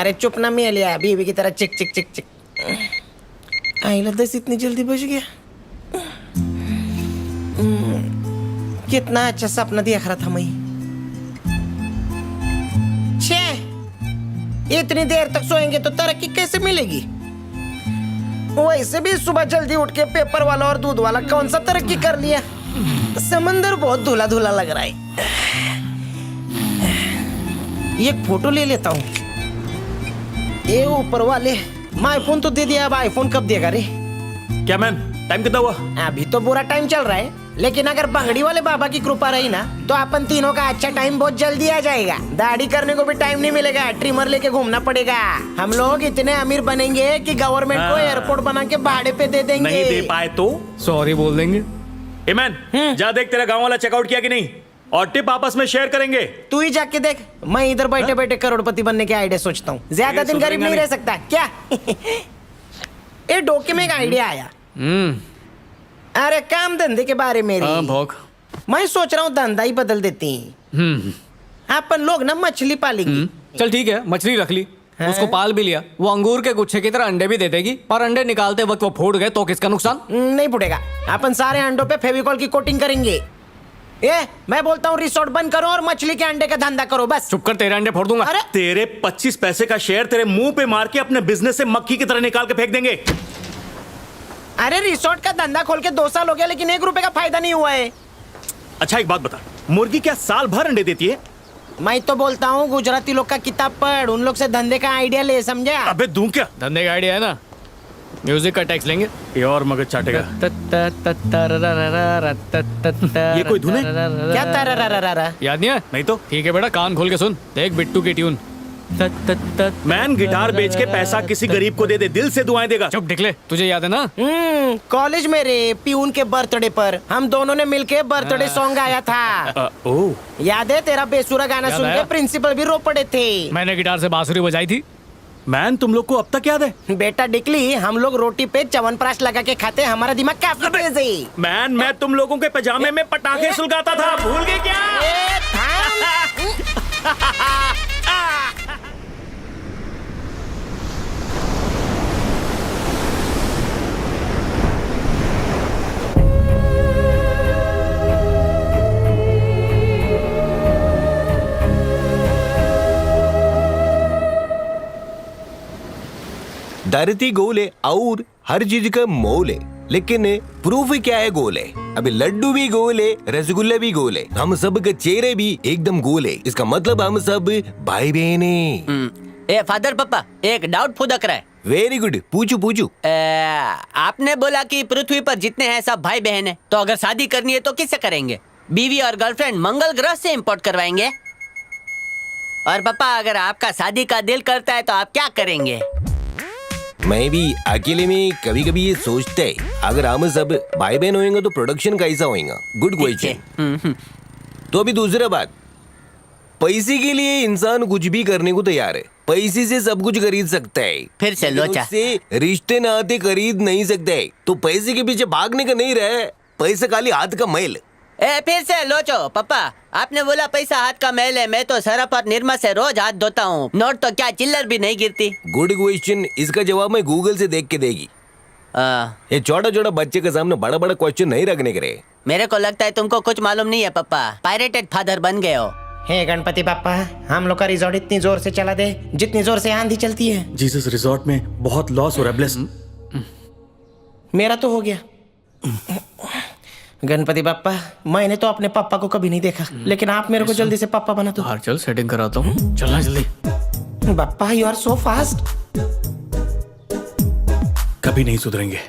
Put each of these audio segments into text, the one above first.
अरे चुप ना मैं लिया बीवी की तरह चिक चिक चिक चिक। आईला 10 इतनी जल्दी बज गया। कितना अच्छा सपना देख रहा था मैं। छे इतनी देर तक सोएंगे तो तरक्की कैसे मिलेगी? वैसे भी सुबह जल्दी उठ के पेपर वाला और दूध वाला कौन सा तरक्की कर लिया। समंदर बहुत धुला धुला लग रहा है। एक फोटो ले लेता हूँ। ये ऊपर वाले आईफोन तो दे दिया, अब आईफोन कब देगा रे? क्या मैन, टाइम कितना हुआ? अभी तो बुरा टाइम चल रहा है, लेकिन अगर बंगड़ी वाले बाबा की कृपा रही ना तो अपन तीनों का अच्छा टाइम बहुत जल्दी आ जाएगा। दाढ़ी करने को भी टाइम नहीं मिलेगा, ट्रिमर लेके घूमना पड़ेगा। हम लोग इतने अमीर बनेंगे कि गवर्नमेंट को एयरपोर्ट बना के भाड़े पे दे देंगे। नहीं दे पाए तो सॉरी बोल देंगे। ए मैन, जा देख तेरा गांव वाला चेकआउट किया कि नहीं, और टिप आपस में शेयर करेंगे। तू ही जाके देख, मैं इधर बैठे बैठे करोड़पति बनने के आइडिया सोचता हूँ। ज्यादा दिन गरीब नहीं रह सकता क्या? ये डोके में एक आइडिया आया। अरे काम धंधे के बारे में भौक। मैं सोच रहा हूँ धंधा ही बदल देती हैं। अपन लोग ना मछली पालेंगे। चल ठीक है, मछली रख ली, उसको पाल भी लिया। वो अंगूर के गुच्छे की तरह अंडे भी दे देगी, पर अंडे निकालते वक्त वो फूट गए तो किसका नुकसान? नहीं फूटेगा। अपन सारे अंडों पे फेविकॉल की कोटिंग करेंगे। मैं बोलता हूँ रिसोर्ट बंद करो और मछली के अंडे का धंधा करो बस। चुप कर, तेरे अंडे फोड़ दूंगा। अरे तेरे 25 पैसे का शेयर तेरे मुंह पे मार के अपने बिजनेस से मक्खी की तरह निकाल के फेंक देंगे। अरे रिसोर्ट का धंधा खोल के 2 साल हो गया, लेकिन 1 रुपए का फायदा नहीं हुआ है। अच्छा एक बात बता, मुर्गी क्या साल भर अंडे देती है? मैं तो बोलता हूँ गुजराती लोग का किताब पढ़, उन लोग से धंधे का आइडिया ले, समझा? अबे दूं क्या? धंधे का आइडिया है ना, म्यूजिक का टैक्स लेंगे। ये और मगज चाटेगा। ये कोई धुन है? क्या तारा? याद नहीं है? नहीं तो। ठीक है बेटा, कान खोल के सुन, देख बिट्टू की ट्यून। मैन गिटार बेच के पैसा किसी गरीब को दे दे, दिल से दुआएं देगा। चुप निकले, तुझे याद है ना? कॉलेज में रे प्यून के बर्थडे पर हम दोनों ने मिलके बर्थडे सॉन्ग गाया था। ओह याद है? तेरा बेसुरा गाना सुन के प्रिंसिपल भी रो पड़े थे। मैंने गिटार से बांसुरी बजाई थी। मैन, तुम लोग को अब तक याद है? बेटा डिकली, हम लोग रोटी पे च्यवनप्राश लगा के खाते, हमारा दिमाग काफी तेज है। मैन, मैं तुम लोगों के पजामे में पटाखे सुलगाता था, भूल गए क्या? धरती गोल है और हर चीज का मोल है, लेकिन प्रूफ क्या है गोल है? अभी लड्डू भी गोल है, रसगुल्ला भी गोल है, हम सब के चेहरे भी एकदम गोल है। इसका मतलब हम सब भाई बहन हैं। ए फादर पापा, एक डाउट फुदक रहा है। वेरी गुड, पूछो पूछो। आपने बोला कि पृथ्वी पर जितने हैं सब भाई बहन हैं, तो अगर शादी करनी है तो किससे करेंगे? बीवी और गर्लफ्रेंड मंगल ग्रह से इंपोर्ट करवाएंगे? और पापा, अगर आपका शादी का दिल करता है तो आप क्या करेंगे? मैं भी अकेले में कभी कभी ये सोचता है, अगर हम सब भाई बहन होएंगे तो प्रोडक्शन कैसा होएगा? Good question. तो अभी दूसरा बात, पैसे के लिए इंसान कुछ भी करने को तैयार है। पैसे से सब कुछ खरीद सकता है, फिर से लोचा। से रिश्ते नाते खरीद नहीं सकता है। तो पैसे के पीछे भागने का नहीं रहा, पैसा खाली हाथ का मैल। फिर से लोचो। पापा, आपने बोला पैसा हाथ का मैल है, मैं तो सरफ और निरमा से रोज हाथ धोता हूँ, नोट तो क्या चिल्लर भी नहीं गिरती। गुड क्वेश्चन, इसका जवाब मैं गूगल से देख के देगी। ये छोटा छोटा बच्चे के सामने बड़ा बड़ा क्वेश्चन नहीं रखने के रहे। मेरे को लगता है तुमको कुछ मालूम नहीं है पापा, पायरेटेड फादर बन गए हो। हे गणपति पापा, हम लोग का रिजॉर्ट इतनी जोर से चला दे जितनी जोर से आंधी चलती है। जीसस रिजॉर्ट में बहुत लॉस हो रहा है, ब्लेस। मेरा तो हो गया। गणपति पापा, मैंने तो अपने पापा को कभी नहीं देखा, लेकिन आप मेरे को जल्दी से पापा बना दो। बाहर चल, सेटिंग कराता हूँ, चलना जल्दी। पापा, यू आर सो फास्ट। कभी नहीं सुधरेंगे।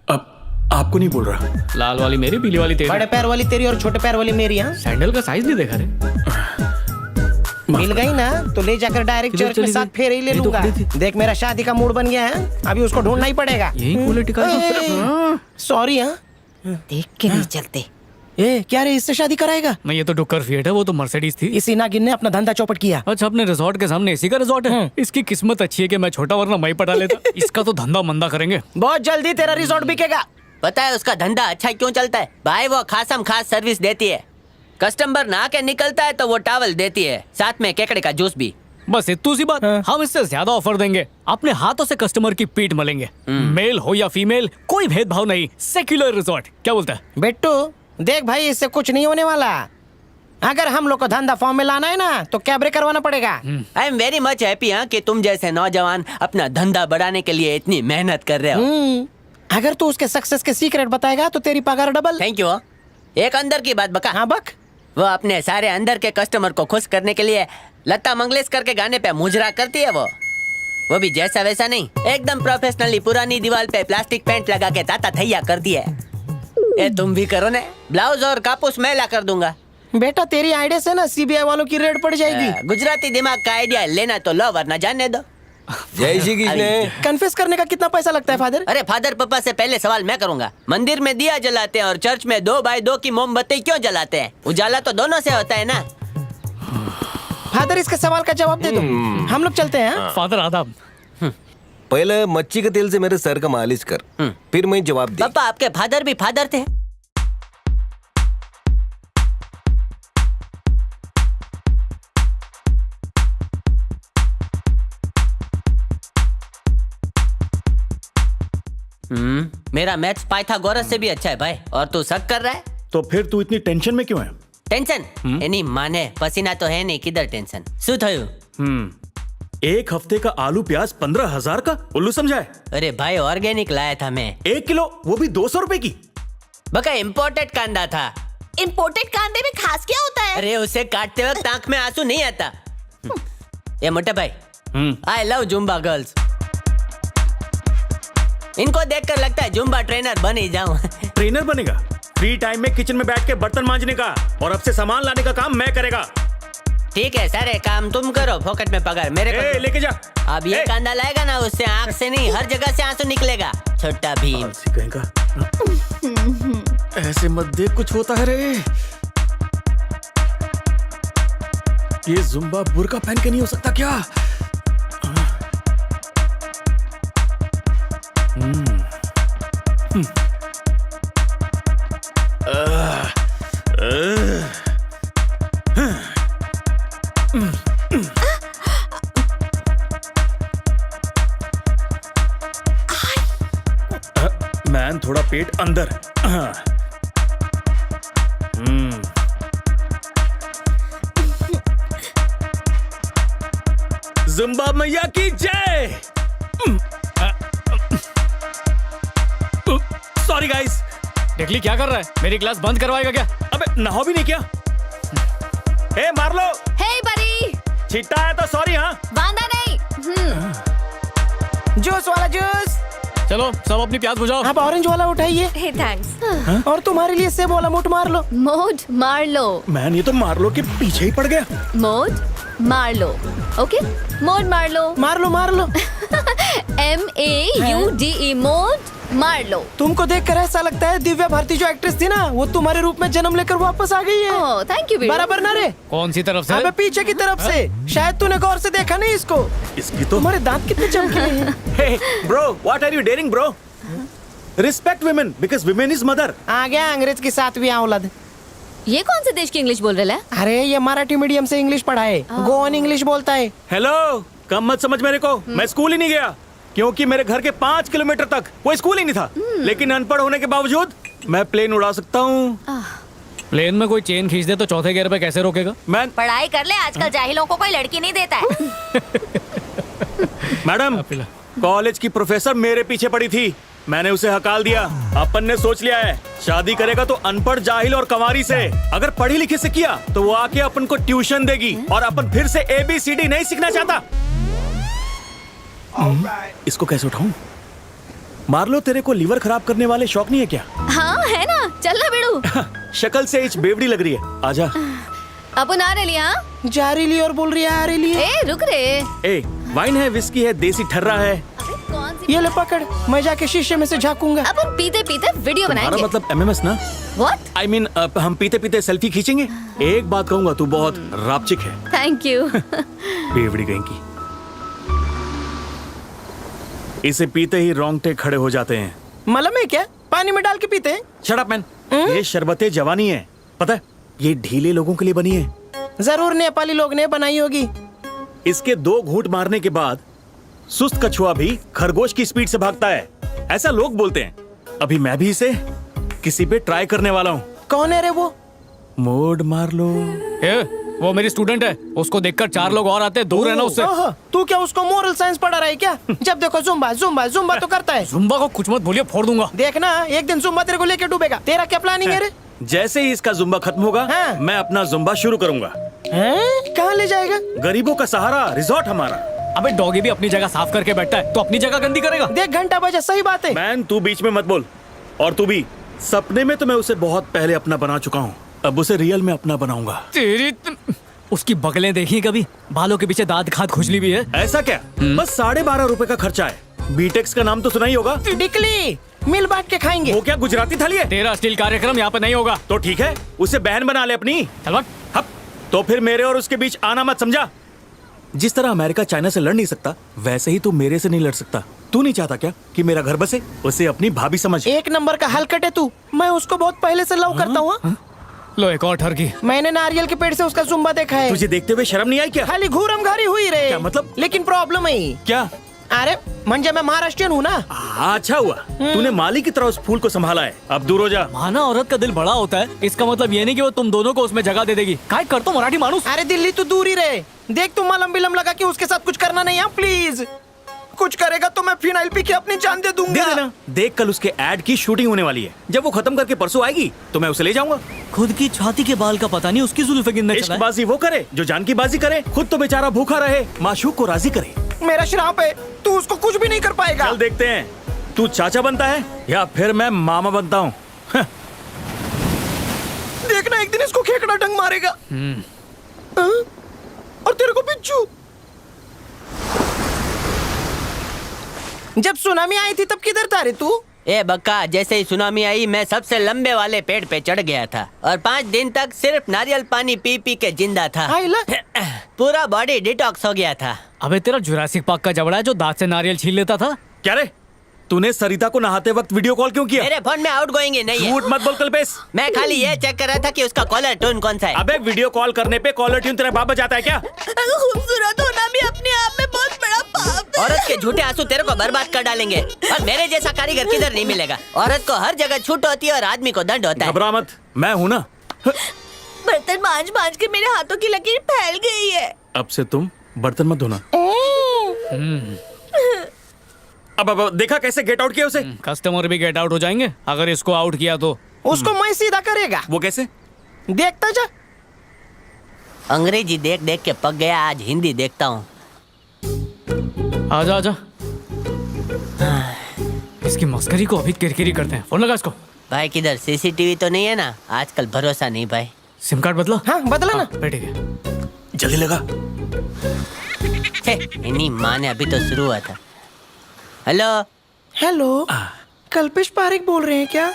अब आपको नहीं बोल रहा। लाल वाली मेरी, पीली वाली तेरी। बड़े पैर वाली तेरी और छोटे पैर वाली मेरी। हाँ, सैंडल का साइज नहीं देखा रे। मिल गई ना तो ले जाकर डायरेक्ट चर्च में साथ फेरे ही ले लूंगा। देख, मेरा शादी का मूड बन गया है, अभी उसको ढूंढना ही पड़ेगा। यही क्वालिटी का। सॉरी। हाँ, देख के नहीं चलते। क्या रे, इससे शादी कराएगा? मैं, ये तो डुक्कर फिएट है, वो तो मर्सिडीज थी। इसी नागिन ने अपना धंधा चौपट किया। अच्छा, अपने रिजॉर्ट के सामने इसी का रिजॉर्ट है। इसकी किस्मत अच्छी है कि मैं छोटा, वरना मैं पटा लेता। इसका तो धंधा मंदा करेंगे। बहुत जल्दी तेरा रिजॉर्ट बिकेगा। पता है उसका धंधा अच्छा क्यों चलता है? भाई, वो खासम खास सर्विस देती है। कस्टमर नहा के निकलता है तो वो टॉवल देती है, साथ में केकड़े का जूस भी। बस इतनी सी बात। हम इससे ज्यादा ऑफर देंगे। अपने हाथों से कस्टमर की पीठ मलेंगे। मेल हो या फीमेल, कोई भेदभाव नहीं। सेक्युलर रिजॉर्ट, क्या बोलता है? बेट्टू देख भाई, इससे कुछ नहीं होने वाला। अगर हम लोग को धंधा फॉर्म में लाना है ना तो कैबरे करवाना पड़ेगा। I am very much happy कि तुम जैसे नौजवान अपना धंधा बढ़ाने के लिए इतनी मेहनत कर रहे हो। अगर तू उसके सक्सेस के सीक्रेट बताएगा तो तेरी पगार डबल। Thank you. एक अंदर की बात बका। हाँ बक। वो अपने सारे अंदर के कस्टमर को खुश करने के लिए लता मंगेशकर के गाने पे मुजरा करती है। वो भी जैसा वैसा नहीं, एकदम प्रोफेशनली पुरानी दीवार पे प्लास्टिक पेंट लगा के ताता थैया करती है। ये तुम भी करो ना। ब्लाउज और कापूस मैं ला कर दूंगा। बेटा तेरी आइडिया से ना सीबीआई वालों की रेड पड़ जाएगी। गुजराती दिमाग का आइडिया लेना तो लो, वरना जाने दो। जय श्री कृष्ण। कन्फेस करने का कितना पैसा लगता है फादर? अरे फादर पापा से पहले सवाल मैं करूंगा। मंदिर में दिया जलाते हैं और चर्च में 2 बाय 2 की मोमबत्ती क्यों जलाते हैं? उजाला तो दोनों से होता है ना। फादर इसके सवाल का जवाब दे दो। हम लोग चलते हैं। हाँ? फादर आदाब। पहले मच्छी के तेल से मेरे सर का मालिश कर, फिर मैं जवाब दे। पापा आपके फादर भी फादर थे। मेरा मैथ्स पाइथागोरस से भी अच्छा है भाई। और तू शक कर रहा है? तो फिर तू इतनी टेंशन में क्यों है? टेंशन एनी माने पसीना तो है नहीं, किधर टेंशन? શું થયું? एक हफ्ते का आलू प्याज 15,000 का उल्लू समझा है? अरे भाई ऑर्गेनिक लाया था मैं। 1 किलो, वो भी 200 रुपए की। बका इम्पोर्टेड कांदा था। इम्पोर्टेड कांदे में खास क्या होता है? अरे उसे काटते वक्त आंख में आंसू नहीं आता। ये मोटे भाई, आई लव जुम्बा गर्ल्स। इनको देखकर लगता है जुम्बा ट्रेनर बन ही जाऊं। ट्रेनर बनेगा? फ्री टाइम में किचन में बैठ के बर्तन मांजने का और अब से सामान लाने का काम मैं करेगा। ठीक है, सारे काम तुम करो, फोकट में पगार मेरे को। ए, लेके जा। अब ये कांदा लाएगा ना, उससे आंख से नहीं हर जगह से आंसू निकलेगा। छोटा भीम। आलसी कहेगा। ऐसे मत देख, कुछ होता है रे। ये जुम्बा बुर्का पहन के नहीं हो सकता क्या? मैन थोड़ा पेट अंदर। जुम्बा मैया की जय। Sorry guys. डेकली क्या कर रहा है? मेरी क्लास बंद करवाएगा क्या? अबे नहाओ भी नहीं क्या? ए मार लो। हे बड़ी, छिट्टा है तो सॉरी। हाँ बांधा नहीं। जूस वाला जूस। चलो सब अपनी प्यास बुझाओ। आप ऑरेंज वाला उठाइए। हे थैंक्स। और तुम्हारे लिए सेब वाला मोट मार लो। मोड मार लो। मैन, ये तो मार लो के पीछे ही पड़ गया। मोड मार लो। ओके, मोड मार लो। मार लो मार लो। MAUDE मोड मार लो। तुमको देखकर ऐसा लगता है दिव्या भारती जो एक्ट्रेस थी ना, वो तुम्हारे रूप में जन्म लेकर वापस आ गई है। Oh thank you. बराबर ना रे? कौन सी तरफ से? अबे पीछे की तरफ से। शायद तूने गौर से देखा नहीं इसको। इसकी तो तुम्हारे दांत कितने चमकीले हैं। Hey, bro, what are you daring, bro? Respect women because women is mother. आ गया अंग्रेज की 7वीं औलाद। ये कौन से देश की इंग्लिश बोल रहे हैं? अरे ये मराठी मीडियम से इंग्लिश पढ़ा है, गोवन इंग्लिश बोलता है। हेलो, कम मत समझ मेरे को। मैं स्कूल ही नहीं गया क्योंकि मेरे घर के 5 किलोमीटर तक कोई स्कूल ही नहीं था। लेकिन अनपढ़ होने के बावजूद मैं प्लेन उड़ा सकता हूँ। प्लेन में कोई चेन खींच दे तो चौथे गियर पे कैसे रोकेगा? मैं पढ़ाई कर ले, आजकल जाहिलों को कोई लड़की नहीं देता है। मैडम, कॉलेज की प्रोफेसर मेरे पीछे पड़ी थी, मैंने उसे हकाल दिया। अपन ने सोच लिया है शादी करेगा तो अनपढ़, जाहिल और कंवारी से। अगर पढ़ी लिखी से किया तो वो आके अपन को ट्यूशन देगी और अपन फिर से ABCD नहीं सीखना चाहता। इसको कैसे उठाऊं? मार लो, तेरे को लीवर खराब करने वाले शौक नहीं है क्या? हाँ है ना, चल ना बेड़ू। शक्ल से इच बेवड़ी लग रही है, आजा। अपन आ रही हाँ? जा रही और बोल रही है आ रही है। ए रुक रे। ए, वाइन है, विस्की है, देसी ठर्रा है। अबे कौन सी? ये ले पकड़, मैं जाके शीशे में से झांकूंगा। अपन पीते पीते वीडियो तुम्हारा बनाएंगे। मतलब MMS ना? व्हाट? I mean, हम पीते पीते सेल्फी खींचेंगे। एक बात कहूंगा, तू बहुत रापचिक है। Thank you. बेवड़ी गई की। इसे पीते ही रोंगटे खड़े हो जाते हैं। मलम है क्या? पानी में डाल के पीते हैं? Shut up man. ये शरबते जवानी है, पता है? ये ढीले लोगों के लिए बनी है। जरूर नेपाली लोग ने बनाई होगी। इसके 2 घूंट मारने के बाद सुस्त कछुआ भी खरगोश की स्पीड से भागता है, ऐसा लोग बोलते हैं। अभी मैं भी इसे किसी पे ट्राई करने वाला हूँ। कौन है रे वो? मोड मार लो। वो मेरी स्टूडेंट है, उसको देखकर 4 लोग और आते हैं, दूर रहना उससे। ओह, तू क्या उसको मोरल साइंस पढ़ा रहा है क्या? जब देखो जुम्बा जुम्बा जुम्बा तो करता है। जुम्बा को कुछ मत बोलिए, फोड़ दूंगा। देखना एक दिन जुम्बा तेरे को लेके डूबेगा। तेरा क्या प्लानिंग है रे? जैसे ही इसका जुम्बा खत्म होगा, हाँ। मैं अपना जुम्बा शुरू करूंगा। हैं? कहाँ ले जाएगा? गरीबों का सहारा रिजॉर्ट हमारा। अबे डॉगी भी अपनी जगह साफ करके बैठा है, तो अपनी जगह गंदी करेगा। देख घंटा बजा, सही बात है। मैन तू बीच में मत बोल। और तू भी, सपने में तो मैं उसे बहुत पहले अपना बना चुका हूँ, अब उसे रियल में अपना बनाऊंगा। तेरी उसकी बगलें देखी कभी? बालों के पीछे दांत खाद खुजली भी है। ऐसा क्या? बस 12.5 रुपए का खर्चा है। बीटेक्स का नाम तो सुना ही होगा। डिकली मिल बांट के खाएंगे। वो क्या गुजराती थाली है? तेरा स्टील कार्यक्रम यहाँ पे नहीं होगा। तो ठीक है, उसे बहन बना ले अपनी। चल भाग। हप। तो फिर मेरे और उसके बीच आना मत, समझा? जिस तरह अमेरिका चाइना से लड़ नहीं सकता, वैसे ही तू मेरे से नहीं लड़ सकता। तू नहीं चाहता क्या कि मेरा घर बसे? उसे अपनी भाभी समझ। एक नंबर का हलकट है तू। मैं उसको बहुत पहले से लव करता हूँ। लो एक और ठरकी। मैंने नारियल के पेड़ से उसका जुम्बा देखा है। तुझे देखते हुए शर्म नहीं आई क्या? खाली घूरम घारी हुई रे। क्या मतलब? लेकिन प्रॉब्लम है क्या? अरे म्हणजे मैं महाराष्ट्रियन हूँ ना। अच्छा हुआ तूने माली की तरह उस फूल को संभाला है। अब दूर हो जा। माना औरत का दिल बड़ा होता है, इसका मतलब ये नहीं कि वो तुम दोनों को उसमें जगह दे देगी। काय कर तो मराठी मानुस। अरे दिल्ली तू दूर ही रहे। देख तुम मलम बिलम लगा कि उसके साथ कुछ करना नहीं है प्लीज। कुछ करेगा तो मैं फिनाइल पी के अपनी जान दे दूंगा। दे देना। देख कल उसके एड की शूटिंग होने वाली है। जब वो खत्म करके परसों आएगी तो मैं उसे ले जाऊंगा। खुद की छाती के बाल का पता नहीं, उसकी जुल्फे गिनने चला है। इश्कबाजी वो करे जो जान की बाजी करे। खुद तो बेचारा भूखा रहे, माशूक को राजी करे। मेरा श्राप है, तू उसको कुछ भी नहीं कर पाएगा। चल देखते हैं, तू चाचा बनता है या फिर मैं मामा बनता हूँ। देखना एक दिन इसको खेकड़ा डंग मारेगा। हाँ? और तेरे को बिच्छू। जब सुनामी आई थी तब किधर था रे तू? ए बक्का, जैसे ही सुनामी आई मैं सबसे लंबे वाले पेड़ पे चढ़ गया था और 5 दिन तक सिर्फ नारियल पानी पी पी के जिंदा था। आइला। पूरा बॉडी डिटॉक्स हो गया था। अबे तेरा जुरासिक पार्क का जबड़ा है जो दांत से नारियल छील लेता था। क्या रे? तूने सरिता को नहाते वक्त वीडियो कॉल क्यों किया? मेरे फोन में आउट गोइंग नहीं है। झूठ मत बोल कल्पेश। मैं खाली ये चेक कर रहा था कि उसका कॉलर टोन कौन सा है। अबे वीडियो कॉल करने पे कॉलर ट्यून तेरा बाप बजाता है क्या? खूबसूरत होना भी अपने आप में बहुत बड़ा पाप है। औरत के झूठे आंसू तेरे को बर्बाद कर डालेंगे और मेरे जैसा कारीगर किधर नहीं मिलेगा। औरत को हर जगह छूट होती है और आदमी को दंड होता है। घबरा मत, मैं हूँ ना। बर्तन मांज मांज के मेरे हाथों की लकीर फैल गई है। अब से तुम बर्तन मत धोना। अब देखा कैसे गेट आउट किया उसे? कस्टमर भी गेट आउट हो जाएंगे अगर इसको आउट किया तो। उसको मैं सीधा करेगा। वो कैसे? देखता जा। अंग्रेजी देख देख के पक गया, आज हिंदी देखता हूँ। आजा आजा। इसकी मस्करी को अभी किरकिरी करते हैं। फोन लगा इसको। भाई किधर सीसीटीवी तो नहीं है ना? आजकल भरोसा नहीं भाई। सिम कार्ड बदला? हाँ बदला ना। ठीक है। जल्दी लगा। इन्हीं माँ ने अभी तो शुरू हुआ था। हेलो। हेलो, कल्पेश पारेख बोल रहे हैं क्या?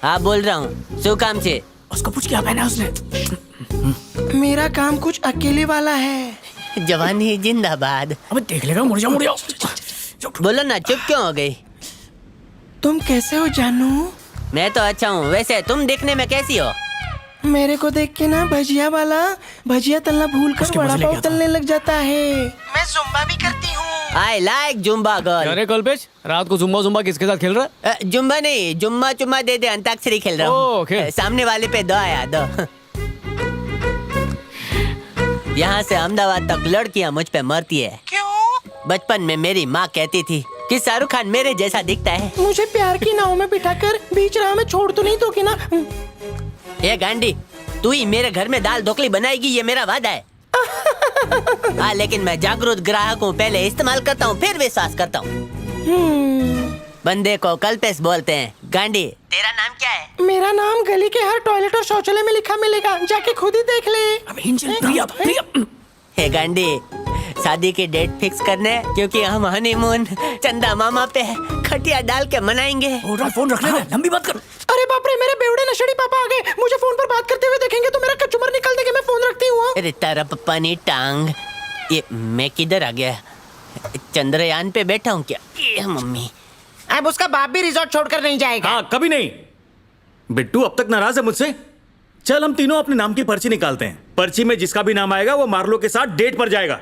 हाँ बोल रहा हूँ। शू काम से? उसको पूछ क्या पहना है उसने? मेरा काम कुछ अकेले वाला है। जवानी जिंदाबाद। अबे देख लेगा, मुड़ जाओ मुड़ जाओ। बोलो ना, चुप क्यों हो गई? तुम कैसे हो जानू? मैं तो अच्छा हूँ, वैसे तुम देखने में कैसी हो? मेरे को देख के ना भजिया वाला भजिया तलना भूल कर उसके बड़ा मजे ले पाव गया था। तलने लग जाता है। मैं जुम्बा भी करती हूँ। I like Zumba girl. अरे कल्पेश, रात को जुम्बा जुम्बा किसके साथ खेल रहा है? जुम्बा नहीं, जुम्मा चुम्मा दे दे, अंताक्षरी खेल रहा ओह, हूँ। खेल। सामने वाले पे दो आया दो। यहाँ से अहमदाबाद तक लड़कियाँ मुझ पे मरती है। क्यों? बचपन में मेरी माँ कहती थी कि शाहरुख खान मेरे जैसा दिखता है। मुझे प्यार की नाव में बिठाकर बीच राह में छोड़ तो नहीं दोगे ना? ये गांडी, तू ही मेरे घर में दाल ढोकली बनाएगी, ये मेरा वादा है। हाँ लेकिन मैं जागरूक ग्राहक हूँ, पहले इस्तेमाल करता हूँ फिर विश्वास करता हूँ। बंदे को कल्पेश बोलते हैं। गांडी, तेरा नाम क्या है? मेरा नाम गली के हर टॉयलेट और शौचालय में लिखा मिलेगा, जाके खुद ही देख ले। हे गांडी, शादी की डेट फिक्स करने, क्योंकि हम हनीमून चंदा मामा पे खटिया डाल के मनाएंगे। फोन रख ले, लंबी बात कर। अरे बाप रे, मेरे बेवड़े नशेड़ी पापा आ गए। मुझे फोन पर बात करते हुए देखेंगे तो मेरा कचुमर निकल देंगे। मैं फोन रखती हूँ। अरे तारा पप्पा नी टांग। ये मैं किधर आ गया? चंद्रयान पे बैठा हूँ क्या? ये मम्मी। अब उसका बाप भी रिजॉर्ट छोड़कर नहीं जाएगा। हाँ कभी नहीं। बिट्टू अब तक नाराज है मुझसे। चल हम तीनों अपने नाम की पर्ची निकालते हैं। पर्ची में जिसका भी नाम आएगा वो मार्लो के साथ डेट पर जाएगा।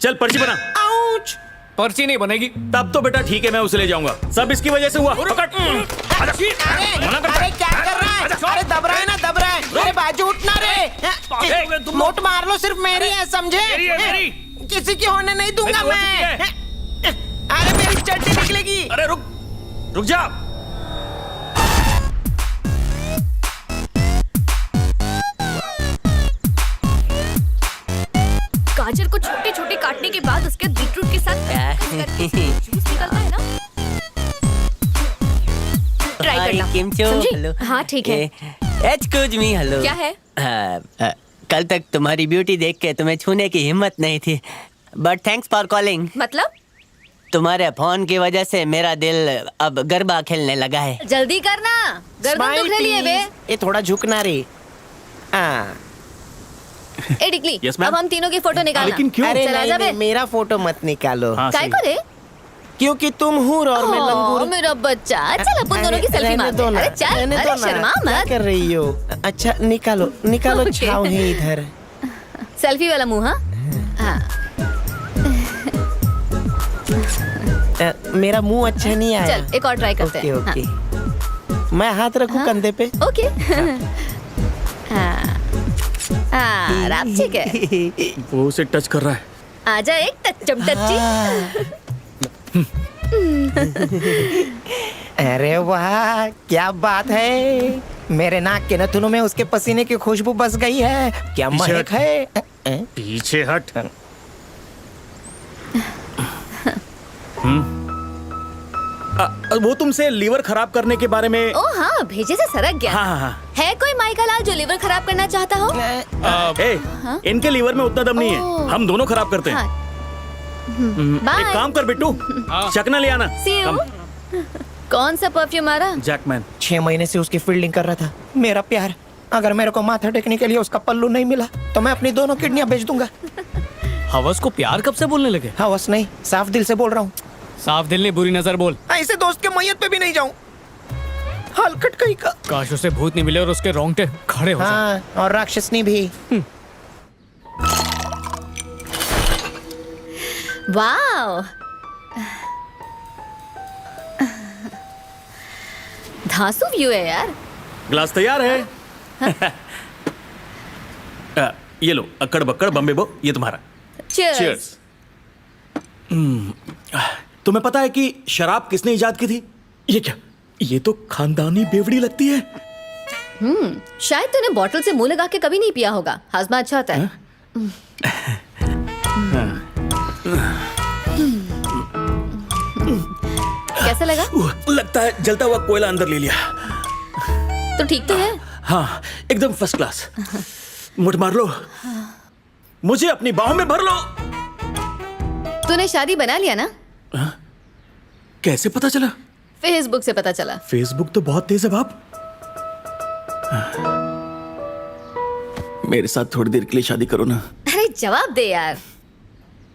चल पर्ची बना। आउच! पर्ची नहीं बनेगी। तब तो बेटा ठीक है, मैं उसे ले जाऊंगा। सब इसकी वजह से हुआ। पकड़। आजा। मना कर। अरे क्या कर रहा है? अरे दब रहा है ना, दब रहा है। अरे बाजू उठना रे। नोट मार लो, सिर्फ मेरी है, समझे? मेरी। किसी की होने नहीं दूंगा हो चुकी मैं। है। अरे मेरी चड्डी निकलेगी। अरे रुक जा। गाजर को छोटे छोटे काटने के बाद उसके बीटरूट के साथ जूस निकलता है ना। ट्राई हाय करना, किमचो, समझी? हेलो। हाँ ठीक है। Excuse me, hello. क्या है? कल तक तुम्हारी ब्यूटी देख के तुम्हें छूने की हिम्मत नहीं थी, बट थैंक्स फॉर कॉलिंग। मतलब? तुम्हारे फोन की वजह से मेरा दिल अब गरबा खेलने लगा है। जल्दी करना, गर्दन Smile, दुख रही है बे। please. ये थोड़ा झुकना रे। ए डिकली, Yes, ma'am. अब हम तीनों की फोटो निकालना। लेकिन क्यों? अरे चला नहीं, जा बे। नहीं, मेरा फोटो मत निकालो। हाँ, काय सही। को रे? क्योंकि तुम हूर और मैं ओह, लंगूर। मेरा बच्चा, चल अपन दोनों की सेल्फी रहने मारते दो हैं। ना, अरे चल, रहने दो अरे ना। शर्मा क्या मत। कर रही हो? अच्छा निकालो निकालो, Okay. छाव है इधर। सेल्फी वाला मुंह। हाँ मेरा मुंह अच्छा नहीं आया। चल एक और ट्राई करते ओके हैं। ओके। मैं हाथ रखूं कंधे पे? हाँ, ओके। हाँ, रात ठीक है। वो उसे टच कर रहा है। आजा एक टच्चम टच्ची। अरे वाह, क्या बात है। मेरे नाक के नथुनों में उसके पसीने की खुशबू बस गई है। क्या पीछे महक है। पीछे हट। वो तुमसे लीवर खराब करने के बारे में। ओ हाँ, भेजे से सरक गया। हाँ हाँ हाँ। है कोई माइका लाल जो लिवर खराब करना चाहता हो? इनके लीवर में उतना दम नहीं है, ओह। हम दोनों खराब करते हैं। हाँ। एक बाय। काम कर बिट्टू, चकना ले आना। See you. कम। कौन सा परफ्यूम आ रहा? जैकमैन। 6 महीने से उसकी फील्डिंग कर रहा था मेरा प्यार। अगर मेरे को माथा टेकने के लिए उसका पल्लू नहीं मिला तो मैं अपनी दोनों किडनियां बेच दूंगा। हवस को प्यार कब से बोलने लगे? हवस नहीं, साफ दिल से बोल रहा हूँ। साफ दिल ने बुरी नजर बोल। ऐसे दोस्त के मैयत पे भी नहीं जाऊं। हलकट कहीं का। काश उसे भूत नहीं मिले और उसके रोंगटे खड़े हो जाएं। हाँ, और राक्षसनी भी। वाओ, धांसू व्यू है यार। ग्लास तैयार है। ये लो, अक्कड़ बक्कड़ बम्बे बो, ये तुम्हारा। Cheers. चीयर्स। तुम्हें पता है कि शराब किसने इजाद की थी? ये क्या? ये तो खानदानी बेवड़ी लगती है। शायद तूने बॉटल से मुंह लगा के कभी नहीं पिया होगा। हाजमा अच्छा होता है। कैसा लगा? लगता है जलता हुआ कोयला अंदर ले लिया। तो ठीक तो है। हाँ, एकदम फर्स्ट क्लास। मुठ मार लो, मुझे अपनी बाहों में भर लो। तूने शादी बना लिया ना? कैसे पता चला? फेसबुक से पता चला। फेसबुक तो बहुत तेज है बाप। मेरे साथ थोड़ी देर के लिए शादी करो ना। अरे जवाब दे यार।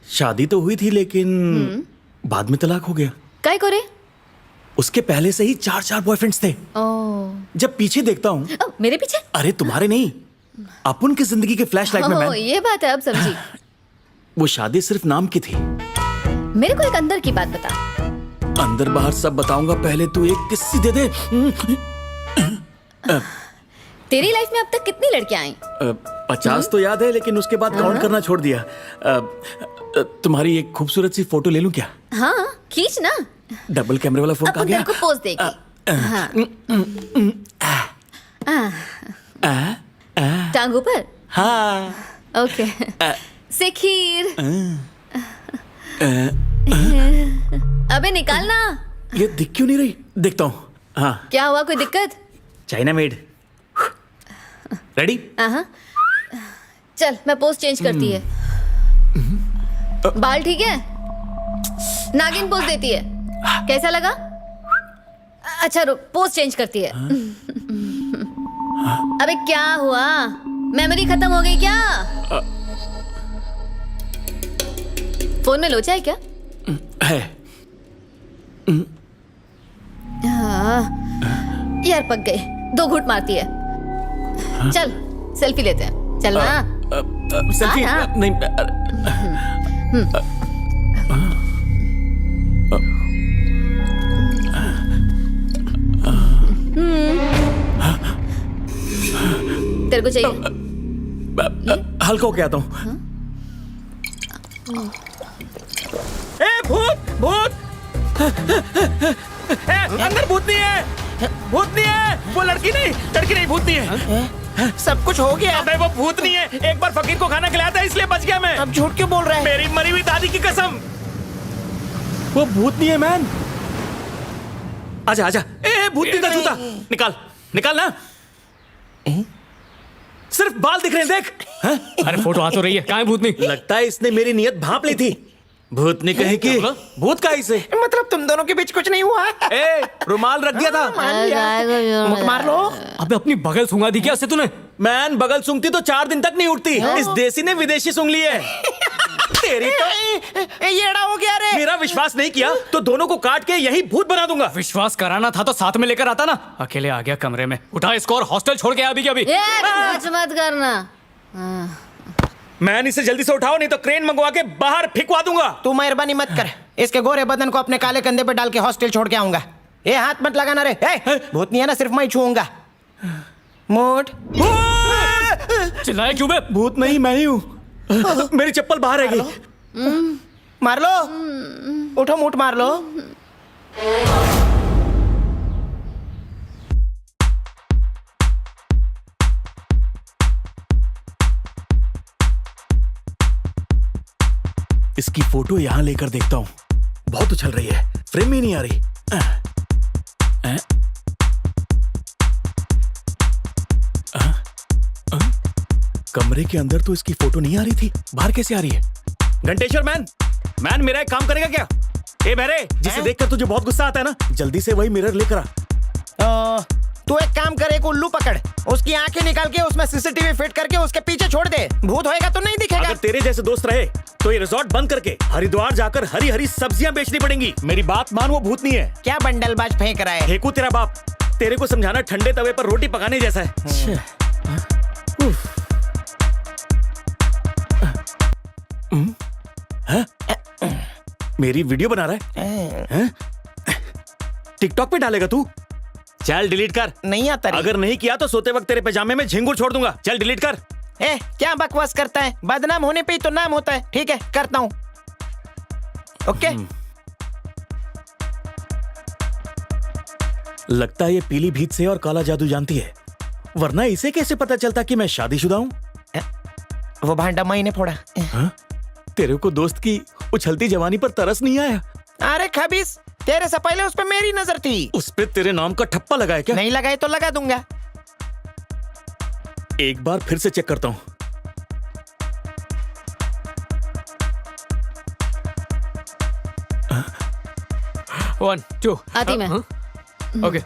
शादी तो हुई थी लेकिन बाद में तलाक हो गया। काय को रे? उसके पहले से ही 4 बॉयफ्रेंड्स थे। ओह, जब पीछे देखता हूँ, मेरे पीछे? अरे तुम्हारे नहीं, अपन की जिंदगी के फ्लैश लाइट में ओह, मैं। ये बात है, अब समझी। वो शादी सिर्फ नाम की थी। मेरे को एक अंदर की बात बता। अंदर बाहर सब बताऊंगा, पहले तू एक किस्सी दे दे। तेरी लाइफ में अब तक कितनी लड़कियां आई? 50 तो याद है, लेकिन उसके बाद काउंट करना छोड़ दिया। तुम्हारी एक खूबसूरत सी फोटो ले लूं क्या? हाँ, खींच ना। डबल कैमरे वाला फोन कहाँ अपन गया? तेरे को पोज देगी। हाँ। टांग ऊपर। हाँ। ओके। से खीर। अबे निकालना। ये दिख क्यों नहीं रही? देखता हूँ। हाँ, क्या हुआ, कोई दिक्कत? China made. रेडी? हाँ। चल मैं पोज चेंज करती है। बाल ठीक है? नागिन पोज देती है। कैसा लगा? अच्छा रुक, पोज चेंज करती है। अबे क्या हुआ? मेमोरी खत्म हो गई क्या? फोन में लोचा है क्या? है। हाँ। यार पक गए, 2 घूंट मारती है। चल सेल्फी लेते हैं, चल ना। सेल्फी हाँ। नहीं। तेरे को चाहिए? हल्का होके आता हूँ। ए भूत भूत! ए, अंदर भूत नहीं है, भूत नहीं है, वो लड़की नहीं भूत नहीं है। सब कुछ हो गया। अबे वो भूत नहीं है, एक बार फकीर को खाना खिलाया था इसलिए बच गया मैं। अब झूठ क्यों बोल रहा है? मेरी मरी हुई दादी की कसम, वो भूत नहीं है मैन। आजा आजा। ए भूतनी का जूता निकाल, निकाल ना। सिर्फ बाल दिख रहे हैं, देख। हाँ? अरे फोटो आ तो रही है, कहाँ है भूतनी? लगता है इसने मेरी नियत भांप ली थी। भूतनी कहीं की भूत का इसे। मतलब तुम दोनों के बीच कुछ नहीं हुआ? ए रुमाल रख दिया था। मुख मार लो। अबे अपनी बगल सूंघा दी क्या से तूने? मैन बगल सूंघती तो 4 दिन तक नहीं उठती। इस देसी ने विदेशी सूंघ ली है। तेरी तो येड़ा हो गया रे। मेरा विश्वास नहीं किया तो दोनों को काट के यही भूत बना दूंगा। विश्वास कराना था तो साथ में लेकर आता ना। अकेले आ गया कमरे में। उठा इसको और हॉस्टल छोड़ के आ अभी के अभी। कुछ मत करना। मैन इसे जल्दी से उठाओ नहीं तो क्रेन मंगवा के बाहर फेंकवा दूंगा। तू मेहरबानी मत कर। इसके गोरे बदन को अपने काले कंधे पे डाल के हॉस्टल छोड़ के आऊंगा। ये हाथ मत लगाना रे। भूत नहीं है ना, सिर्फ मैं ही छूऊंगा। मोट चिल्लाए क्यों बे? भूत नहीं मैं ही हूँ। मेरी चप्पल बाहर है गई। मार लो, उठो मूठ मार लो। इसकी फोटो यहाँ लेकर देखता हूँ। बहुत उछल रही है, फ्रेम ही नहीं आ रही। कमरे के अंदर तो इसकी फोटो नहीं आ रही थी, बाहर कैसे आ रही है? घंटेश्वर मैन मेरा एक काम करेगा क्या? ए बहरे, जिसे देखकर तुझे बहुत गुस्सा आता है ना, जल्दी से वही मिरर लेकर आ। तू एक काम कर, एक उल्लू पकड़, उसकी आंखें निकाल के उसमें सीसीटीवी फिट करके उसके पीछे छोड़ दे। भूत होएगा तो नहीं दिखेगा। अगर तेरे जैसे दोस्त रहे तो ये रिजॉर्ट बंद करके हरिद्वार जाकर हरी हरी सब्जियां बेचनी पड़ेंगी। मेरी बात मान, वो भूत नहीं है। क्या बंडलबाज फेंक रहा है? फेंकू तेरा बाप। तेरे को समझाना ठंडे तवे पर रोटी पकाने जैसा है। मेरी वीडियो बना रहा है? टिकटॉक पे डालेगा तू? चल डिलीट कर। नहीं आता रे। अगर नहीं किया तो सोते वक्त तेरे पैजामे में झिंगुर छोड़ दूंगा। चल डिलीट कर। क्या बकवास करता है? बदनाम होने पे ही तो नाम होता है। ठीक है, करता हूँ। ओके। लगता है ये पीली भीत से और काला जादू जानती है, वरना इसे कैसे पता चलता कि मैं शादीशुदा हूँ? वो भांडा मैंने फोड़ा। तेरे को दोस्त की उछलती जवानी पर तरस नहीं आया? अरे खबीस, तेरे से पहले उस पे मेरी नजर थी। उस पे तेरे नाम का ठप्पा लगा है क्या? नहीं लगाए तो लगा दूंगा। एक बार फिर से चेक करता हूँ। वन टू आती मैं। ओके।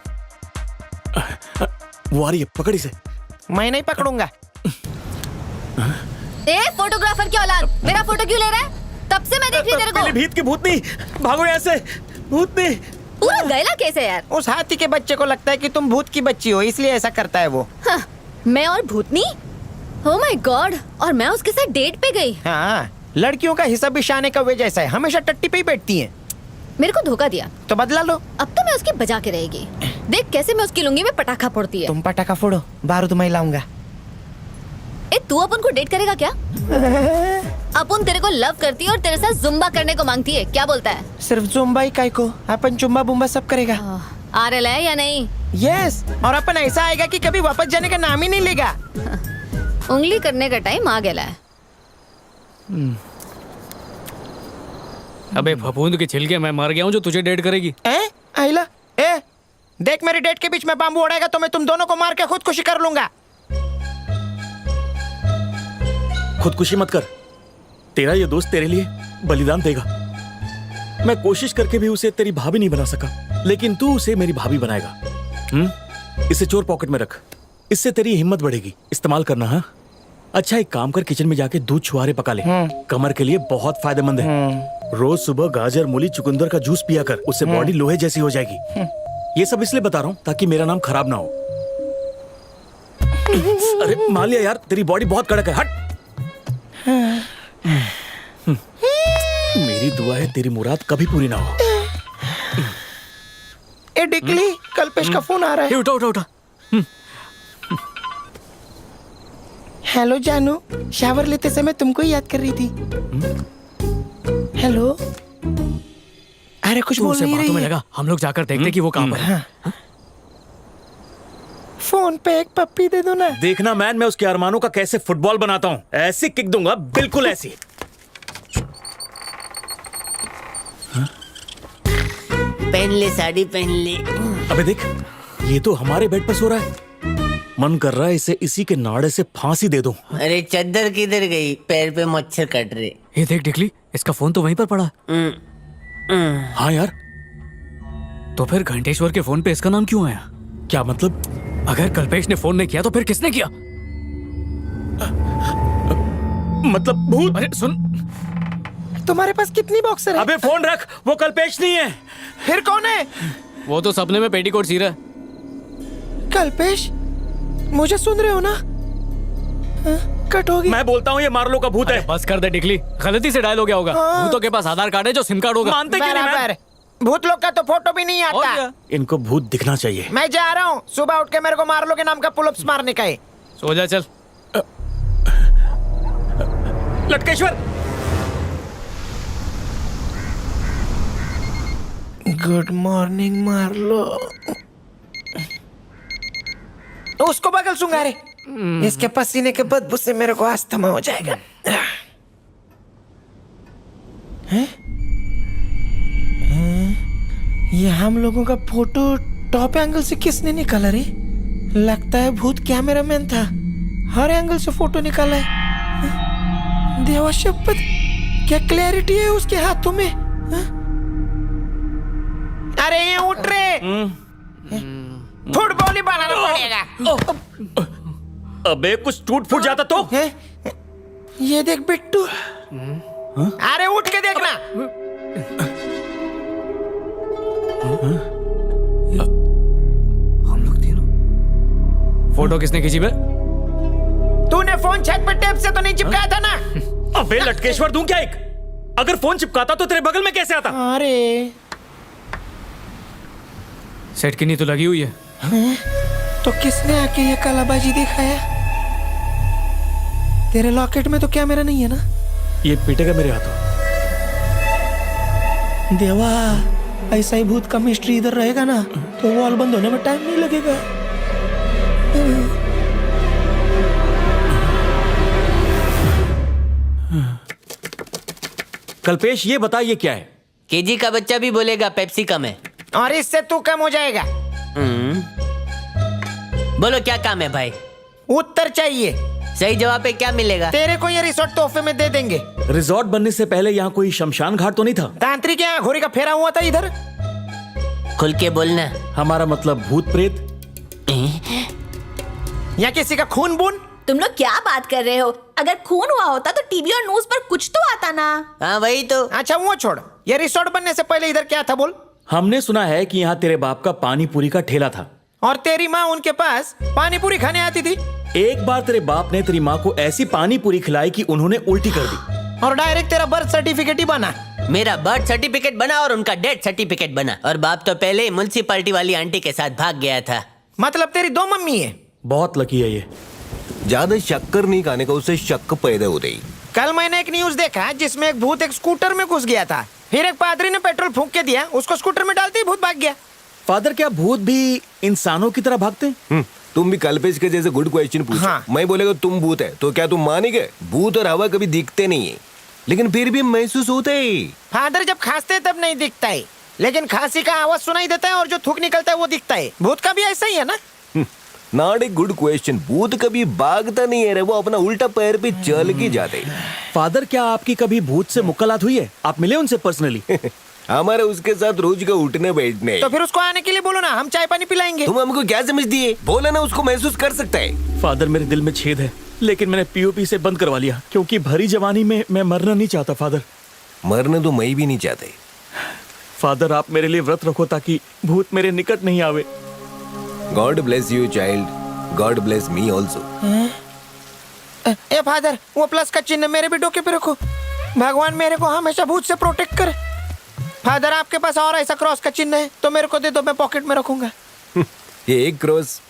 वो आ रही है, पकड़ इसे। मैं नहीं पकड़ूंगा। ए फोटोग्राफर की औलाद, मेरा फोटो क्यों ले रहा है? तब से मैं देख रही तेरे पीली को। भीत की भूतनी, भागो यहाँ से। भूतनी पूरा गैला कैसे यार? उस हाथी के बच्चे को लगता है कि तुम भूत की बच्ची हो, इसलिए ऐसा करता है वो। हाँ, मैं और भूतनी? Oh my God! और मैं उसके साथ डेट पे गई। हाँ, लड़कियों का हिसाब भी शाने का वे जैसा है, हमेशा टट्टी पे ही बैठती हैं। मेरे को धोखा दिया तो बदला लो। अब तो मैं उसकी बजा के रहेगी। देख कैसे मैं उसकी लुंगी में पटाखा फोड़ती है। तुम पटाखा फोड़ो, बारूद मैं लाऊंगा। ए तू अपन को डेट करेगा क्या? अपन तेरे को लव करती है और तेरे साथ जुम्बा करने को मांगती है, क्या बोलता है? सिर्फ जुम्बाई काय को, अपन चुम्बा बुम्बा सब करेगा। आ रहा है या नहीं? यस, और अपन ऐसा आएगा कि कभी वापस जाने का नाम ही नहीं लेगा। उंगली करने का टाइम आ गया है। अबे फफूंद के छिलके, मैं मर गया हूँ जो तुझे डेट करेगी। आइला, देख मेरी डेट के बीच में बाम्बू उड़ाएगा तो मैं तुम दोनों को मार के खुदकुशी कर लूंगा। खुदकुशी मत कर, तेरा ये दोस्त तेरे लिए बलिदान देगा। मैं कोशिश करके भी उसे तेरी भाभी नहीं बना सका, लेकिन तू उसे मेरी भाभी बनाएगा। इसे चोर पॉकेट में रख, इससे तेरी हिम्मत बढ़ेगी। इस्तेमाल करना। हाँ अच्छा, एक काम कर, किचन में जाके दूध छुआरे पका ले। कमर के लिए बहुत फायदेमंद है। रोज सुबह गाजर, मूली, चुकंदर का जूस पिया कर, उससे बॉडी लोहे जैसी हो जाएगी। ये सब इसलिए बता रहा हूँ ताकि मेरा नाम खराब ना हो। अरे मान लिया यार, तेरी बॉडी बहुत कड़क है। हट। मेरी दुआ है तेरी मुराद कभी पूरी ना हो। ए डिकली, कल्पेश का फोन आ रहा है। उठा उठा उठा। हेलो जानू, शावर लेते समय तुमको ही याद कर रही थी। हेलो। अरे कुछ बोल उसे नहीं बातों में रही है। लगा, हम लोग जाकर देखते कि वो कहाँ पर है। फोन पे एक पप्पी दे दो ना। देखना मैन, मैं उसके अरमानों का कैसे फुटबॉल बनाता हूँ। ऐसी किक दूंगा, बिल्कुल ऐसी। पहन ले साड़ी, पहन ले। अबे देख, ये तो हमारे बेड पर सो रहा है। मन कर रहा है इसे इसी के नाड़े से फांसी दे दूं। अरे चद्दर किधर गई? पैर पे मच्छर कट रहे। ये देख डिकली, इसका फोन तो वहीं पर पड़ा। हाँ यार, तो फिर घंटेश्वर के फोन पे इसका नाम क्यों आया? क्या मतलब? अगर कल्पेश ने फोन नहीं किया तो फिर किसने किया? मतलब भूत। अरे सुन, तुम्हारे पास कितनी बॉक्सर है? अबे फोन रख, वो कल्पेश नहीं है। फिर कौन है? वो तो सपने में पेटीकोट सी रहा है। कल्पेश, मुझे सुन रहे हो ना? कट होगी। मैं बोलता हूँ ये मार्लो का भूत है। बस कर दे डिकली, गलती से डायल हो गया होगा। हाँ। भूतों के पास आधार कार्ड है जो सिम कार्ड होगा। मानते क्यों नहीं मैन? बराबर। भूत लोग का तो फोटो भी नहीं और आता। क्या? इनको भूत दिखना चाहिए। मैं जा रहा हूँ, सुबह उठ के मेरे को मार्लो के नाम का पुलअप्स मारने का है। सो जा चल। लटकेश्वर, गुड मॉर्निंग मार्लो। उसको बगल सूंगा रे। इसके पसीने के बदबू से मेरे को अस्थमा हो जाएगा। हैं? ये हम लोगों का फोटो टॉप एंगल से किसने निकाला रे? लगता है भूत कैमरामैन था, हर एंगल से फोटो निकाला है। देवा शपथ, क्या क्लैरिटी है उसके हाथों में। अरे ये उठ रे, फुटबॉल ही बनाना पड़ेगा। अबे कुछ टूट फूट जाता तो। हैं? ये देख बिट्टू। अरे उठ के देखना। हम लोग तीनों। फोटो किसने खींची बे? तूने फोन छत पर टेप से तो नहीं चिपकाया था ना? अबे लटकेश्वर, दूं क्या एक? अगर फोन चिपकाता तो तेरे बगल में कैसे आता? अरे सेट की नहीं तो लगी हुई है। तो किसने आके ये कालाबाजी दिखाया? तेरे लॉकेट में तो कैमरा नहीं है ना? ये पीटेगा मेरे हाथों। देवा, ऐसा ही भूत का मिस्ट्री इधर रहेगा ना तो वॉल बंद होने में टाइम नहीं लगेगा। कल्पेश, ये बता ये क्या है? केजी का बच्चा भी बोलेगा पेप्सी कम है। और इससे तू कम हो जाएगा। बोलो क्या काम है भाई? उत्तर चाहिए। सही जवाब पे क्या मिलेगा? तेरे को ये रिसोर्ट तोहफे में दे देंगे। रिजॉर्ट बनने से पहले यहाँ कोई शमशान घाट तो नहीं था? तांत्रिक यहाँ घोड़ी का फेरा हुआ था इधर। खुल के बोलना। हमारा मतलब भूत प्रेत। या किसी का खून बून। तुम लोग क्या बात कर रहे हो? अगर खून हुआ होता तो टीवी और न्यूज पर कुछ तो आता ना। हाँ वही तो। अच्छा वो छोड़, ये रिसोर्ट बनने से पहले इधर क्या था बोल? हमने सुना है कि यहाँ तेरे बाप का पानी पूरी का ठेला था और तेरी माँ उनके पास पानी पूरी खाने आती थी। एक बार तेरे बाप ने तेरी माँ को ऐसी पानी पूरी खिलाई कि उन्होंने उल्टी कर दी और डायरेक्ट तेरा बर्थ सर्टिफिकेट ही बना। मेरा बर्थ सर्टिफिकेट बना और उनका डेथ सर्टिफिकेट बना, और बाप तो पहले ही म्युनिसिपैलिटी वाली आंटी के साथ भाग गया था। मतलब तेरी दो मम्मी है। बहुत लकी है ये। ज्यादा शक्कर नहीं खाने का, उससे शक पैदा हो रही। कल मैंने एक न्यूज देखा जिसमें एक भूत एक स्कूटर में घुस गया था, फिर एक पादरी ने पेट्रोल फूंक के दिया, उसको स्कूटर में डालते ही भूत भाग गया। फादर, क्या भूत भी इंसानों की तरह भागते हैं? तुम भी कल्पेश के जैसे गुड क्वेश्चन पूछो। हाँ। मैं बोलेगा तुम भूत है तो क्या तुम मानेंगे? भूत और हवा कभी दिखते नहीं है, लेकिन फिर भी महसूस होते ही। फादर जब खांसते हैं तब नहीं दिखता है, लेकिन खांसी का आवाज सुनाई देता है और जो थूक निकलता है वो दिखता है। भूत का भी ऐसा ही है ना? Not a good question. भूत कभी भागता नहीं है रे, वो अपना उल्टा पैर पे चल के जाते। फादर, क्या आपकी कभी भूत से मुलाकात हुई है? आप मिले उनसे पर्सनली? हमारे उसके साथ रोज का उठने बैठने। तो फिर उसको आने के लिए बोलो ना, हम चाय पानी पिलाएंगे। तुम हमको क्या समझ दिए? बोला ना उसको महसूस कर सकता है। फादर, मेरे दिल में छेद है, लेकिन मैंने पीओपी से बंद करवा लिया क्योंकि भरी जवानी में मैं मरना नहीं चाहता। फादर, मरने तो मैं भी नहीं चाहते। फादर, आप मेरे लिए व्रत रखो ताकि भूत मेरे निकट नहीं आवे। God bless you child, God bless me also. A father, वो प्लस का चिन्ह मेरे भी डोके पे रखो, भगवान मेरे को हमेशा भूत से प्रोटेक्ट करे। फादर आपके पास और ऐसा क्रॉस का चिन्ह है तो मेरे को दे दो, मैं पॉकेट में रखूंगा। ये एक क्रॉस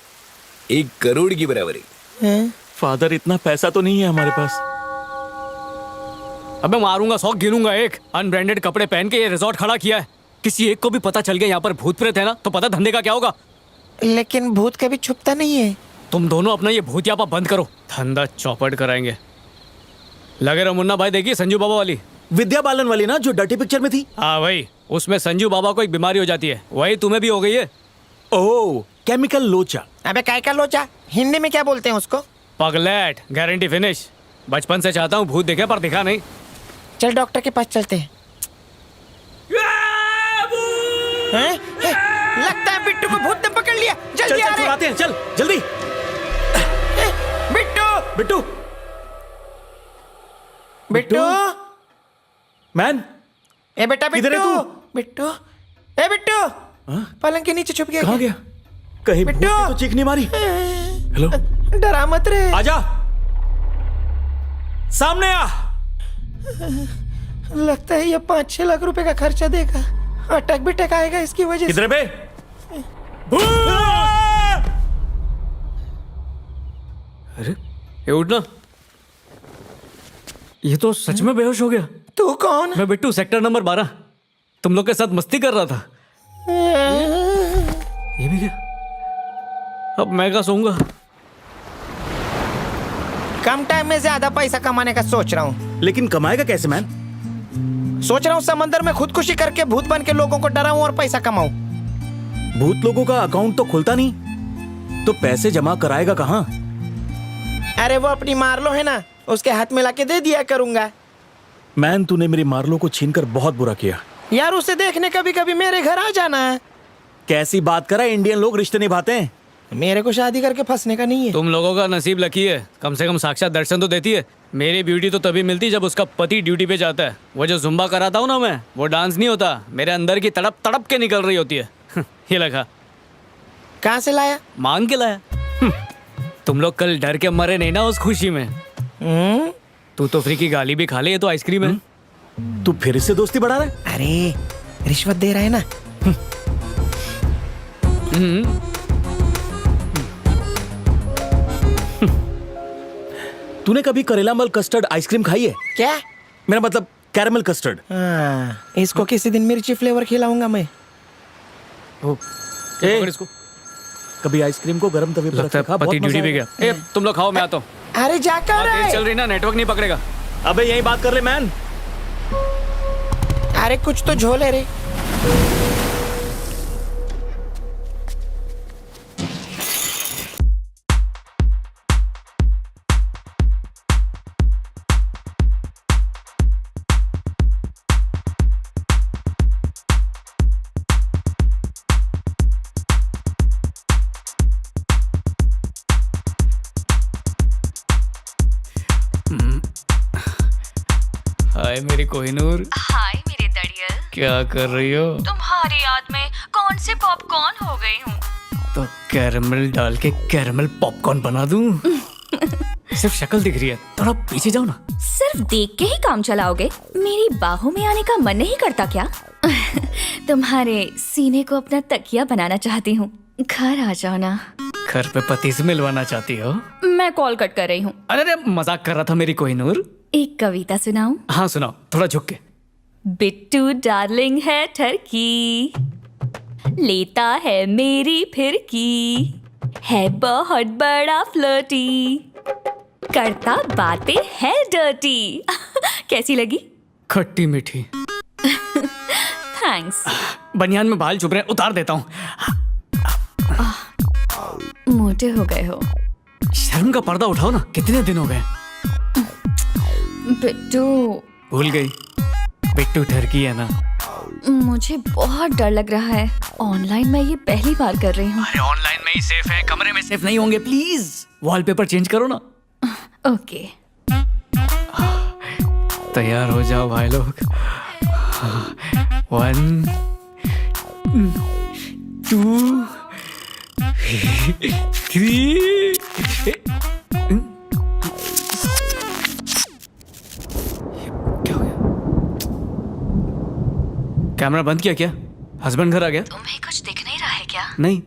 1 करोड़ की बराबर है। फादर इतना पैसा तो नहीं है हमारे पास। अबे मारूंगा 100 गिनूंगा एक। अनब्रांडेड कपड़े पहन के ये रिजॉर्ट खड़ा किया है। किसी एक को भी पता चल गया यहाँ पर भूत प्रेत है ना, तो पता धंधे का क्या होगा। लेकिन भूत कभी छुपता नहीं है। तुम दोनों अपना ये भूतियापा बंद करो, धंधा चौपट कराएंगे। लगे रहो मुन्ना भाई, देखिए संजू बाबा वाली, विद्या बालन वाली ना, जो डर्टी पिक्चर में थी। हाँ भाई, उसमें संजू बाबा को एक बीमारी हो जाती है, वही तुम्हें भी हो गई है। ओह, केमिकल लोचा। अबे काय का लोचा, हिंदी में क्या बोलते हैं उसको? Pagglait, guarantee finish. बचपन से चाहता हूँ भूत दिखे पर दिखा नहीं। चल डॉक्टर के पास चलते हैं। हैं? लगता है बिट्टू को भूत ने पकड़ लिया। चल जल्दी चल आ रे। छुड़ाते हैं, चल जल्दी। बिट्टू बिट्टू बिट्टू मैन, ए बेटा किधर है बिट्टू तू? बिट्टू ए बिट्टू पलंग के नीचे छुप गया। कहाँ गया? कहीं भूत बिट्टू! ने तो चीख नहीं मारी? हेलो, डरा मत रे। आजा, सामने आ। लगता है ये 5-6 लाख रुपए का खर्चा देगा। अटक बिटक आएगा इसकी वजह से। किधर है बे? अरे ये उठना, ये तो सच में बेहोश हो गया। तू कौन? मैं बिट्टू, सेक्टर नंबर 12, तुम लोग के साथ मस्ती कर रहा था। ये भी क्या? अब मैं क्या सोऊंगा? कम टाइम में ज्यादा पैसा कमाने का सोच रहा हूँ। लेकिन कमाएगा कैसे मैन? सोच रहा हूँ समंदर में खुदकुशी करके भूत बन के लोगों को डराऊं और पैसा कमाऊं। भूत लोगों का अकाउंट तो खुलता नहीं, तो पैसे जमा कराएगा कहाँ? अरे वो अपनी मार्लो है ना, उसके हाथ में लाके दे दिया करूंगा। मैन, तूने मेरी मार्लो को छीनकर बहुत बुरा किया। यार उसे देखने कभी कभी मेरे घर आ जाना। कैसी बात करा, इंडियन लोग रिश्ते निभाते हैं। मेरे को शादी करके फंसने का नहीं है। तुम लोगों का नसीब लकी है, कम से कम साक्षात दर्शन तो देती है। मेरी ब्यूटी तो तभी मिलती जब उसका पति ड्यूटी पे जाता है। वो जो जुम्बा कराता हूँ ना मैं, वो डांस नहीं होता, मेरे अंदर की तड़प तड़प के निकल रही होती है। ये लगा। कहाँ से लाया? मांग के लाया। तुम लोग कल डर के मरे नहीं ना उस खुशी में। तू तो फ्री की गाली भी खा ले, ये तो आइसक्रीम है। तू फिर इससे दोस्ती बढ़ा रहा है? अरे रिश्वत दे रहा है ना। तूने कभी करेला मल कस्टर्ड आइसक्रीम खाई है? क्या? मेरा मतलब कैरमल कस्टर्ड। हाँ, इसको किसी दिन मिर्ची फ्लेवर खिलाऊंगा मैं। पकड़ इसको। कभी आइसक्रीम को गर्म तवे पर लगता रखा, है बहुत पति मजा ड्यूटी पे आएगा। गया। ए, तुम लोग खाओ, मैं आता हूँ। अरे जाकर तेज चल रही ना, नेटवर्क नहीं पकड़ेगा। अबे यही बात कर ले मैन। अरे कुछ तो झोले रे। हाय मेरी कोहिनूर, हाय मेरे दड़ियल, क्या कर रही हो? तुम्हारी याद में कौन से पॉपकॉर्न हो गई हूँ। तो कैरमल डाल के कैरमल पॉपकॉर्न बना दूं? सिर्फ शक्ल दिख रही है, थोड़ा पीछे जाओ ना। सिर्फ देख के ही काम चलाओगे? मेरी बाहों में आने का मन नहीं करता क्या? तुम्हारे सीने को अपना तकिया बनाना चाहती हूँ, घर आ जाओ ना। घर पे पति से मिलवाना चाहती हो? मैं कॉल कट कर रही हूँ। अरे मजाक कर रहा था मेरी कोहिनूर। एक कविता सुनाऊं? हाँ सुनाओ, थोड़ा झुक के। बिट्टू डार्लिंग है ठरकी, लेता है मेरी फिरकी, है बहुत बड़ा फ्लर्टी, करता बातें है डर्टी। कैसी लगी? खट्टी मीठी। थैंक्स। बनियान में बाल चुभ रहे हैं, उतार देता हूँ। मोटे हो गए हो। शर्म का पर्दा उठाओ ना, कितने दिन हो गए। बिट्टू, भूल गई, बिट्टू ठरकी है ना। मुझे बहुत डर लग रहा है। ऑनलाइन मैं ये पहली बार कर रही हूँ। अरे ऑनलाइन में ही सेफ है, कमरे में सेफ नहीं होंगे। प्लीज वॉलपेपर चेंज करो ना। ओके। तैयार हो जाओ भाई लोग। 1 2 3। क्या हो गया? कैमरा बंद किया क्या? हस्बैंड घर आ गया? तुम्हें कुछ दिख नहीं रहा है क्या? नहीं,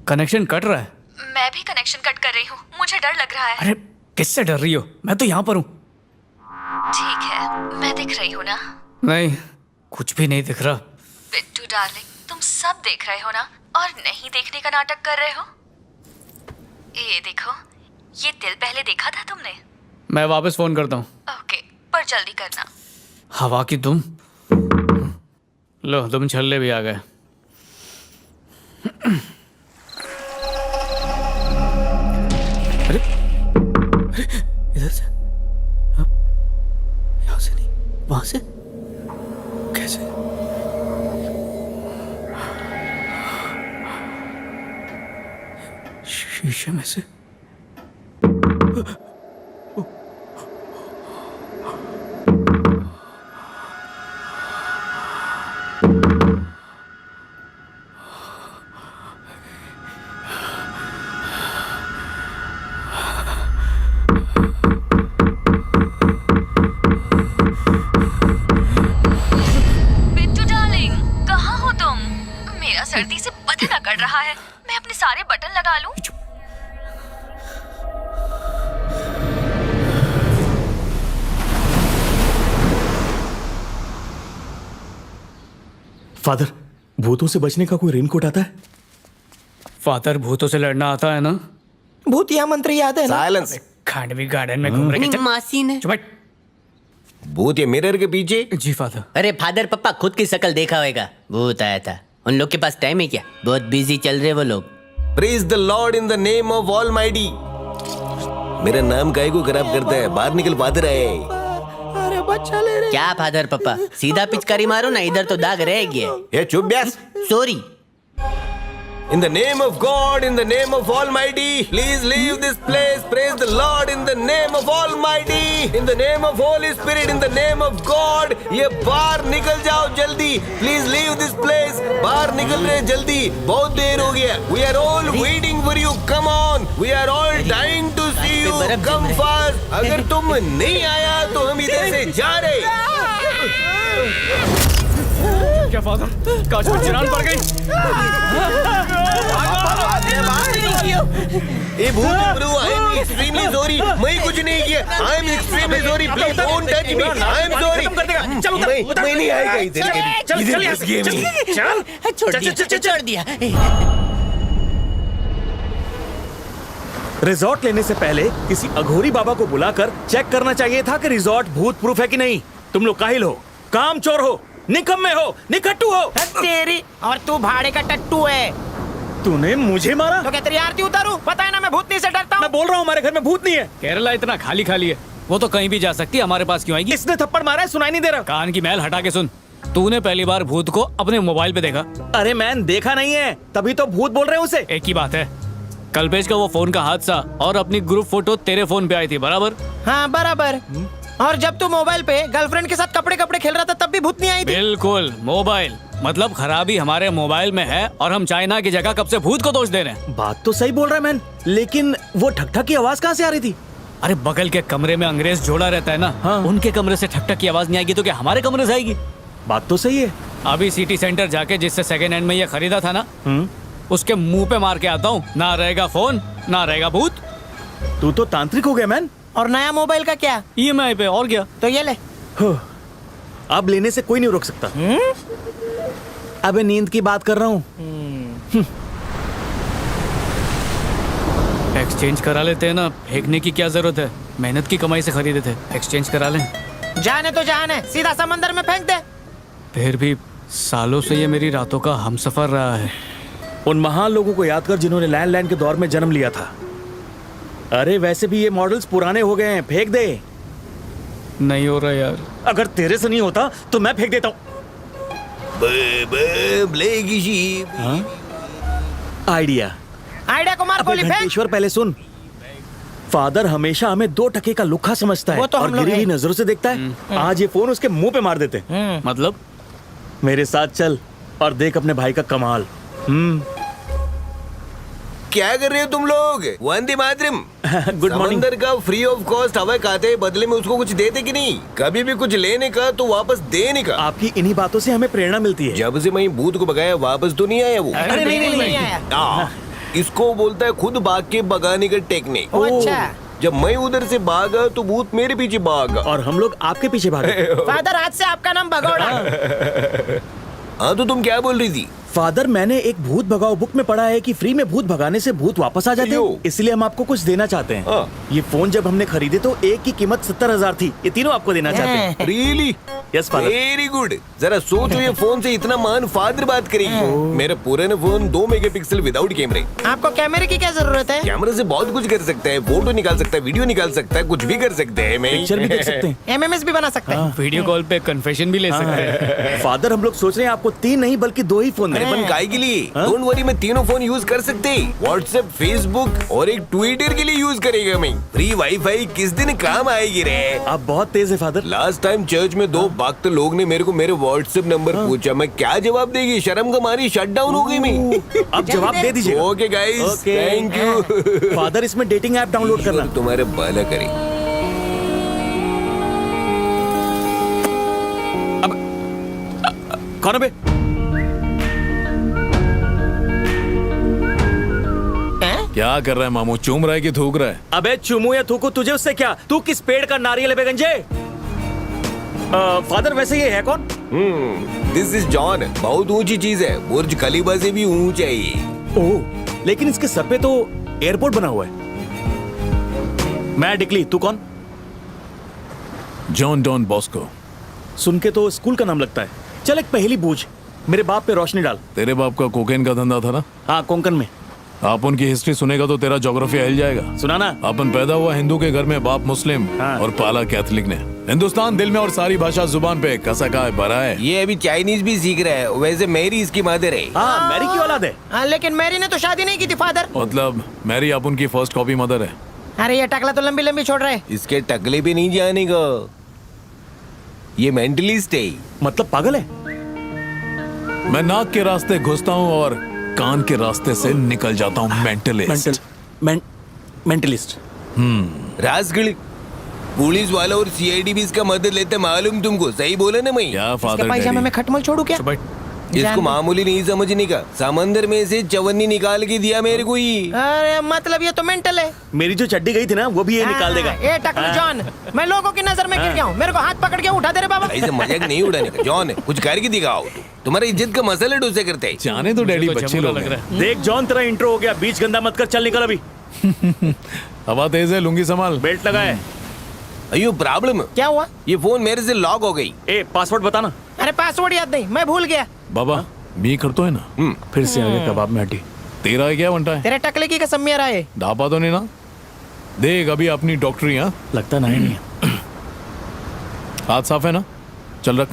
कनेक्शन कट रहा है। मैं भी कनेक्शन कट कर रही हूँ, मुझे डर लग रहा है। अरे किससे डर रही हो? मैं तो यहाँ पर हूँ। ठीक है, मैं दिख रही हूँ ना? नहीं, कुछ भी नहीं दिख रहा। बिट्टू डार्लिंग, तुम सब देख रहे हो ना, और नहीं देखने का नाटक कर रहे हो? ये देखो, ये दिल पहले देखा था तुमने? मैं वापस फोन करता हूँ। ओके, पर जल्दी करना। हवा की दुम। लो, दुम छल्ले भी आ गए। अरे इधर से, यहाँ से नहीं, वहां से कैसे? शीशे में से। बिट्टू डार्लिंग, कहाँ हो तुम? मेरा सर्दी से पता न कर रहा है, मैं अपने सारे बटन लगा लूं? फादर, भूतों से बचने का कोई रेनकोट आता है? फादर, भूतों से लड़ना आता है ना? भूतिया मंत्र याद है ना? साइलेंस। खांडवी गार्डन में घूम रहे नहीं, थे। मासी ने। चुप बैठ। भूत ये मिरर के पीछे। जी फादर। अरे फादर, पप्पा खुद की शक्ल देखा होगा। भूत आया था। उन लोग के पास टाइम है क्या? बहुत बिजी चल रहे वो लोग। Praise the Lord in the name of almighty. मेरा नाम काहे को खराब करता है? बाहर निकल फादर आए। अरे बच्चा ले रहे। क्या फादर पप्पा, सीधा पिचकारी मारो ना, इधर तो दाग रह गया। ये चुप Beas. Sorry. In the name of God, in the name of Almighty, please leave this place. Praise the Lord in the name of Almighty, in the name of Holy Spirit, in the name of God. ये बाहर निकल जाओ जल्दी. Please leave this place. बाहर निकल रहे जल्दी. बहुत देर हो गया. We are all waiting for you. Come on. We are all dying to see you. Come fast. अगर तुम नहीं आया तो हम इधर से जा रहे. क्या फादर, कांच में चिरान पड़ गई? ए भूत bro, I am extremely sorry. मैं कुछ नहीं किया. I am extremely sorry. Please don't touch me. I am sorry. मैं नहीं आएगा इधर के. इधर फंस गए मैं. छोड़ दिया। रिजॉर्ट लेने से पहले किसी अघोरी बाबा को बुलाकर चेक करना चाहिए था कि रिजॉर्ट भूत प्रूफ है कि नहीं। तुम लोग काहिल हो, कामचोर हो, निकम्मे हो, निकट्टू हो। तेरी और तू भाड़े का टट्टू है। तूने मुझे मारा? तो क्या तेरी आरती उतारूं? पता है ना मैं भूतनी से डरता मैं हूँ। बोल रहा हूँ हमारे घर में भूत नहीं है। केरला इतना खाली खाली है, वो तो कहीं भी जा सकती है, हमारे पास क्यों आएगी? इसने थप्पड़ मारा है, सुनाई नहीं दे रहा। कान की मैल हटा के सुन। तूने पहली बार भूत को अपने मोबाइल पे देखा? अरे मैंने देखा नहीं है, तभी तो भूत बोल रहे हैं उसे। एक ही बात है, कल्पेश का वो फोन का हादसा और अपनी ग्रुप फोटो तेरे फोन पे आई थी, बराबर? हाँ बराबर। और जब तू मोबाइल पे गर्लफ्रेंड के साथ कपड़े कपड़े खेल रहा था तब भी भूत नहीं आई थी। बिल्कुल, मोबाइल मतलब खराबी हमारे मोबाइल में है और हम चाइना की जगह कब से भूत को दोष दे रहे हैं। बात तो सही बोल रहा है मैन, लेकिन वो ठक ठक की आवाज कहाँ से आ रही थी? अरे बगल के कमरे में अंग्रेज जोड़ा रहता है ना, हाँ। उनके कमरे से ठक ठक की आवाज नहीं आएगी तो क्या हमारे कमरे से आएगी? बात तो सही है। अभी सिटी सेंटर जाके जिससे सेकेंड हैंड में ये खरीदा था ना, उसके मुंह पे मार के आता हूँ, ना रहेगा फोन ना रहेगा भूत। तू तो तांत्रिक हो गया मैन। और नया मोबाइल का क्या? EMI पे, और क्या? तो ये ले। अब लेने से कोई नहीं रोक सकता। अबे नींद की बात कर रहा हूँ। एक्सचेंज करा लेते हैं ना, फेंकने की क्या जरूरत है? मेहनत की कमाई से खरीदे थे, एक्सचेंज करा लें। जाने तो जान है, सीधा समंदर में फेंक दे। फिर भी सालों से ये मेरी रातों का हमसफर रहा है। उन महान लोगों को याद कर जिन्होंने लैंडलाइन के दौर में जन्म लिया था। अरे वैसे भी ये मॉडल्स पुराने हो गए हैं, फेंक दे। नहीं हो रहा यार। अगर तेरे से नहीं होता तो मैं फेंक देता हूँ। आइडिया आइडिया को मार गोली फेंक। घंटेश्वर पहले सुन। फादर हमेशा हमें 2 टके का लुक्खा समझता है वो तो हम और लोग गिरी हुई हैं। नजरों से देखता है। आज ये फोन उसके मुंह पे मार देते। मतलब मेरे साथ चल और देख अपने भाई का कमाल। क्या कर रहे हो तुम लोग? वंदे मातरम। Good morning. समंदर का फ्री ऑफ कॉस्ट हवा खाते, बदले में उसको कुछ देते कि नहीं? कभी भी कुछ लेने का तो वापस देने का। आपकी इन्हीं बातों से हमें प्रेरणा मिलती है। जब से मैं भूत को भगाया वापस तो नहीं आया वो। अरे नहीं आया। इसको बोलता है खुद भाग के भगाने का टेक्निक। ओ, अच्छा। जब मैं उधर से भागा तो भूत मेरे पीछे भागा। और हम लोग आपके पीछे भागे। फादर, आज से आपका नाम भगोड़ा। हाँ तो तुम क्या बोल रही थी? फादर, मैंने एक भूत भगाओ बुक में पढ़ा है कि फ्री में भूत भगाने से भूत वापस आ जाते हैं। इसलिए हम आपको कुछ देना चाहते हैं। हाँ। ये फोन जब हमने खरीदे तो एक की कीमत 70,000 थी। ये तीनों आपको देना चाहते हैं। Really? Yes father. Very good. जरा सोचो, ये फोन से इतना महान फादर बात करेगी। मेरा पुराना फोन 2 मेगापिक्सल विदाउट कैमरे। आपको कैमरे की क्या जरूरत है? कैमरे से बहुत कुछ कर सकता है, फोटो निकाल सकता है, वीडियो निकाल सकता है, कुछ भी कर सकते हैं। मैं पिक्चर भी देख सकते हैं। MMS भी बना सकते हैं। वीडियो कॉल पे कन्फेशन भी ले सकते हैं। फादर, हम लोग सोच रहे हैं आपको 3 नहीं बल्कि 2 ही फोन दें। अपन काय के लिए? डोंट वरी, मैं तीनों फोन यूज कर सकते। व्हाट्सएप, फेसबुक और एक ट्विटर के लिए यूज करेगा मैं। फ्री वाईफाई किस दिन काम आएगी रे? आप बहुत तेज है फादर। लास्ट टाइम चर्च में 2 भक्त लोग ने मेरे को मेरे व्हाट्सएप नंबर पूछा, मैं क्या जवाब देगी? शर्म का मारी शट डाउन हो गई मैं। अब जवाब दे दीजिए। Okay guys, thank you. Father, इसमें डेटिंग ऐप डाउनलोड करना। तुम्हारे भला करे। कौन है बे? क्या कर रहा है मामू? चूम रहा है कि थूक रहा है? अबे चुमू या थूकू, तुझे उससे क्या? तू किस पेड़ का नारियल है बे गंजे? फादर, वैसे ये है कौन? This is John. बहुत ऊंची चीज है, बुर्ज खलीफा से भी ऊंचा है ये। ओह, लेकिन इसके सर पे तो एयरपोर्ट बना हुआ है। मैं डिकली, तू कौन? John Donne Bosco. सुन के तो स्कूल का नाम लगता है। चल एक पहेली पूछ, मेरे बाप पे रोशनी डाल। तेरे बाप का कोकेन का धंधा था ना? हाँ, कोंकण में। आप उनकी हिस्ट्री सुनेगा तो तेरा ज्योग्राफी हिल जाएगा। सुना ना? अपन पैदा हुआ हिंदू के घर में, बाप मुस्लिम हाँ। और पाला कैथलिक ने। हिंदुस्तान दिल में और सारी भाषा जुबान पे, कसा का है, भरा है। ये अभी चाइनीज भी सीख रहा है। वैसे मैरी इसकी मदर है। हाँ, मैरी की औलाद है। हाँ, लेकिन मैरी ने तो शादी नहीं की थी फादर। मतलब मैरी आप उनकी फर्स्ट कॉपी मदर है। अरे ये टकला तो लंबी लंबी छोड़ रहा है। इसके टकले पे नहीं जाने का, ये मेंटलिस्ट है। मतलब पागल है। मैं नाक के रास्ते घुसता हूँ और कान के रास्ते से निकल जाता हूँ। मेंटलिस्ट। मेंटलिस्ट। राजगढ़ पुलिस वाला और सीआईडी भी इसका मदद लेते, मालूम तुमको? सही बोला ना मैं? क्या इसके फादर पायजामे डैडी? में खटमल छोड़ू क्या? इसको मामूली नहीं समझने का। समंदर में से चवन्नी निकाल के दिया मेरे को ही। अरे मतलब ये तो मेंटल है। मेरी जो चड्डी गई थी ना, वो भी ये निकाल देगा। ए टकलू जॉन, मैं लोगों की नजर में गिर गया हूँ। मेरे को हाथ पकड़ के उठा दे रे बाबा। ऐसे मजाक नहीं उड़ाने का जॉन, कुछ करके दिखाओ। तुम्हारी इज्जत का मसला डोसे करते हैं। जाने तो डैडी, बच्चे लोग लग हैं। रहा है। देख जॉन, तेरा इंट्रो हो गया, बीच गंदा मत कर, चल निकल अभी। हवा तेज है, लुंगी संभाल। बेल्ट लगाए। अयो प्रॉब्लम, क्या हुआ? ये फोन मेरे से लॉक हो गई। ए, पासवर्ड बताना। अरे पासवर्ड याद नहीं, मैं भूल गया। बाबा मी करतो है ना? फिर से आगे कबाब में हड्डी। तेरा क्या बनता है? तेरे टकले की कसम मेरा है। ढापा तो नहीं ना? देख अभी अपनी डॉक्टरी। हाँ, लगता नहीं है। हाथ साफ है ना? चल रख,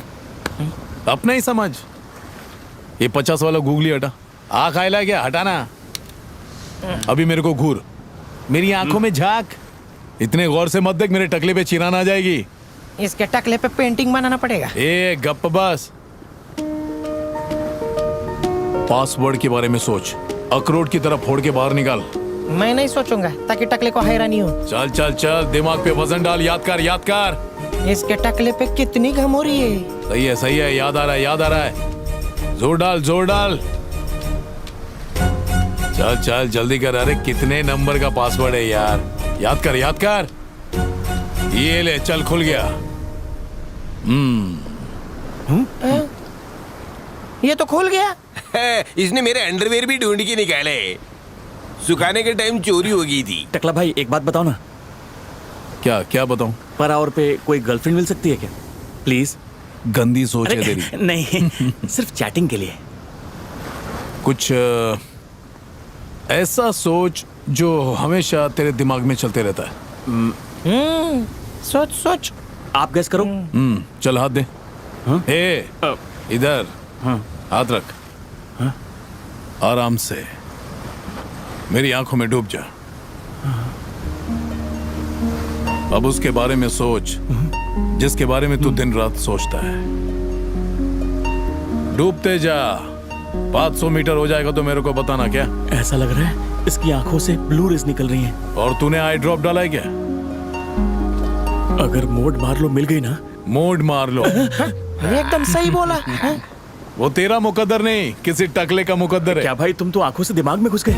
अपना ही समझ। ये 50 वाला गूगली हटा। आ खाएला क्या? हटाना। अभी मेरे को घूर, मेरी आंखों में झांक। इतने गौर से मत देख, मेरे टकले पे चिरान आ जाएगी। इसके टकले पे पेंटिंग बनाना पड़ेगा। ए गप बस। पासवर्ड के बारे में सोच, अखरोट की तरह फोड़ के बाहर निकाल। मैं नहीं सोचूंगा ताकि टकले को हैरानी हो। चल चल चल, दिमाग पे वजन डाल, याद कर याद कर। इसके टकले पे कितनी घम हो रही है। सही है, याद आ रहा है, याद आ रहा है। जोर डाल, जोर डाल। चल चल जल्दी कर। अरे कितने नंबर का पासवर्ड है यार? याद कर, याद कर। ये ले, चल खुल गया। ये तो खुल गया। इसने मेरे अंडरवेयर भी ढूंढ के निकाले। सुखाने के टाइम चोरी हो गई थी। टकला भाई, एक बात बताओ ना। क्या क्या बताऊं? पर आवर पे कोई गर्लफ्रेंड मिल सकती है क्या? प्लीज। गंदी सोच है तेरी। नहीं, सिर्फ चैटिंग के लिए। कुछ ऐसा सोच जो हमेशा तेरे दिमाग में चलते रहता है। सोच सोच। आप गैस करो। चल हाथ दे। ए इधर हाथ रख। आराम से मेरी आंखों में डूब जा। अब उसके बारे में सोच जिसके बारे में तू दिन रात सोचता है। डूबते जा। 500 मीटर हो जाएगा तो मेरे को बताना। क्या ऐसा लग रहा है इसकी आंखों से ब्लू रेज निकल रही हैं। और तूने आई ड्रॉप डाला है क्या? अगर मोड मार लो मिल गई ना। मोड मार लो। ये एकदम सही बोला। हाँ? वो तेरा मुकद्दर नहीं, किसी टकले का मुकद्दर है। क्या भाई तुम तो आंखों से दिमाग में घुस गए।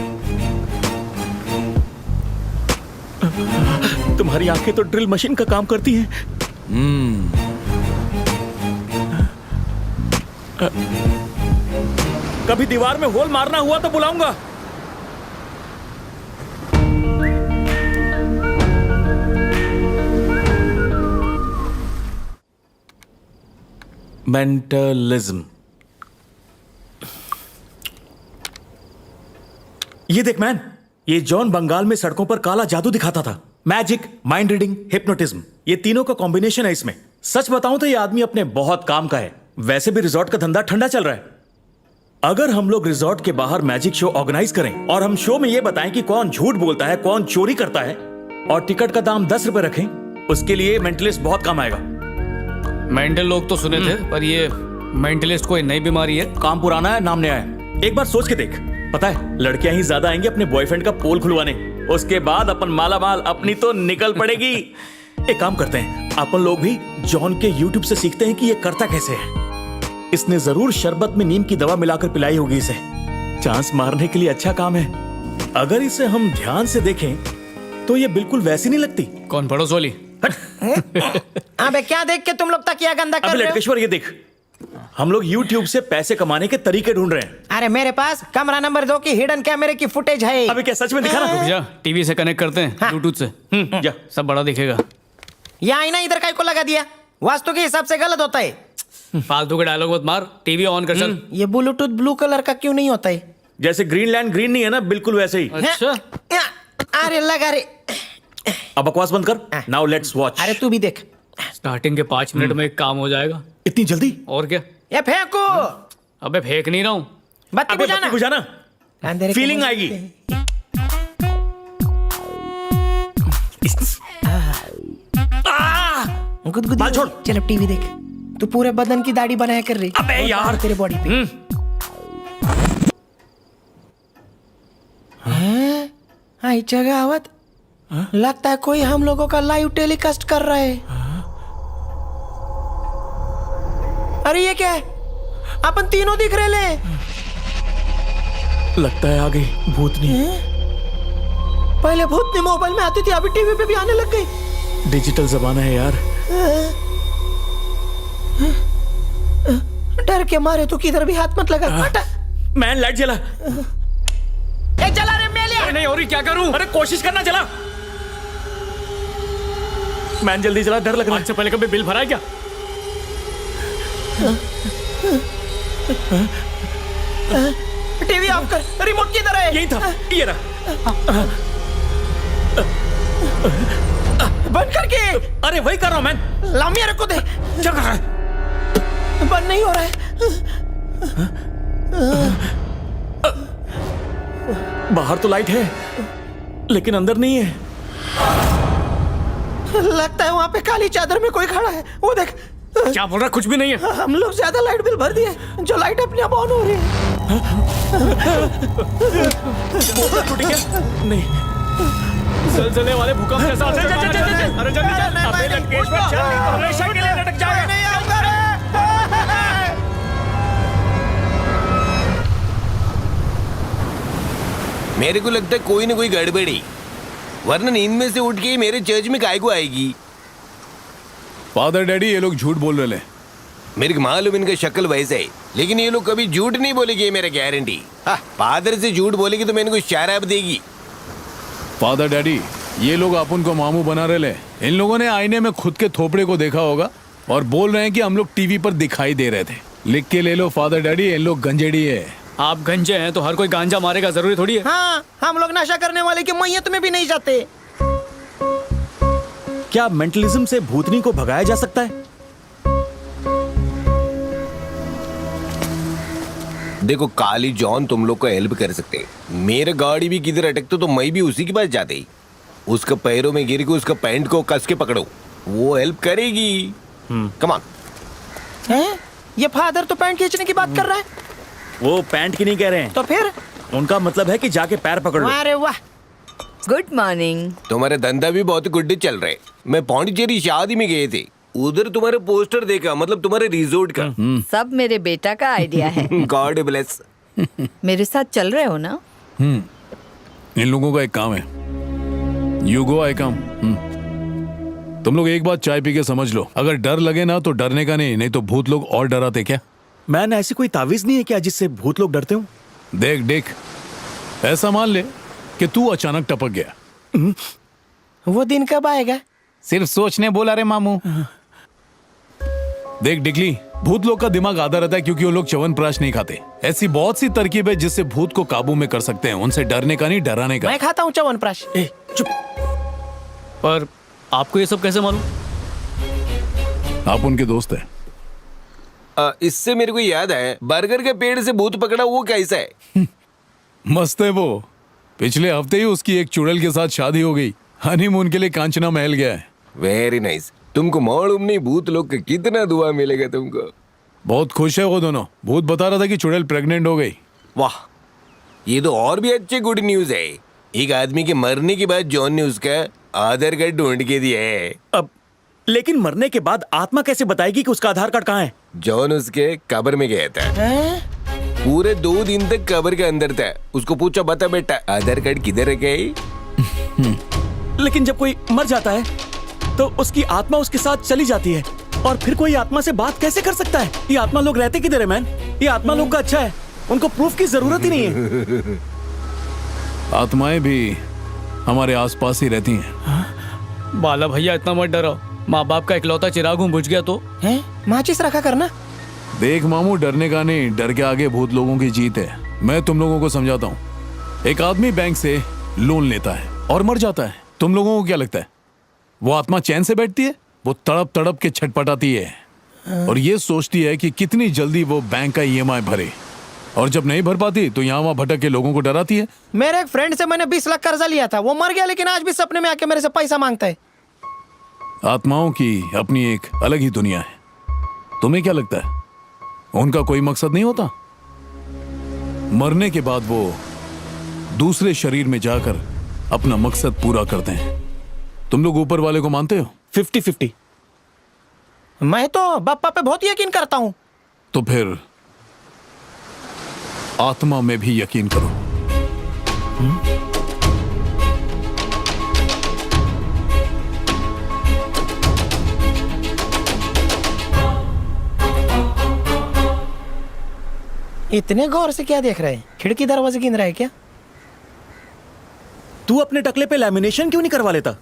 तुम्हारी आंखें तो ड्रिल मशीन का काम करती हैं। कभी दीवार में होल मारना हुआ तो बुलाऊंगा। मेंटलिज्म। ये देख मैन, ये जॉन बंगाल में सड़कों पर काला जादू दिखाता था। मैजिक, माइंड रीडिंग, हिप्नोटिज्म, ये तीनों का कॉम्बिनेशन है इसमें। सच बताऊं तो ये आदमी अपने बहुत काम का है। वैसे भी रिजॉर्ट का धंधा ठंडा चल रहा है। अगर हम लोग रिजॉर्ट के बाहर मैजिक शो ऑर्गेनाइज करें और हम शो में ये बताएं कि कौन झूठ बोलता है, कौन चोरी करता है, और टिकट का दाम 10 रुपए रखें, उसके लिए मेंटलिस्ट बहुत काम आएगा। मेंटल लोग तो सुने थे, पर ये मेंटलिस्ट कोई नई बीमारी है। काम पुराना है, नाम नया है। एक बार सोच के देख, पता है लड़कियां ही ज्यादा आएंगी अपने बॉयफ्रेंड का पोल खुलवाने। उसके बाद अपन माला माल, अपनी तो निकल पड़ेगी। एक काम करते हैं, अपन लोग भी जॉन के यूट्यूब से सीखते हैं कि ये करता कैसे है। इसने जरूर शरबत में नीम की दवा मिलाकर पिलाई होगी इसे। चांस मारने के लिए अच्छा काम है। अगर इसे हम ध्यान से देखें तो ये बिल्कुल वैसी नहीं लगती। कौन पड़ोस वाली? अबे क्या देख के तुम लोग तकिया गंदा कर अबे रहे हो? लटकेश्वर ये देख, हम लोग YouTube से पैसे कमाने के तरीके ढूंढ रहे हैं। अरे मेरे पास कमरा नंबर 2 की हिडन कैमरे की फुटेज है। अबे क्या सच में दिखा ना? भैया टीवी से कनेक्ट करते हैं, हाँ। ब्लूटूथ से। जा। सब बड़ा दिखेगा। ये आईना इधर काय को लगा दिया? वास्तु के हिसाब से गलत होता है। फालतू के डायलॉग मत मार, टीवी ऑन कर चल। ये ब्लूटूथ ब्लू कलर का क्यों नहीं होता है? जैसे ग्रीनलैंड ग्रीन नहीं है ना, बिल्कुल वैसे ही। अच्छा, अरे लगा रे। अब बकवास बंद कर। Now let's watch. अरे तू भी देख। स्टार्टिंग के 5 मिनट में एक काम हो जाएगा। इतनी जल्दी? और क्या? ये फेंको। अबे फेंक नहीं रहा हूँ। बत्ती अबे बत्ती बुझाना, अंधेरे की फीलिंग मौज आएगी। गुदगुदी बाल छोड़। चल अब टीवी देख। तू पूरे बदन की दाढ़ी बनाया कर रही। अबे और यार। तेरे बॉडी पे। हाँ जगह आवत। लगता है कोई हम लोगों का लाइव टेलीकास्ट कर रहा है। अरे ये क्या है? अपन तीनों दिख रहे ले। लगता है आ गई भूतनी। पहले भूतनी मोबाइल में आती थी, अभी टीवी पे भी आने लग गई। डिजिटल जमाना है यार। डर के मारे तो किधर भी हाथ मत लगा। हटा। मैन लाइट जला। ए चला रे मेले। अरे नहीं, और क्या करूं? अरे कोशिश करना, चला। मैन जल्दी चला, डर लग रहा आज से पहले कभी बिल भरा है क्या? टीवी ऑफ कर। रिमोट किधर है? यही था, ये रहा। बंद करके। अरे वही कर रहा हूं मैन। ला मेरे को दे। क्या कर रहा है? बंद नहीं हो रहा है। बाहर तो लाइट है लेकिन अंदर नहीं है। लगता है वहाँ पे काली चादर में कोई खड़ा है। वो देख। क्या बोल रहा? कुछ भी नहीं है। हम लोग ज्यादा लाइट बिल भर दिए, जो लाइट अपने आप ऑन हो रही है। टूट गया? नहीं। जलजले वाले भूकंप जैसा असर चल, चल, चल, चल, चल। अरे जल्दी चल। अबे लटकेश्वर, चल, नहीं तो हमेशा के लिए लटक जाएगा। नहीं आऊंगा रे। मेरे को लगता है कोई ना कोई गड़बड़ी, वरना नींद में से उठ के ही मेरे चर्च में काय को आएगी। फादर डैडी ये लोग झूठ बोल रहे हैं। मेरे को मालूम इनका शक्ल वैसे है, लेकिन ये लोग कभी झूठ नहीं बोलेगी, ये मेरा गारंटी। फादर से झूठ बोलेगी तो मैंने को शराब देगी। फादर डैडी ये लोग अपन को मामू बना रहे। इन लोगों ने आईने में खुद के थोपड़े को देखा होगा और बोल रहे हैं कि हम लोग टीवी पर दिखाई दे रहे थे। लिख के ले लो फादर डैडी, इन लोग गंजेड़ी है। आप गंजे हैं तो हर कोई गांजा मारेगा जरूरी थोड़ी है। हाँ, हम लोग नशा करने वाले की मैयत में भी नहीं जाते। क्या मेंटलिज्म से भूतनी को भगाया जा सकता है? देखो काली जॉन तुम लोग को हेल्प कर सकते। मेरे गाड़ी भी किधर अटकते तो मैं भी उसी के पास जाते। उसका पैरों में गिर के उसका पैंट को कस के पकड़ो, वो हेल्प करेगी। Come on. हैं? ये फादर तो पैंट खींचने की बात कर रहा है। वो पैंट की नहीं कह रहे हैं, तो फिर उनका मतलब है कि जाके पैर पकड़ लो। अरे वाह, गुड मॉर्निंग। तुम्हारे धंधा भी बहुत गुड चल रहे। मैं पौंडीचेरी शादी में गए थे, उधर तुम्हारे पोस्टर देखा, मतलब तुम्हारे रिजोर्ट का। सब मेरे बेटा का आइडिया है। God bless. मेरे साथ चल रहे हो ना? इन लोगों का एक काम है, यू गो आई कम। तुम लोग एक बात चाय पी के समझ लो, अगर डर लगे ना तो डरने का नहीं तो भूत लोग और डराते क्या? मैन, ऐसी कोई तावीज नहीं है क्या जिससे भूत लोग डरते हो? देख देख, ऐसा मान ले कि तू अचानक टपक गया। वो दिन कब आएगा? सिर्फ सोचने बोला रे मामू। देख डिकली, भूत लोग का दिमाग आधा रहता है क्योंकि वो लोग च्यवनप्राश नहीं खाते। ऐसी बहुत सी तरकीब है जिससे भूत को काबू में कर सकते हैं। उनसे डरने का नहीं, डराने का। मैं खाता हूँ च्यवनप्राश। चुप। पर आपको ये सब कैसे मालूम? आप उनके दोस्त हैं। इससे मेरे को याद है, बर्गर के पेड़ से भूत पकड़ा वो कैसा है? मस्त है वो। पिछले हफ्ते ही उसकी एक चुड़ैल के साथ शादी हो गई। हनीमून के लिए कांचना महल गया है। Very nice. तुमको मालूम नहीं भूत लोग का कितना दुआ मिलेगा तुमको। बहुत खुश है वो दोनों। भूत बता रहा था कि चुड़ैल प्रेग्नेंट हो गई। वाह, ये तो और भी अच्छे गुड न्यूज है। एक आदमी के मरने के बाद जॉन ने उसका आधार कार्ड ढूंढ के दिया है। अब लेकिन मरने के बाद आत्मा कैसे बताएगी कि उसका आधार कार्ड कहाँ है? जॉन उसके कब्र में गया था। पूरे 2 दिन तक कब्र के अंदर था। उसको पूछा, बता बेटा आधार कार्ड किधर रखा है? लेकिन जब कोई मर जाता है तो उसकी आत्मा उसके साथ चली जाती है, और फिर कोई आत्मा से बात कैसे कर सकता है? ये आत्मा लोग रहते किधर है मैन? ये आत्मा लोग का अच्छा है, उनको प्रूफ की जरूरत ही नहीं है। आत्माएं भी हमारे आसपास ही रहती हैं। बाला भैया इतना मत डरो, माँ बाप का इकलौता चिराग हूँ, बुझ गया तो। हैं? माचिस रखा करना। देख मामू, डरने का नहीं, डर के आगे भूत लोगों की जीत है। मैं तुम लोगों को समझाता हूँ। एक आदमी बैंक से लोन लेता है और मर जाता है। तुम लोगों को क्या लगता है वो आत्मा चैन से बैठती है? वो तड़प तड़प के छटपटाती है और ये सोचती है कि कितनी जल्दी वो बैंक का ईएमआई भरे, और जब नहीं भर पाती तो यहाँ वहाँ भटक के लोगों को डराती है। मेरे एक फ्रेंड से मैंने 20 लाख कर्जा लिया था, वो मर गया लेकिन आज भी सपने में आके मेरे से पैसा मांगता है। आत्माओं की अपनी एक अलग ही दुनिया है। तुम्हें क्या लगता है उनका कोई मकसद नहीं होता? मरने के बाद वो दूसरे शरीर में जाकर अपना मकसद पूरा करते हैं। तुम लोग ऊपर वाले को मानते हो? 50-50। मैं तो बाप्पा पे बहुत यकीन करता हूँ। तो फिर आत्मा में भी यकीन करो। इतने गौर से क्या देख रहे हैं? खिड़की दरवाजे गिन रहा है क्या? तू अपने टकले पे लैमिनेशन क्यों नहीं करवा लेता?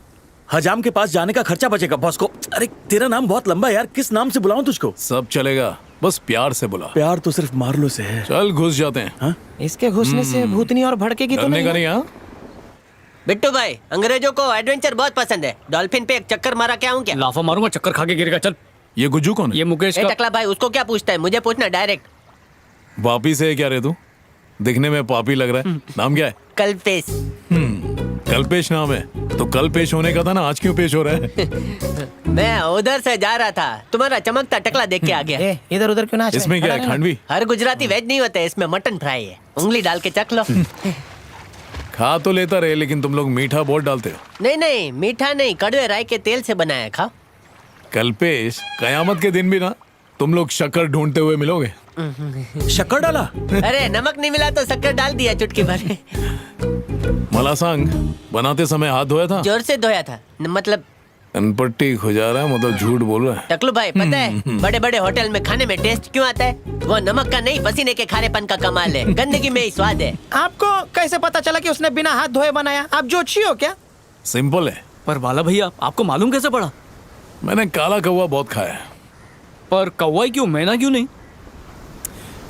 हजाम के पास जाने का खर्चा बचेगा बॉस को। अरे तेरा नाम बहुत लंबा है यार, किस नाम से बुलाऊं तुझको? सब चलेगा, बस प्यार से बुला। प्यार तो सिर्फ मार्लो से है। चल घुस जाते हैं। हाँ? इसके घुसने से भूतनी और भड़केगी तो डरने नहीं? का नहीं। हाँ, बिट्टू भाई, अंग्रेजों को एडवेंचर बहुत पसंद है। डॉल्फिन पे एक चक्कर मारा क्या हूँ क्या? लाफा मारूंगा, चक्कर खा के गिरेगा। चल, ये गुज्जू कौन है? ये मुकेश ए का। टकला भाई, उसको क्या पूछता है? मुझे पूछना डायरेक्ट। वापी से है क्या रे तू? दिखने में पापी लग रहा है। नाम क्या है? कल्पेश। कल्पेश नाम है तो कल पेश होने का था ना, आज क्यों पेश हो रहा है? मैं उधर से जा रहा था, तुम्हारा चमकता टकला देख के आ गया। ए, इधर उधर क्यों नाच रहे? इसमें क्या है? खड़ा रहना। खांडवी हर गुजराती वेज नहीं होते, इसमें मटन फ्राई है। उंगली डाल के चख लो। खा तो लेता रहे, लेकिन तुम लोग मीठा बहुत डालते हो। नहीं नहीं, मीठा नहीं, कड़वे राई के तेल से बनाया। खाओ। कल्पेश, कयामत के दिन भी ना तुम लोग शक्कर ढूंढते हुए मिलोगे। शक्कर डाला? अरे नमक नहीं मिला तो शक्कर डाल दिया चुटकी भर। मलासांग बनाते समय हाथ धोया था? जोर से धोया था, मतलब अनपट्टी खुजा रहा है, मतलब झूठ बोल रहा है। टकलू भाई, पता है बड़े बड़े होटल में खाने में टेस्ट क्यों आता है? वो नमक का नहीं, पसीने के खारेपन का कमाल है। गंदगी में ही स्वाद है। आपको कैसे पता चला कि उसने बिना हाथ धोए बनाया? आप जोशी हो क्या? सिंपल है। पर बाला भैया, आपको मालूम कैसे पड़ा? मैंने काला कौवा बहुत खाया है। पर कौवा ही क्यों, मैना क्यों नहीं?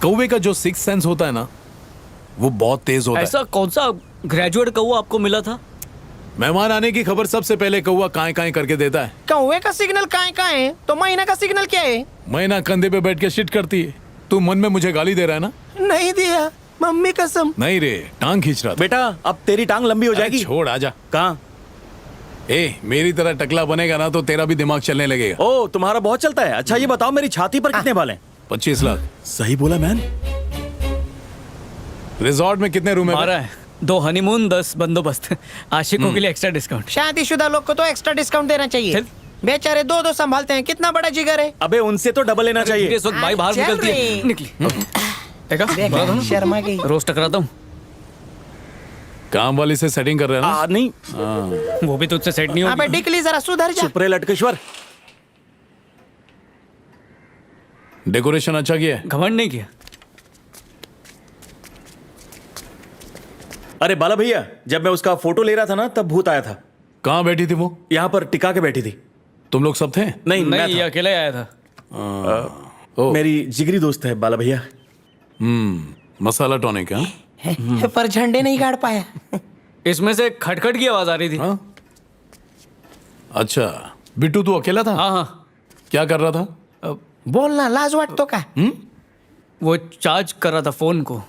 कौवे का जो सिक्स सेंस होता है ना, वो बहुत तेज होता है। ऐसा कौन सा ग्रेजुएट कौवा आपको मिला था? मेहमान आने की खबर सबसे पहले कौवा काए काए करके देता है। कौवे का सिग्नल काय है तो महीना का सिग्नल क्या है? मैना कंधे पे बैठ के शिट करती है। तू मन में मुझे गाली दे रहा है ना? नहीं दिया, मम्मी कसम। नहीं रे, टांग खींच रहा था। बेटा अब तेरी टांग लंबी हो अरे जाएगी। छोड़, आजा। कहाँ? ए, मेरी तरह टकला बनेगा ना तो तेरा भी दिमाग चलने लगेगा। ओ, तुम्हारा बहुत चलता है। अच्छा ये बताओ, मेरी छाती पर कितने बाल हैं? 25 लाख। सही बोला मैन। रिजॉर्ट में कितने रूम है? 12 है, 2 हनीमून, 10 बंदोबस्त। आशिकों के लिए एक्स्ट्रा डिस्काउंट। शादीशुदा लोग को तो एक्स्ट्रा डिस्काउंट देना चाहिए। चल। बेचारे दो दो संभालते हैं, कितना बड़ा जिगर है। अबे उनसे तो डबल लेना चाहिए। इस वक्त भाई बाहर चल निकलती है, रही। निकली। देखा? देखा, बोला था ना? शर्मा गई। रोज टकराता हूँ। काम वाली से सेटिंग कर रहे हैं ना? नहीं, वो भी तुझसे सेट नहीं अबे होगी। डिकली जरा सुधर जा। चुप रहे लटकेश्वर। डेकोरेशन अच्छा किया है? घमंड नहीं किया। अरे बाला भैया, जब मैं उसका फोटो ले रहा था ना, तब भूत आया था। कहाँ बैठी थी वो? यहाँ पर टिका के बैठी थी। तुम लोग सब थे? नहीं, मैं नहीं, ये था। अकेला ही आया था। ओ, मेरी जिगरी दोस्त है बाला भैया। मसाला टॉनिक हाँ? पर झंडे नहीं गाड़ पाया। इसमें से खटखट की आवाज आ रही थी। हाँ? अच्छा, बिट्टू तू अकेला था? हाँ हाँ। क्या कर रहा था? बोलना लाज वाटतो का? वो चार्ज कर रहा था फोन को।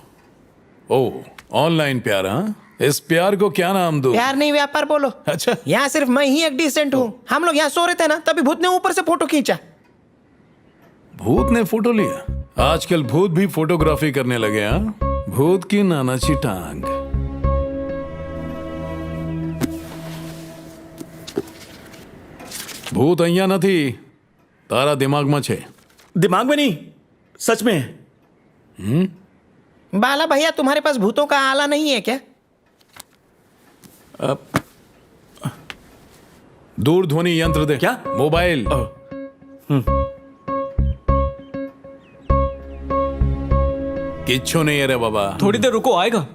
ओ, ऑनलाइन प्यार हाँ? इस प्यार को क्या नाम दूं? प्यार नहीं व्यापार बोलो। अच्छा, यहाँ सिर्फ मैं ही एक डिसेंट हूँ। हम लोग यहाँ सो रहे थे ना, तभी भूत ने ऊपर से फोटो खींचा। भूत ने फोटो लिया? आजकल भूत भी फोटोग्राफी करने लगे हाँ? भूत की नानाची टांग। भूत અહીંયા નથી, તારા દિમાગમાં છે। दिमाग में नहीं, सच में है। बाला भैया, तुम्हारे पास भूतों का आला नहीं है क्या? दूरध्वनि यंत्र दे। क्या? मोबाइल। किच्छु नहीं है रे बाबा। थोड़ी देर रुको, आएगा।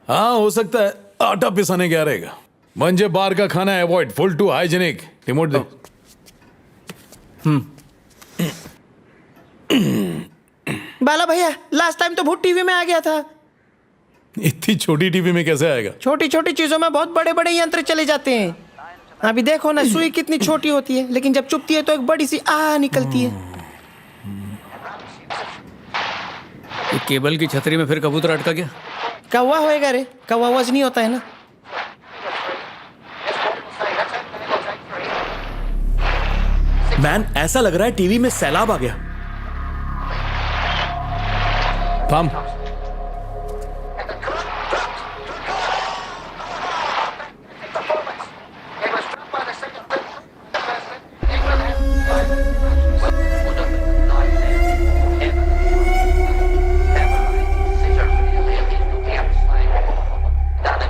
हाँ हो सकता है आटा पिसाने गया रहेगा। मंजे बाहर का खाना avoid, full to hygienic. Remote दे। बाला भैया, लास्ट टाइम तो भूत टीवी में आ गया था। इतनी छोटी टीवी में कैसे आएगा? छोटी छोटी चीजों में बहुत बड़े बड़े यंत्र चले जाते हैं। अभी देखो ना, सुई कितनी छोटी होती है, लेकिन जब चुभती है तो एक बड़ी सी आ निकलती है। ये केबल की छतरी में फिर कबूतर अटका गया। कौवा होएगा रे, कौवा वजनी होता है ना। मैन, ऐसा लग रहा है टीवी में सैलाब आ गया। थाम।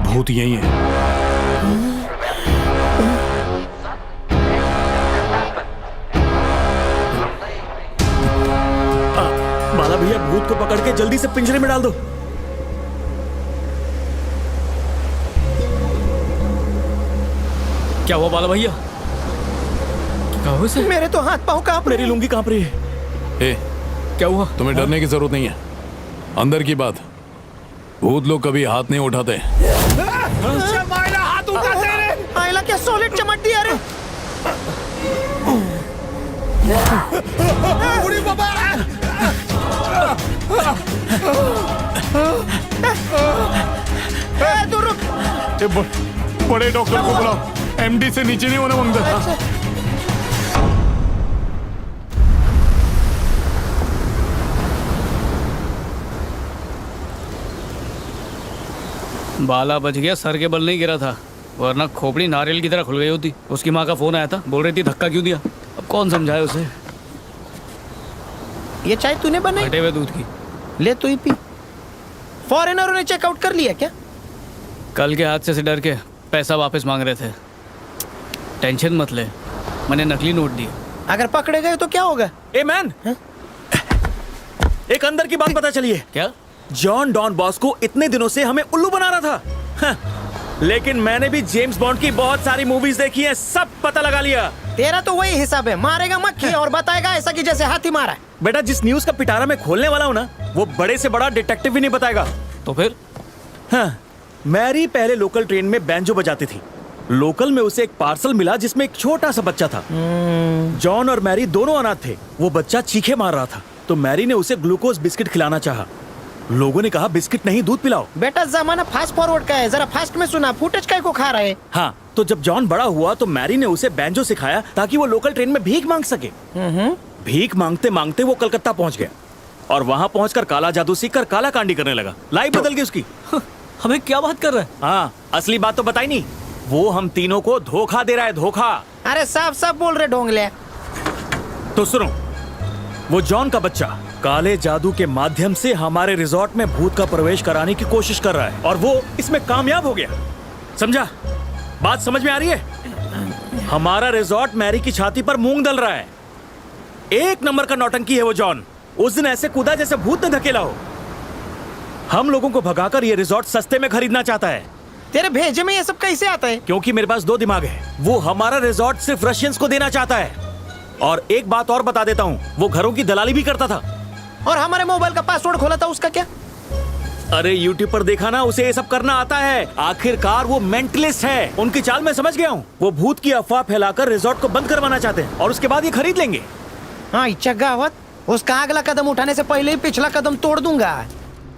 भूत यही है। बाला भैया, भूत को पकड़ के जल्दी से पिंजरे में डाल दो। क्या हुआ बाला भैया? क्या हुआ इसे? मेरे तो हाथ पाँव कांप रहे मेरी लुंगी कांप रही है। ए, क्या हुआ? तुम्हें डरने की जरूरत नहीं है। अंदर की बात, भूत लोग कभी हाथ नहीं उठाते। आयला क्या सॉलिड चमक दिया रे। तू रुक। बड़े डॉक्टर को बुलाओ, एमडी से नीचे नहीं होना मांगता। बाला बच गया, सर के बल नहीं गिरा था, वरना खोपड़ी नारियल की तरह खुल गई होती। उसकी माँ का फोन आया था, बोल रही थी धक्का क्यों दिया। अब कौन समझाए उसे। ये चाय तूने बनाई? फटे हुए दूध की। ले तू ही पी। फॉरेनरों ने चेकआउट कर लिया क्या? कल के हादसे से डर के पैसा वापस मांग रहे थे। टेंशन मत ले, मैंने नकली नोट दिए। अगर पकड़े गए तो क्या होगा? ए मैन, एक अंदर की बात पता चली है। क्या? जॉन डॉन बॉस्को इतने दिनों से हमें उल्लू बना रहा था। हाँ, लेकिन मैंने भी जेम्स बॉन्ड की बहुत सारी मूवीज देखी हैं, सब पता लगा लिया। तेरा तो वही हिसाब है, मारेगा मक्खी और बताएगा ऐसा कि जैसे हाथी मारा है। बेटा, जिस न्यूज का पिटारा मैं खोलने वाला हूँ ना, वो बड़े से बड़ा डिटेक्टिव भी नहीं बताएगा। तो फिर? हाँ, मैरी पहले लोकल ट्रेन में बैंजो बजाती थी। लोकल में उसे एक पार्सल मिला जिसमें एक छोटा सा बच्चा था। जॉन और मैरी दोनों अनाथ थे। वो बच्चा चीखे मार रहा था, तो मैरी ने उसे ग्लूकोज बिस्किट खिलाना चाहा। लोगों ने कहा बिस्किट नहीं, दूध पिलाओ। बेटा, जमाना फास्ट फॉरवर्ड का है, जरा फास्ट में सुना। फुटेज काय को खा रहे? हाँ, तो जब जॉन बड़ा हुआ तो मैरी ने उसे बैंजो सिखाया ताकि वो लोकल ट्रेन में भीख मांग सके। भीख मांगते मांगते वो कलकत्ता पहुंच गया। और वहां पहुंचकर काला जादू सीखकर काला कांडी करने लगा। लाइफ बदल गई उसकी। हमें क्या बात कर रहा है? हाँ, असली बात तो बताई नहीं। वो हम तीनों को धोखा दे रहा है, धोखा। अरे साफ साफ बोल रहे ढोंगले। तो सुनो, वो जॉन का बच्चा काले जादू के माध्यम से हमारे रिजॉर्ट में भूत का प्रवेश कराने की कोशिश कर रहा है और वो इसमें कामयाब हो गया। समझा? बात समझ में आ रही है? हमारा रिजॉर्ट मैरी की छाती पर मूंग दल रहा है। एक नंबर का नौटंकी है वो जॉन। उस दिन ऐसे कूदा जैसे भूत ने धकेला हो। हम लोगों को भगाकर ये रिजॉर्ट सस्ते में खरीदना चाहता है। तेरे भेजे में ये सब कैसे आता है? क्योंकि मेरे पास 2 दिमाग है। वो हमारा रिजॉर्ट सिर्फ रशियंस को देना चाहता है। और एक बात और बता देता हूँ, वो घरों की दलाली भी करता था। और हमारे मोबाइल का पासवर्ड खोला था, उसका क्या? अरे यूट्यूब पर देखा ना, उसे ये सब करना आता है। आखिरकार वो मेंटलिस्ट है। उनकी चाल मैं समझ गया हूँ। वो भूत की अफवाह फैलाकर रिजॉर्ट को बंद करवाना चाहते हैं और उसके बाद ये खरीद लेंगे। हाँ, इच्छा गावत उसका अगला कदम उठाने से पहले ही पिछला कदम तोड़ दूंगा।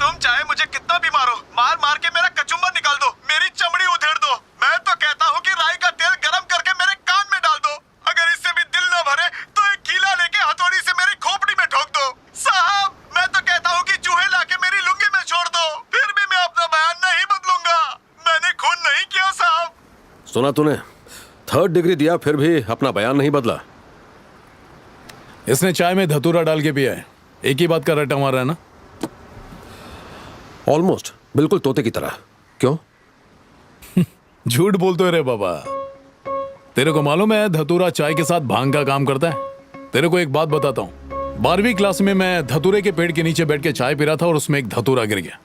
तुम चाहे मुझे कितना भी मारो, मार मार के मेरा कचुम्बर निकाल दो, मेरी चमड़ी उधेड़ दो। मैं तो कहता हूँ कि राई का तेल गरम करके मेरे कान में डाल दो। अगर इससे भी दिल न भरे तो एक कीला लेके हथौड़ी से मेरी खोपड़ी में ठोक दो। साहब, मैं तो कहता हूँ कि चूहे लाके मेरी लुंगी में छोड़ दो, फिर भी मैं अपना बयान नहीं बदलूंगा। मैंने खून नहीं किया साहब। सुना तूने? 3rd डिग्री दिया फिर भी अपना बयान नहीं बदला। इसने चाय में धतूरा डाल के पिया है। एक ही बात का रट्टा मार रहा है ना? ऑलमोस्ट बिल्कुल तोते की तरह। क्यों? झूठ बोलते रे बाबा। तेरे को मालूम है धतूरा चाय के साथ भांग का काम करता है? तेरे को एक बात बताता हूँ। 12वीं क्लास में मैं धतूरे के पेड़ के नीचे बैठ के चाय पी रहा था और उसमें एक धतूरा गिर गया।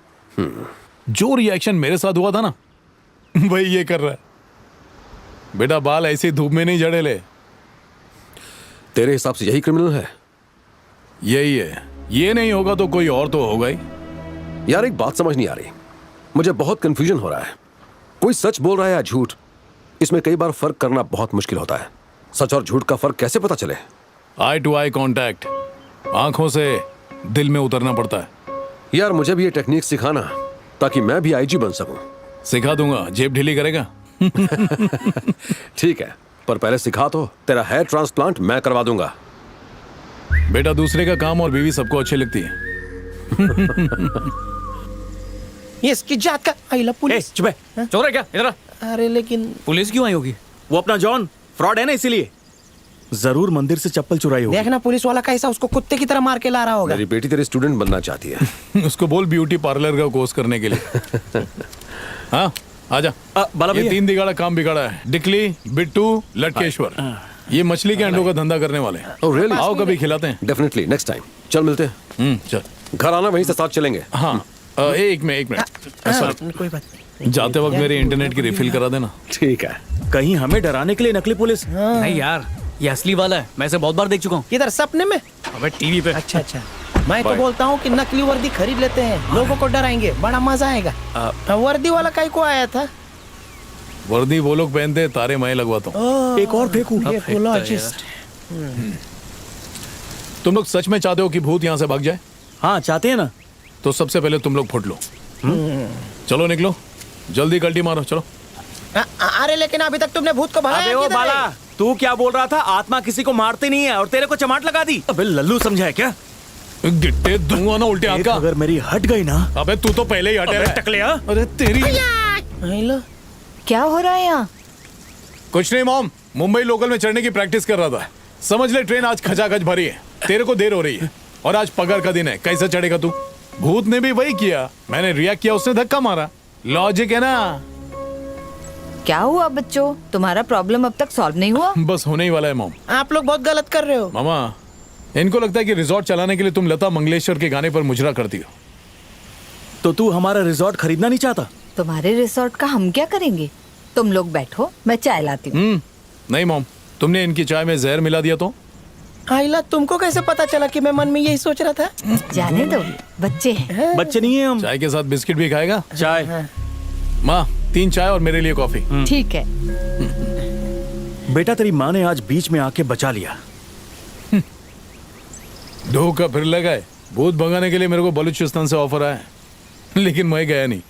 जो रिएक्शन मेरे साथ हुआ था ना, वही ये कर रहा है। बेटा, बाल ऐसे धूप में नहीं जड़े ले। तेरे हिसाब से यही क्रिमिनल है? यही है। ये नहीं होगा तो कोई और तो होगा ही। यार, एक बात समझ नहीं आ रही। मुझे बहुत कंफ्यूजन हो रहा है। कोई सच बोल रहा है या झूठ, इसमें कई बार फर्क करना बहुत मुश्किल होता है। सच और झूठ का फर्क कैसे पता चले? आई टू आई कांटेक्ट, आंखों से दिल में उतरना पड़ता है। यार, मुझे भी ये टेक्निक सिखाना ताकि मैं भी आईजी बन सकूं। सिखा दूंगा। जेब ढीली करेगा? ठीक है, पर पहले सिखा तो। तेरा हेयर ट्रांसप्लांट मैं करवा दूंगा। बेटा, दूसरे का काम और बीवी सबको अच्छी लगती है। ये इसकी जात का आइला पुलिस। चुप है। चोर है क्या? इधर आ। अरे लेकिन पुलिस क्यों आई होगी? वो अपना जॉन फ्रॉड है ना, इसीलिए। जरूर मंदिर से चप्पल चुराई होगी। देखना पुलिस वाला कैसा उसको कुत्ते की तरह मार के ला रहा होगा। मेरी बेटी तेरी स्टूडेंट बनना चाहती है। उसको बोल ब्यूटी पार्लर का कोर्स करने के लिए। हाँ, आजा। बाला ये भैया। 3 दिगाड़ा काम बिगाड़ा है। डिकली, बिट्टू, लटकेश्वर, ये मछली के अंडों का धंधा करने वाले हैं। Oh, really? आओ कभी खिलाते हैं। Definitely, next time. चल मिलते हैं। चल। घर आना, वहीं से साथ चलेंगे। हाँ, एक मिनट सॉरी, कोई बात नहीं। जाते वक्त मेरे इंटरनेट की रिफिल करा देना। ठीक है। कहीं हमें डराने के लिए नकली पुलिस? नहीं यार, ये असली वाला है। मैं इसे बहुत बार देख चुका हूँ। इधर सपने में? अबे टीवी पे। अच्छा अच्छा। मैं तो बोलता हूँ कि नकली वर्दी खरीद लेते हैं, लोगों को डराएंगे, बड़ा मजा आएगा। वर्दी वाला काहे को आया था? वर्दी वो लोग पहनते हैं, तारे मैं लगवाता हूँ। एक और फेंकू? ये फुलॉजिस्ट। तुम लोग सच में चाहते हो कि भूत यहाँ से भाग जाए? हाँ, चाहते हैं ना। तो सबसे पहले तुम लोग फुट लो। चलो निकलो, जल्दी कल्टी मारो, चलो। अरे लेकिन अभी तक तुमने भूत को भगाया अबे ओ किधर है? बाला, तू क्या बोल रहा था? आत्मा किसी को मारती नहीं है और तेरे को चमाट लगा दी। अबे लल्लू समझा है क्या? गिट्टे दूंगा ना उल्टे हाथ एक का। अगर मेरी हट गई ना। अबे तू तो पहले ही हटे अबे रहा। टकलिया। अरे तेरी। आइला। क्या हो रहा है यहाँ? कुछ नहीं मॉम, मुंबई लोकल में चढ़ने की प्रैक्टिस कर रहा था। समझ ले ट्रेन आज खचाखच भरी है। तेरे को देर हो रही है और आज पगार का दिन है, कैसे चढ़ेगा तू? भूत ने भी वही किया, मैंने रिएक्ट किया, उसने धक्का मारा। लॉजिक है ना? क्या हुआ बच्चों, तुम्हारा प्रॉब्लम अब तक सॉल्व नहीं हुआ? बस होने ही वाला है मॉम। आप लोग बहुत गलत कर रहे हो। मामा, इनको लगता है कि रिजॉर्ट चलाने के लिए तुम लता मंगेशकर के गाने पर मुजरा करती हो। तो तू हमारा रिजॉर्ट खरीदना नहीं चाहता? तुम्हारे रिसोर्ट का हम क्या करेंगे? तुम लोग बैठो, मैं चाय लाती हूँ। नहीं मॉम, तुमने इनकी चाय में जहर मिला दिया तो? आइला, तुमको कैसे पता चला कि मैं मन में यही सोच रहा था? जाने दो, बच्चे हैं। बच्चे नहीं है हम। चाय के साथ बिस्किट भी खाएगा? चाय। माँ, 3 चाय और मेरे लिए कॉफी। ठीक है। बेटा, तेरी माँ ने आज बीच में आके बचा लिया। धोखा फिर लगा है। भूत भगाने के लिए मेरे को बलूचिस्तान से ऑफर आया, लेकिन मैं गया नहीं।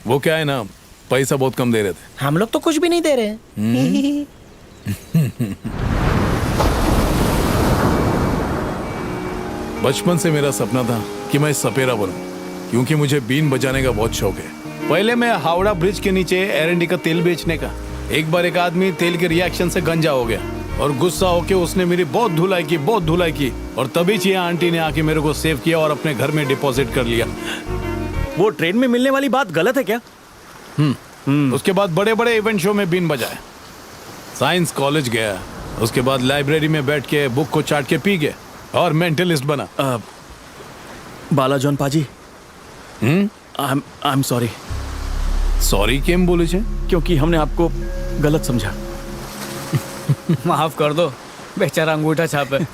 वो क्या है ना, पैसा बहुत कम दे रहे थे। हम लोग तो कुछ भी नहीं दे रहे। बचपन से मेरा सपना था कि मैं सपेरा बनूं, क्योंकि मुझे बीन बजाने का बहुत शौक है। पहले मैं हावड़ा ब्रिज के नीचे R&D का तेल बेचने का। एक बार एक आदमी तेल के रिएक्शन से गंजा हो गया और गुस्सा होके उसने मेरी बहुत धुलाई की और तभी चिया आंटी ने आके मेरे को सेव किया और अपने घर में डिपॉजिट कर लिया। वो ट्रेन में मिलने वाली बात गलत है क्या? उसके बाद बड़े बड़े इवेंट शो में बीन बजाए। साइंस कॉलेज गया, उसके बाद लाइब्रेरी में बैठ के बुक को चाट के पी गया और मेंटलिस्ट बना। बालाजॉन पाजी, आई एम सॉरी। सॉरी केम बोले छे? क्योंकि हमने आपको गलत समझा। माफ कर दो, बेचारा अंगूठा छाप है।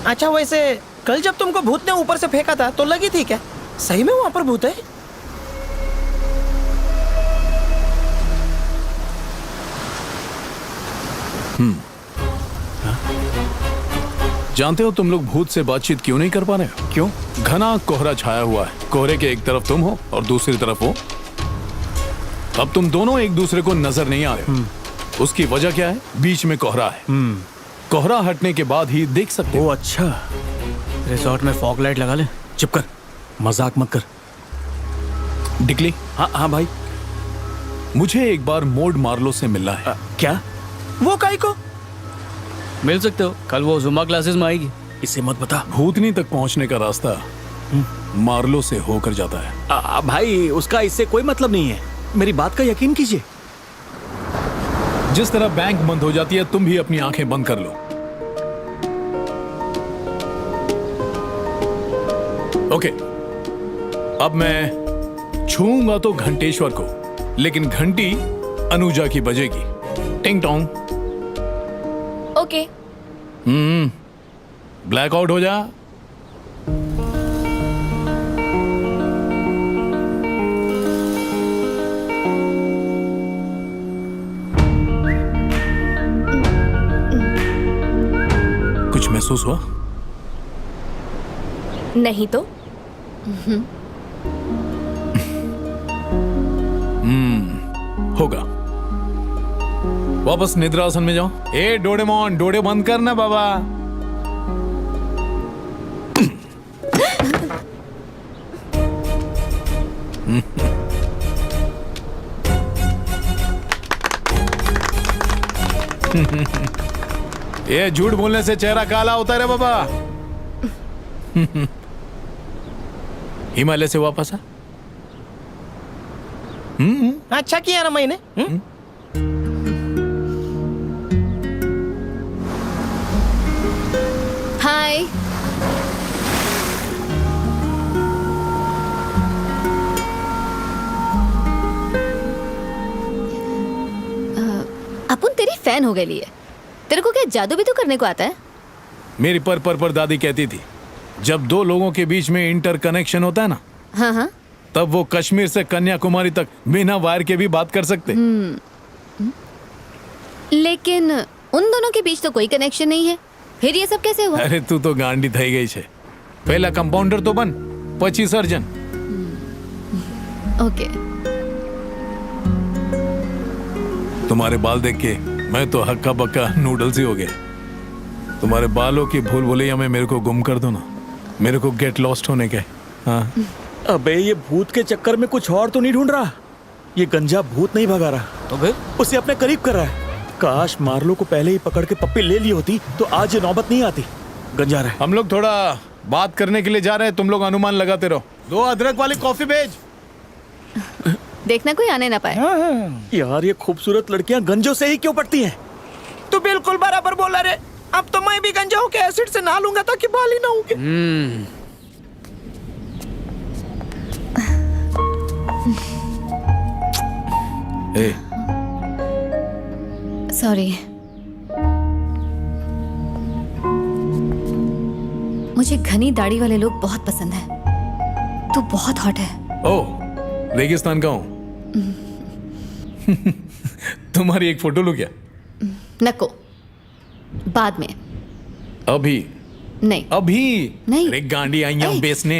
अच्छा वैसे कल जब तुमको भूत ने ऊपर से फेंका था तो लगी थी क्या? सही में वहां पर भूत है? जानते हो तुम लोग भूत से बातचीत क्यों नहीं कर पा रहे हो? क्यों? घना कोहरा छाया हुआ है। कोहरे के एक तरफ तुम हो और दूसरी तरफ वो। अब तुम दोनों एक दूसरे को नजर नहीं आ रहे हो। उसकी वजह क्या है? बीच में कोहरा है। कोहरा हटने के बाद ही देख सकते हो। अच्छा, रिजॉर्ट में फॉग लाइट लगा ले। चुप कर, मजाक मत कर। डिकली, हाँ भाई। मुझे एक बार मोड मार्लो से मिलना है। क्या? वो काई को? मिल सकते हो, कल वो जुम्बा क्लासेस में आएगी। इसे मत बता। भूतनी तक पहुंचने का रास्ता मार्लो से होकर जाता है। भाई उसका इससे कोई मतलब नहीं है, मेरी बात का यकीन कीजिए। जिस तरह बैंक बंद हो जाती है, तुम भी अपनी आंखें बंद कर लो। ओके, अब मैं छूंगा तो घंटेश्वर को, लेकिन घंटी अनुजा की बजेगी। टिंग टोंग। ओके। ब्लैकआउट हो जा। कुछ महसूस हुआ? नहीं तो होगा। वापस निद्रासन में जाओ। ए डोरेमोन, डोरे बंद करना बाबा। ये झूठ बोलने से चेहरा काला होता है रे बाबा। हिमालय से वापस आ। अच्छा किया ना मैंने। हाय। अपुन तेरी फैन हो गई है। तेरे को क्या जादू भी तो करने को आता है? मेरी पर दादी कहती थी, जब दो लोगों के बीच में इंटर कनेक्शन होता है ना, हाँ हाँ, तब वो कश्मीर से कन्याकुमारी तक बिना वायर के भी बात कर सकते। लेकिन उन दोनों के बीच तो कोई कनेक्शन नहीं है, फिर ये सब कैसे हुआ? अरे तू तो गांडी થઈ गई છે। पहला कंपाउंडर तो बन, પછી सर्जन। ओके। तुम्हारे बाल देख के मैं तो हक्का बक्का नूडल्स ही हो गया। तुम्हारे बालों की भूल भुलैया में मेरे को गुम कर दो ना, मेरे को गेट लॉस्ट होने के। हाँ। अबे ये भूत के चक्कर में कुछ और तो नहीं ढूंढ रहा? ये गंजा भूत नहीं भगा रहा तो फिर उसे अपने करीब कर रहा है। काश मार्लो को पहले ही पकड़ के पप्पी ले ली होती तो आज ये नौबत नहीं आती। गंजा रहा है। हम लोग थोड़ा बात करने के लिए जा रहे हैं, तुम लोग अनुमान लगाते रहो। 2 अदरक वाली कॉफी भेज। देखना कोई आने ना पाए। यार ये खूबसूरत लड़कियां गंजों से ही क्यों पड़ती हैं? तू बिल्कुल बराबर बोला रे। अब तो मैं भी गंजा होके एसिड से नहा लूंगा ताकि बाल ही ना होंगे। सॉरी, मुझे घनी दाढ़ी वाले लोग बहुत पसंद है। तू बहुत हॉट है। ओह, रेगिस्तान का हूँ। तुम्हारी एक फोटो लो क्या? नको, बाद में। अभी नहीं, अभी नहीं। अरे गांडी आई हैं बेचने।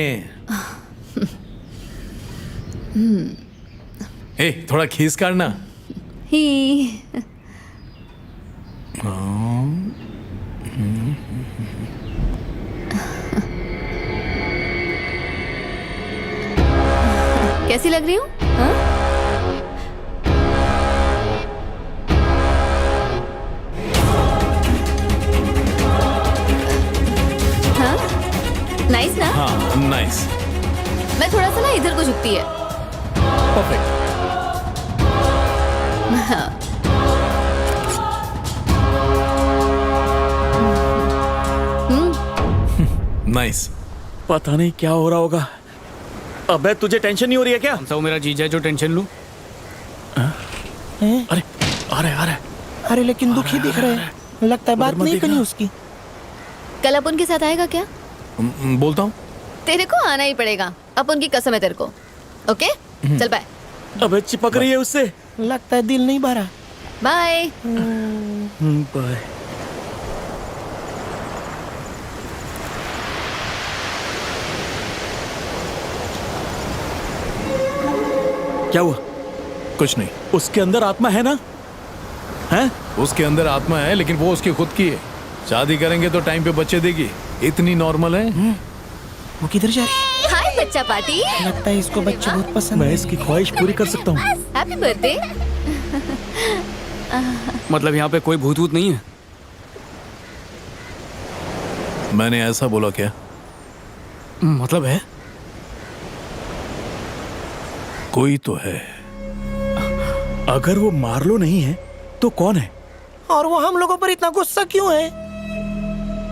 ए, थोड़ा खींच काटना। ही। कैसी लग रही हूँ? हाँ? हाँ? नाइस ना? हाँ नाइस, मैं थोड़ा सा ना इधर को झुकती है। परफेक्ट। नाइस। पता नहीं क्या हो रहा होगा। अबे तुझे टेंशन नहीं हो रही है क्या? कौन सा वो मेरा जीजा है जो टेंशन लूं? अरे अरे अरे अरे लेकिन दुखी दिख रहे हैं, लगता है बात नहीं करनी उसकी। कल अपन के साथ आएगा क्या? बोलता हूँ। तेरे को आना ही पड़ेगा, अपन की कसम है तेरे को। ओके चल बाय। अबे चिपक रही है उससे। लगता है दिल नहीं भरा। बाय। बाय। क्या हुआ? कुछ नहीं। उसके अंदर आत्मा है ना? हैं? उसके अंदर आत्मा है, लेकिन वो उसकी खुद की है। शादी करेंगे तो टाइम पे बच्चे देगी, इतनी नॉर्मल है। वो किधर जा रही है? हाय बच्चा पार्टी। लगता है इसको बच्चे बहुत पसंद मैं है। इसकी ख्वाहिश पूरी कर सकता हूँ। Happy birthday. मतलब यहाँ पे कोई भूत वूत नहीं है? मैंने ऐसा बोला क्या? मतलब है? कोई तो है। अगर वो मार्लो नहीं है तो कौन है? और वो हम लोगों पर इतना गुस्सा क्यों है?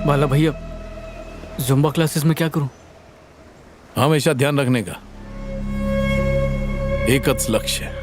बाला भैया, जुम्बा क्लासेस में क्या करूं? हमेशा ध्यान रखने का एकच लक्ष्य।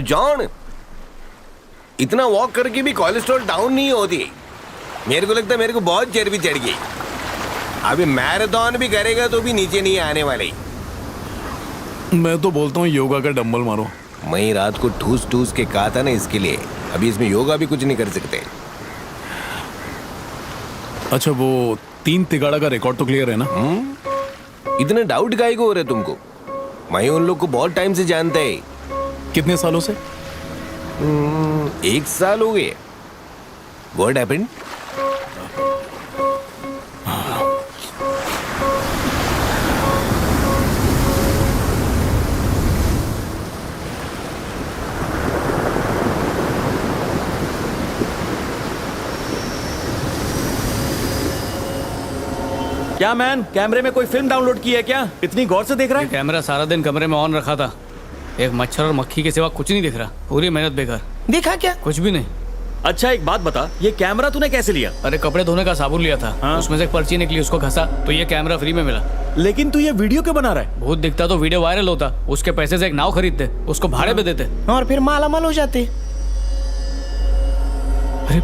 जॉन, इतना वॉक करके भी कोलेस्ट्रॉल डाउन नहीं होती। मेरे को लगता है मेरे को बहुत चर्बी चढ़ गई। अभी मैराथन भी करेगा तो भी नीचे नहीं आने वाले। मैं तो बोलता हूँ योगा का डंबल मारो। मैं रात को ठूस ठूस के कहा था ना इसके लिए। अभी इसमें योगा भी कुछ नहीं कर सकते। अच्छा, वो 3 तिगाड़ा का रिकॉर्ड तो क्लियर है ना? इतना डाउट काहे को हो रहा है तुमको? मैं उन लोग को बहुत टाइम से जानता है। कितने सालों से? 1 साल हो गए। What happened? क्या मैन, कैमरे में कोई फिल्म डाउनलोड की है क्या? इतनी गौर से देख रहा ये है? कैमरा सारा दिन कमरे में ऑन रखा था। एक मच्छर और मक्खी के सिवा कुछ नहीं दिख रहा। पूरी मेहनत बेकार। देखा क्या? कुछ भी नहीं। अच्छा एक बात बता, ये कैमरा तूने कैसे लिया? अरे कपड़े धोने का साबुन लिया था। हाँ? उसमें से एक पर्ची निकली, उसको घसा तो ये कैमरा फ्री में मिला। लेकिन तू ये वीडियो क्यों बना रहा है? भूत दिखता तो वीडियो वायरल होता। उसके पैसे से एक नाव खरीदते, उसको भाड़े पे देते। और फिर मालामाल हो जाते। अरे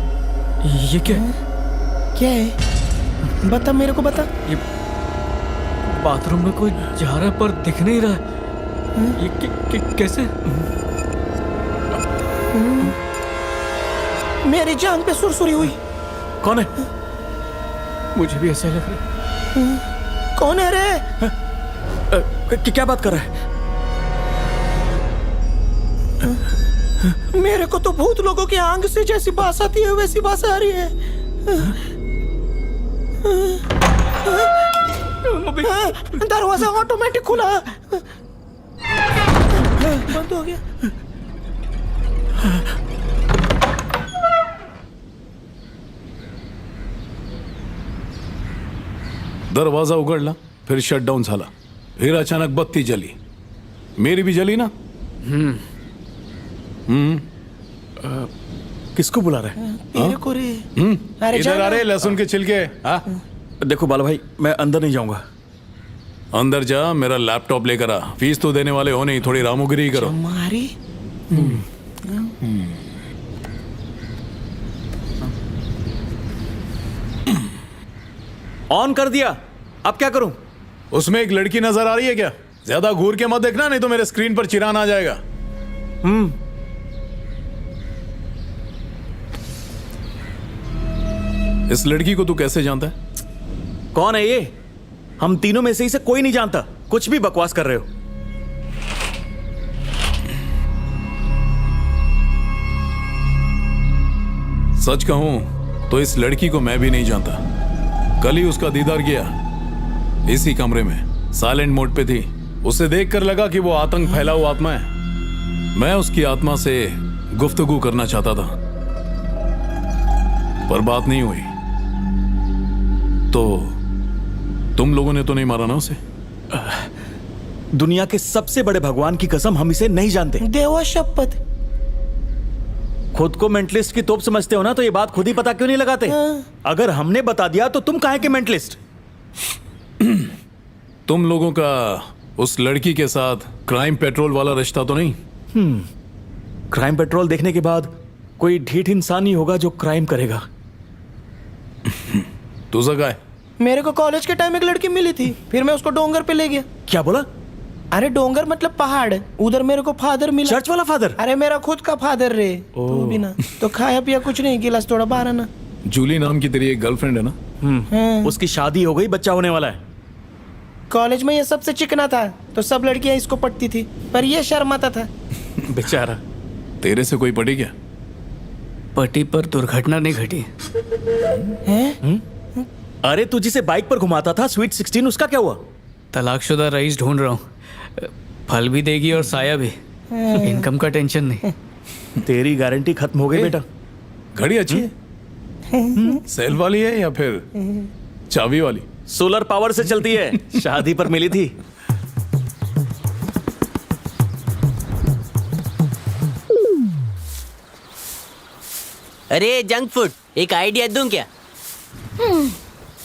ये क्या है? क्या है? बता, मेरे को बता। ये बाथरूम में कोई जा रहा है पर दिख नहीं रहा है। ये कैसे? मेरी जान पे सुरसुरी हुई। कौन है? मुझे भी ऐसा लग रहा है। कौन है रे? क्या बात कर रहा है? मेरे को तो भूत लोगों के आंग से जैसी बास आती है वैसी बास आ रही है। दरवाजा ऑटोमेटिक खुला, बंद हो गया। दरवाजा उघडला, फिर शटडाऊन झाला, फिर अचानक बत्ती जली, मेरी भी जली ना. किसको बुला रहे हैं? तेरे को रे। अरे इधर आ रहे लहसुन के छिलके. हाँ, देखो बाला भाई, मैं अंदर नहीं जाऊंगा. अंदर जा, मेरा लैपटॉप लेकर आ. फीस तो देने वाले हो नहीं, थोड़ी रामोगिरी करो. हमारी ऑन कर दिया, अब क्या करूं? उसमें एक लड़की नजर आ रही है क्या? ज्यादा घूर के मत देखना, नहीं तो मेरे स्क्रीन पर चिरान आ जाएगा. इस लड़की को तू कैसे जानता है? कौन है ये? हम तीनों में से इसे कोई नहीं जानता. कुछ भी बकवास कर रहे हो. सच कहूं तो इस लड़की को मैं भी नहीं जानता. कल ही उसका दीदार किया, इसी कमरे में, साइलेंट मोड पे थी. उसे देखकर लगा कि वो आतंक फैला हुआ आत्मा है. मैं उसकी आत्मा से गुफ्तगू करना चाहता था, पर बात नहीं हुई. तो तुम लोगों ने तो नहीं मारा ना उसे? दुनिया के सबसे बड़े भगवान की कसम, हम इसे नहीं जानते. देवा शपथ. खुद को मेंटलिस्ट की तोप समझते हो ना, तो ये बात खुद ही पता क्यों नहीं लगाते? अगर हमने बता दिया तो तुम काहे के मेंटलिस्ट? तुम लोगों का उस लड़की के साथ क्राइम पेट्रोल वाला रिश्ता तो नहीं? क्राइम पेट्रोल देखने के बाद कोई ढीठ इंसान ही होगा जो क्राइम करेगा. तू जगा है? मेरे को कॉलेज के टाइम एक लड़की मिली थी, फिर मैं उसको डोंगर पे ले गया. क्या बोला? अरे डोंगर मतलब पहाड़. उधर मेरे को फादर मिला. चर्च वाला फादर? अरे मेरा खुद का फादर रे. तू भी ना तो खाया पिया कुछ नहीं, गिलास थोड़ा बाहर ना. जूली नाम की तेरी एक गर्लफ्रेंड है ना? उसकी शादी हो गई, बच्चा होने वाला है. कॉलेज में ये सबसे चिकना था, तो सब लड़कियां इसको पटती थी, पर ये शर्माता था. बेचारा. तेरे से कोई पटी क्या? पटी पर दुर्घटना नहीं घटी. अरे तू जिसे बाइक पर घुमाता था, स्वीट 16, उसका क्या हुआ? तलाकशुदा रईस ढूंढ रहा हूँ. फल भी देगी और साया भी. इनकम का टेंशन नहीं. तेरी गारंटी खत्म हो गई बेटा. घड़ी अच्छी है? सेल वाली है या फिर चाबी वाली? सोलर पावर से चलती है, शादी पर मिली थी. अरे जंक फूड, एक आइडिया दूं क्या?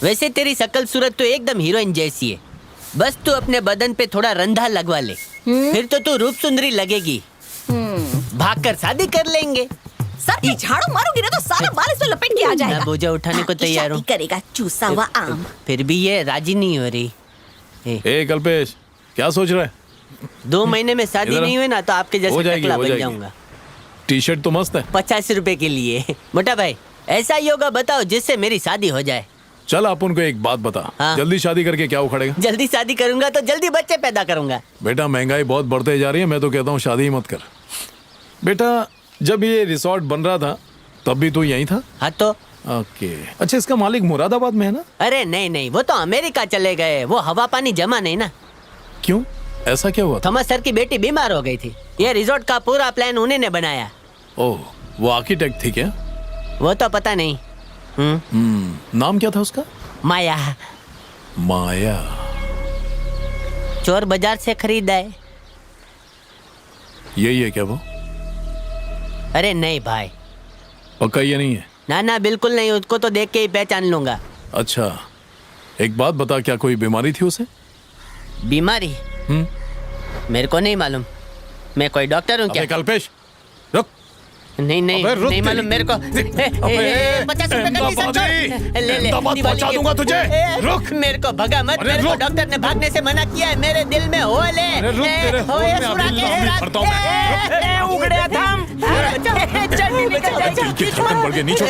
वैसे तेरी शकल सूरत तो एकदम हीरोइन जैसी है. बस तू अपने बदन पे थोड़ा रंधा लगवा ले, फिर तो तू रूप सुंदरी लगेगी. भागकर शादी कर लेंगे. सर ये झाड़ू मारूंगी ना तो सारा बाल इसमें लपेट के आ जाएगा. मैं बोझा उठाने को तैयार हूँ. करेगा चूसा हुआ आम. फिर भी ये राजी नहीं हो रही. ए कल्पेश, क्या सोच रहा है? 2 महीने में शादी इधर आ. नहीं हुई ना तो आपके हो जैसे जाएगी, टकला हो बन जाएगी. जाऊंगा. टी शर्ट तो मस्त है. 50 रुपए के लिए. मोटा भाई, ऐसा योगा बताओ जिससे मेरी शादी हो जाए. चल आप उनको एक बात बता. हाँ. जल्दी शादी करके क्या उखड़ेगा? जल्दी शादी करूंगा तो जल्दी बच्चे पैदा करूंगा. बेटा महंगाई बहुत बढ़ते जा रही है, मैं तो कहता हूँ शादी ही मत कर. बेटा जब ये रिसोर्ट बन रहा था तब भी तू यहीं था? हाँ तो. ओके. अच्छा, इसका मालिक मुरादाबाद में है ना? अरे नहीं नहीं, वो तो अमेरिका चले गए. वो हवा पानी जमा नहीं ना. क्यों, ऐसा क्या हुआ था? थॉमस सर की बेटी बीमार हो गई थी. ये रिसोर्ट का पूरा प्लान उन्हीं ने बनाया. ओह, वो आर्किटेक्ट थी क्या? वो तो पता नहीं. नाम क्या था उसका? माया. माया. चोर बाजार से खरीदा है. यही है क्या वो? अरे नहीं भाई. पक्का ये नहीं है? ना ना बिल्कुल नहीं, उसको तो देख के ही पहचान लूंगा. अच्छा, एक बात बता, क्या कोई बीमारी थी उसे? बीमारी? मेरे को नहीं मालूम. मैं कोई डॉक्टर हूँ क्या? कल्पेश रुक. नहीं नहीं अबे रुक नहीं मालूम मेरे को. 50 रुपए का टी-शर्ट छोड़. ले ले. पहुंचा दूंगा तुझे. रुक. मेरे को भगा मत. मेरे को डॉक्टर ने भागने से मना किया है. मेरे दिल में हो ले. रुक, तेरे होल में अभी लाभ भरता हूं मैं. उगड़े थम. दिल की धड़कन बढ़ गई. नीचे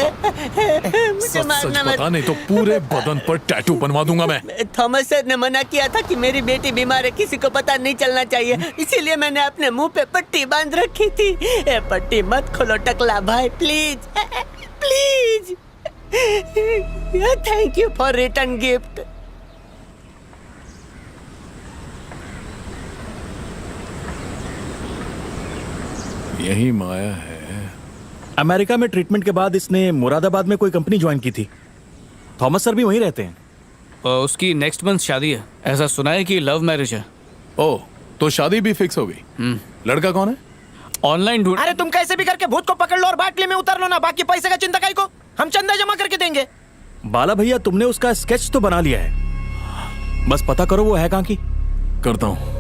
मुझे मारना मत. पता नहीं तो पूरे बदन पर टैटू बनवा दूंगा मैं. थॉमस सर ने मना किया था कि मेरी बेटी बीमार है, किसी को पता नहीं चलना चाहिए. इसीलिए मैंने अपने मुंह पे पट्टी बांध रखी थी. ये पट्टी मत खोलो टकला भाई, please please. Thank you for return gift. यही माया है. अमेरिका में ट्रीटमेंट के बाद इसने मुरादाबाद में कोई कंपनी ज्वाइन की थी. थॉमस सर भी वहीं रहते हैं. उसकी नेक्स्ट मंथ शादी है। ऐसा सुना है कि लव मैरिज है। ओ, तो शादी भी फिक्स हो गई। लड़का कौन है? ऑनलाइन ढूंढ। अरे तुम कैसे भी करके भूत को पकड़ लो और बाटली में उतर लो ना, बाकी पैसे का चिंता काई को, हम चंदा जमा करके देंगे। बाला भैया तुमने उसका स्केच तो बना लिया है, बस पता करो वो है कहाँ की। करता हूँ।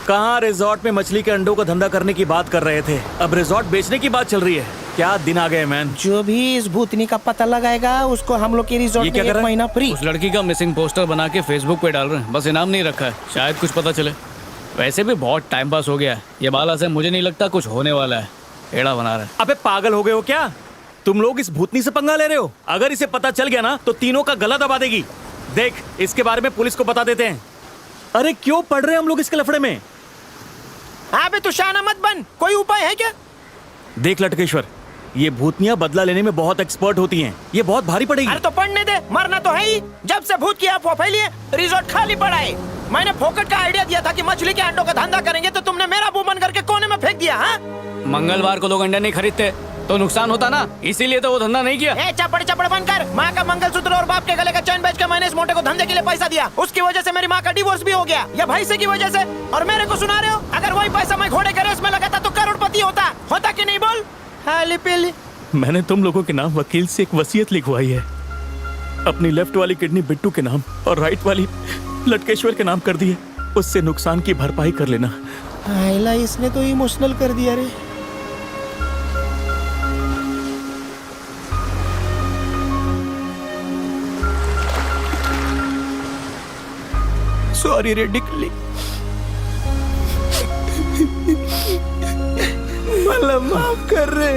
कहाँ रिजॉर्ट में मछली के अंडों का धंधा करने की बात कर रहे थे, अब रिजॉर्ट बेचने की बात चल रही है। क्या दिन आ गए मैन। जो भी इस भूतनी का पता लगाएगा उसको हम लोग के रिजॉर्ट में 1 महीना फ्री। उस लड़की का मिसिंग पोस्टर बना के फेसबुक पे डाल रहे हैं, बस इनाम नहीं रखा है, शायद कुछ पता चले। वैसे भी बहुत टाइम पास हो गया है, ये बाला से मुझे नहीं लगता कुछ होने वाला है। एड़ा बना रहा है। अबे पागल हो गए हो क्या तुम लोग, इस भूतनी से पंगा ले रहे हो? अगर इसे पता चल गया ना तो तीनों का गला दबा देगी। देख इसके बारे में पुलिस को बता देते हैं। अरे क्यों पढ़ रहे हैं हम लोग इसके लफड़े में? अबे तू शाना मत बन, कोई उपाय है क्या? देख लटकेश्वर, ये भूतनियां बदला लेने में बहुत एक्सपर्ट होती हैं, ये बहुत भारी पड़ेगी। अरे तो पढ़ने दे, मरना तो है ही। जब से भूत की अफवाह फैली है रिजॉर्ट खाली पड़ा है। मैंने फोकट का आइडिया दिया था कि मछली के अंडों का धंधा करेंगे, तो तुमने मेरा मुंह बंद करके कोने में फेंक दिया। हाँ, मंगलवार को लोग अंडे नहीं खरीदते तो नुकसान होता ना, इसीलिए तो वो धंधा नहीं किया। ए चपड़ चपड़ बंद कर। माँ का मंगलसूत्र और बाप के गले का चैन बेच के मैंने इस मोटे को धंधे के लिए पैसा दिया, उसकी वजह से मेरी माँ का डिवोर्स भी हो गया, या भाई से की वजह से। और मेरे को सुना रहे हो? अगर वही पैसा मैं घोड़े के रेस में लगाता तो करोड़पति होता कि नहीं? बोल। हाली पीली। मैंने तुम लोगों के नाम वकील से एक वसीयत लिखवाई है, अपनी लेफ्ट वाली किडनी बिट्टू के नाम और राइट वाली लटकेश्वर के नाम कर दी है, उससे नुकसान की भरपाई कर लेना। आइला इसने तो इमोशनल कर दिया रे। सॉरी रे डिकली, मला माफ कर रे।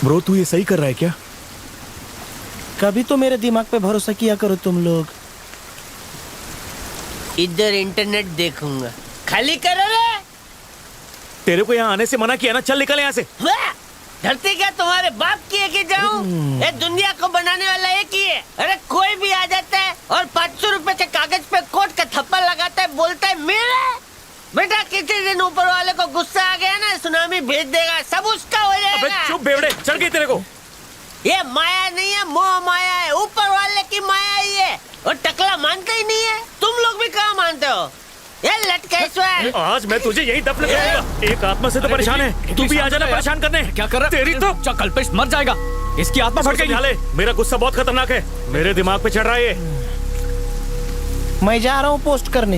ब्रो तू ये सही कर रहा है क्या? कभी तो मेरे दिमाग पे भरोसा किया करो तुम लोग। इधर इंटरनेट देखूंगा, खाली करो रे। तेरे को यहाँ आने से मना किया ना, चल निकल यहाँ से। वाह! धरती क्या तुम्हारे बाप की है कि जाऊं? ये दुनिया को बनाने वाला एक ही है। अरे कोई भी आ जाता है और 500 रुपए के कागज पे कोट का थप्पड़ लगाता है, बोलता है मेरे बेटा किसी दिन ऊपर वाले को गुस्सा आ गया ना, सुनामी भेज देगा, सब उसका हो अबे जाएगा। चुप बेवड़े, चढ़ गई तेरे को। ये माया नहीं है, मोह माया है, ऊपर वाले की माया ही है। और टकला मानते ही नहीं है, तुम लोग भी कहाँ मानते हो? ये लटकेश्वर, आज मैं तुझे यही दफन करूंगा। एक आत्मा से तो परेशान है, तू भी आ जाना परेशान करने। क्या कर रहा है? तेरी तो कल्पेश मर जाएगा, इसकी आत्मा भटक गई। मेरा गुस्सा बहुत खतरनाक है, मेरे दिमाग पे चढ़ रहा है ये। मैं जा रहा हूँ पोस्ट करने।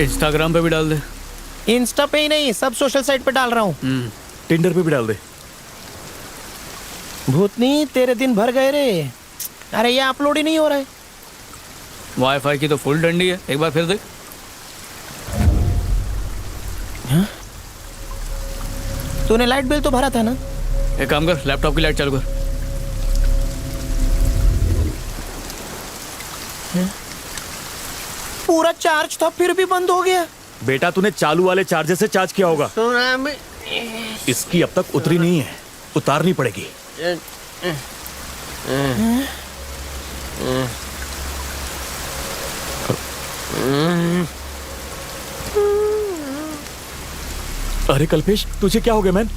इंस्टाग्राम पे भी डाल दे। इंस्टा पे ही नहीं, सब सोशल साइट पे डाल रहा हूँ। टिंडर पे भी डाल दे। भूतनी तेरे दिन भर गए रे। अरे ये अपलोड ही नहीं हो रहा है। वाईफाई की तो फुल डंडी है, एक बार फिर देख। तूने लाइट बिल तो भरा था ना? एक काम कर, लैपटॉप की लाइट चालू कर। पूरा चार्ज था फिर भी बंद हो गया। बेटा तूने चालू वाले चार्जर से चार्ज किया होगा। सुनामी इसकी अब तक उतरी नहीं है, उतारनी पड़ेगी। अरे कल्पेश तुझे क्या हो गया मैन?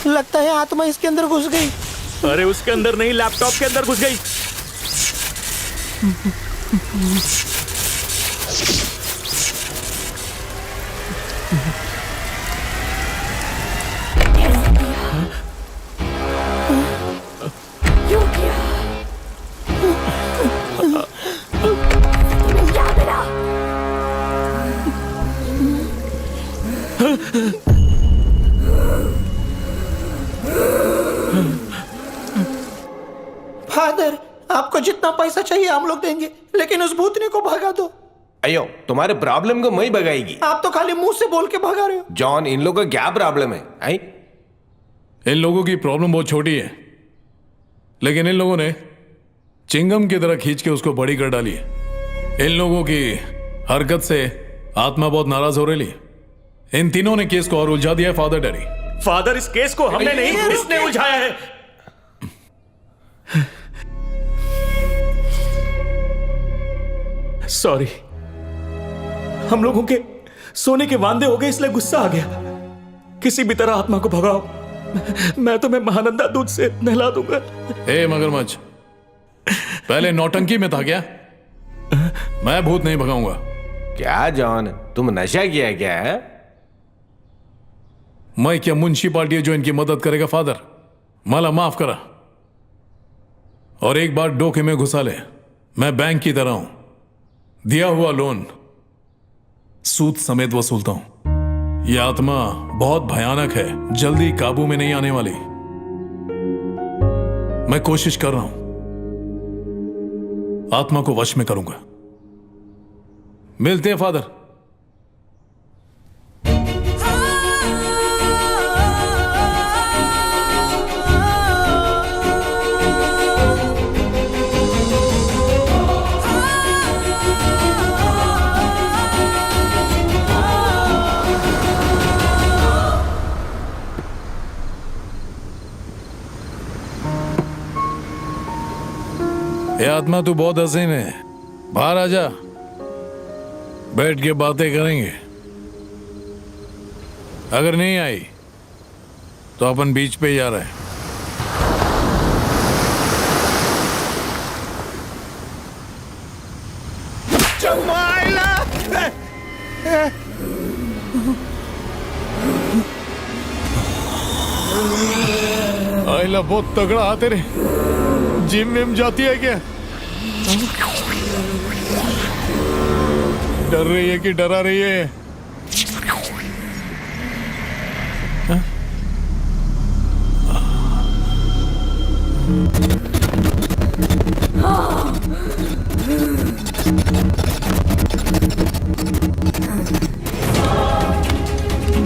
लगता है आत्मा इसके अंदर घुस गई। अरे उसके अंदर नहीं, लैपटॉप के अंदर घुस गई। फादर, आपको जितना पैसा चाहिए हम लोग देंगे, लेकिन उस भूतनी को भगा दो। अयो तुम्हारे प्रॉब्लम को मैं भगाएगी। आप तो खाली मुंह से बोल के भगा रहे हो। जॉन इन लोगों का क्या प्रॉब्लम है आई? इन लोगों की प्रॉब्लम बहुत छोटी है, लेकिन इन लोगों ने चिंगम की तरह खींच के उसको बड़ी कर डाली। इन लोगों की हरकत से आत्मा बहुत नाराज हो रही। इन तीनों ने केस को और उलझा दिया है फादर डैडी। फादर, इस केस को हमने नहीं, इसने उलझाया है। सॉरी, हम लोगों के सोने के वांदे हो गए, इसलिए गुस्सा आ गया। किसी भी तरह आत्मा को भगाओ, मैं तुम्हें महानंदा दूध से नहला दूंगा। ए मगरमच्छ, पहले नौटंकी में था क्या? मैं भूत नहीं भगाऊंगा। क्या जॉन, तुम नशा किया क्या है? मैं क्या म्युनिसिपालिटी है जो इनकी मदद करेगा? फादर, मला माफ करा। और एक बार डोके में घुसा ले, मैं बैंक की तरह हूं। दिया हुआ लोन सूद समेत वसूलता हूं। यह आत्मा बहुत भयानक है, जल्दी काबू में नहीं आने वाली। मैं कोशिश कर रहा हूं, आत्मा को वश में करूंगा। मिलते हैं फादर। ये आत्मा तू बहुत हसीन है, बाहर आ जा, बैठ के बातें करेंगे। अगर नहीं आई तो अपन बीच पे जा रहे हैं। आइला बहुत तगड़ा हाथ है रे। जिम में जाती है क्या? डर रही है कि डरा रही है? हा?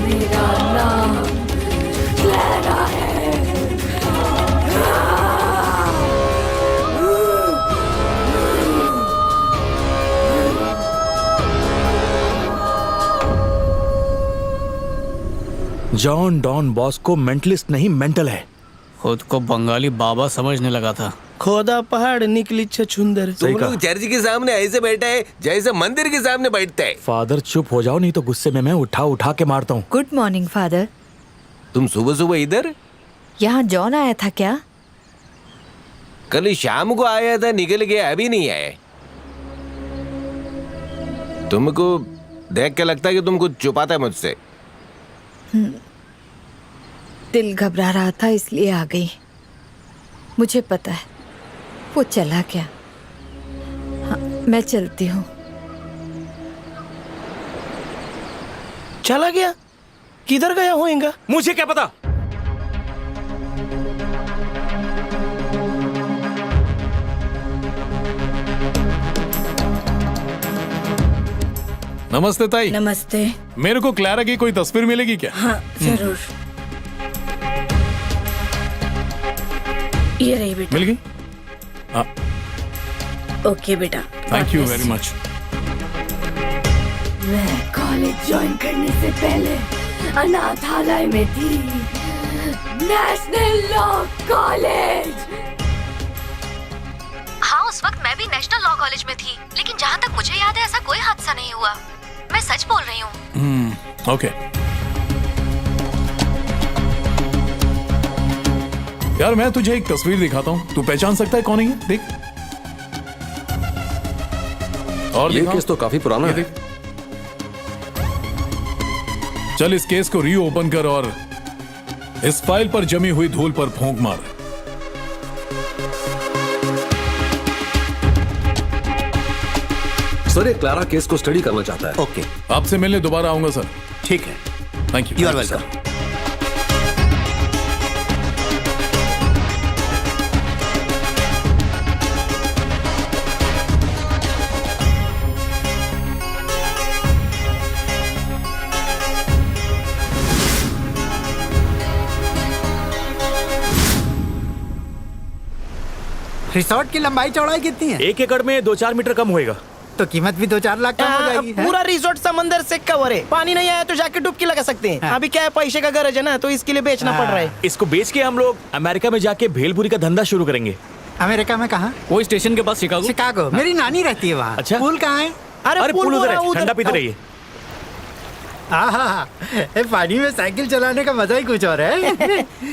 मेरा नाम क्लैरा है। जॉन डॉन बॉस्को मेंटलिस्ट नहीं, मेंटल है। खुद को बंगाली बाबा समझने लगा था। खोदा पहाड़ निकली छछुंदर। तुम लोग चर्च के सामने ऐसे बैठे हैं जैसे मंदिर के सामने बैठते हैं। फादर चुप हो जाओ, नहीं तो गुस्से में मैं उठा उठा के मारता हूँ। Good morning father. तुम सुबह सुबह इधर? यहाँ जॉन आया था क्या? कल शाम को आया था, निकल गया, अभी नहीं आए। तुमको देख के लगता है कि तुम कुछ छुपाता है मुझसे। दिल घबरा रहा था इसलिए आ गई। मुझे पता है वो चला क्या। हाँ, मैं चलती हूँ। चला गया? किधर गया होएगा? मुझे क्या पता। नमस्ते ताई। नमस्ते। मेरे को क्लैरा की कोई तस्वीर मिलेगी क्या? हाँ जरूर। ये रही बेटा। मिल गई? हाँ, ओके बेटा। Thank you very much. मैं कॉलेज ज्वाइन करने से पहले अनाथालय में थी। National law college. हाँ, उस वक्त मैं भी नेशनल लॉ कॉलेज में थी, लेकिन जहाँ तक मुझे याद है ऐसा कोई हादसा नहीं हुआ। मैं सच बोल रही हूँ। ओके। यार मैं तुझे एक तस्वीर दिखाता हूँ, तू पहचान सकता है कौन है ये? देख। और ये दिखाओ। केस तो काफी पुराना ये है। देख। चल इस केस को रीओपन कर और इस फाइल पर जमी हुई धूल पर फूंक मार। सर ये क्लारा केस को स्टडी करना चाहता है। ओके, आपसे मिलने दोबारा आऊंगा सर। ठीक है। Thank you. You are welcome. Resort की लंबाई चौड़ाई कितनी है? 1 एकड़ में 2-4 मीटर कम होएगा। तो कीमत भी 2-4 लाख कम हो जाएगी। पूरा रिसोर्ट समंदर से कवर है, पानी नहीं आया तो जाके डुबकी लगा सकते हैं। अभी क्या है, पैसे का गरज है ना, तो इसके लिए बेचना पड़ रहा है। इसको बेच के हम लोग अमेरिका में जाके भेलपुरी का धंधा शुरू करेंगे। अमेरिका में कहाँ? वही स्टेशन के पास शिकागो। शिकागो। मेरी नानी रहती है वहाँ। अच्छा। पूल कहाँ है? अरे पुल उधर है, ठंडा पीते रहिए। पानी में साइकिल चलाने का मजा ही कुछ और है।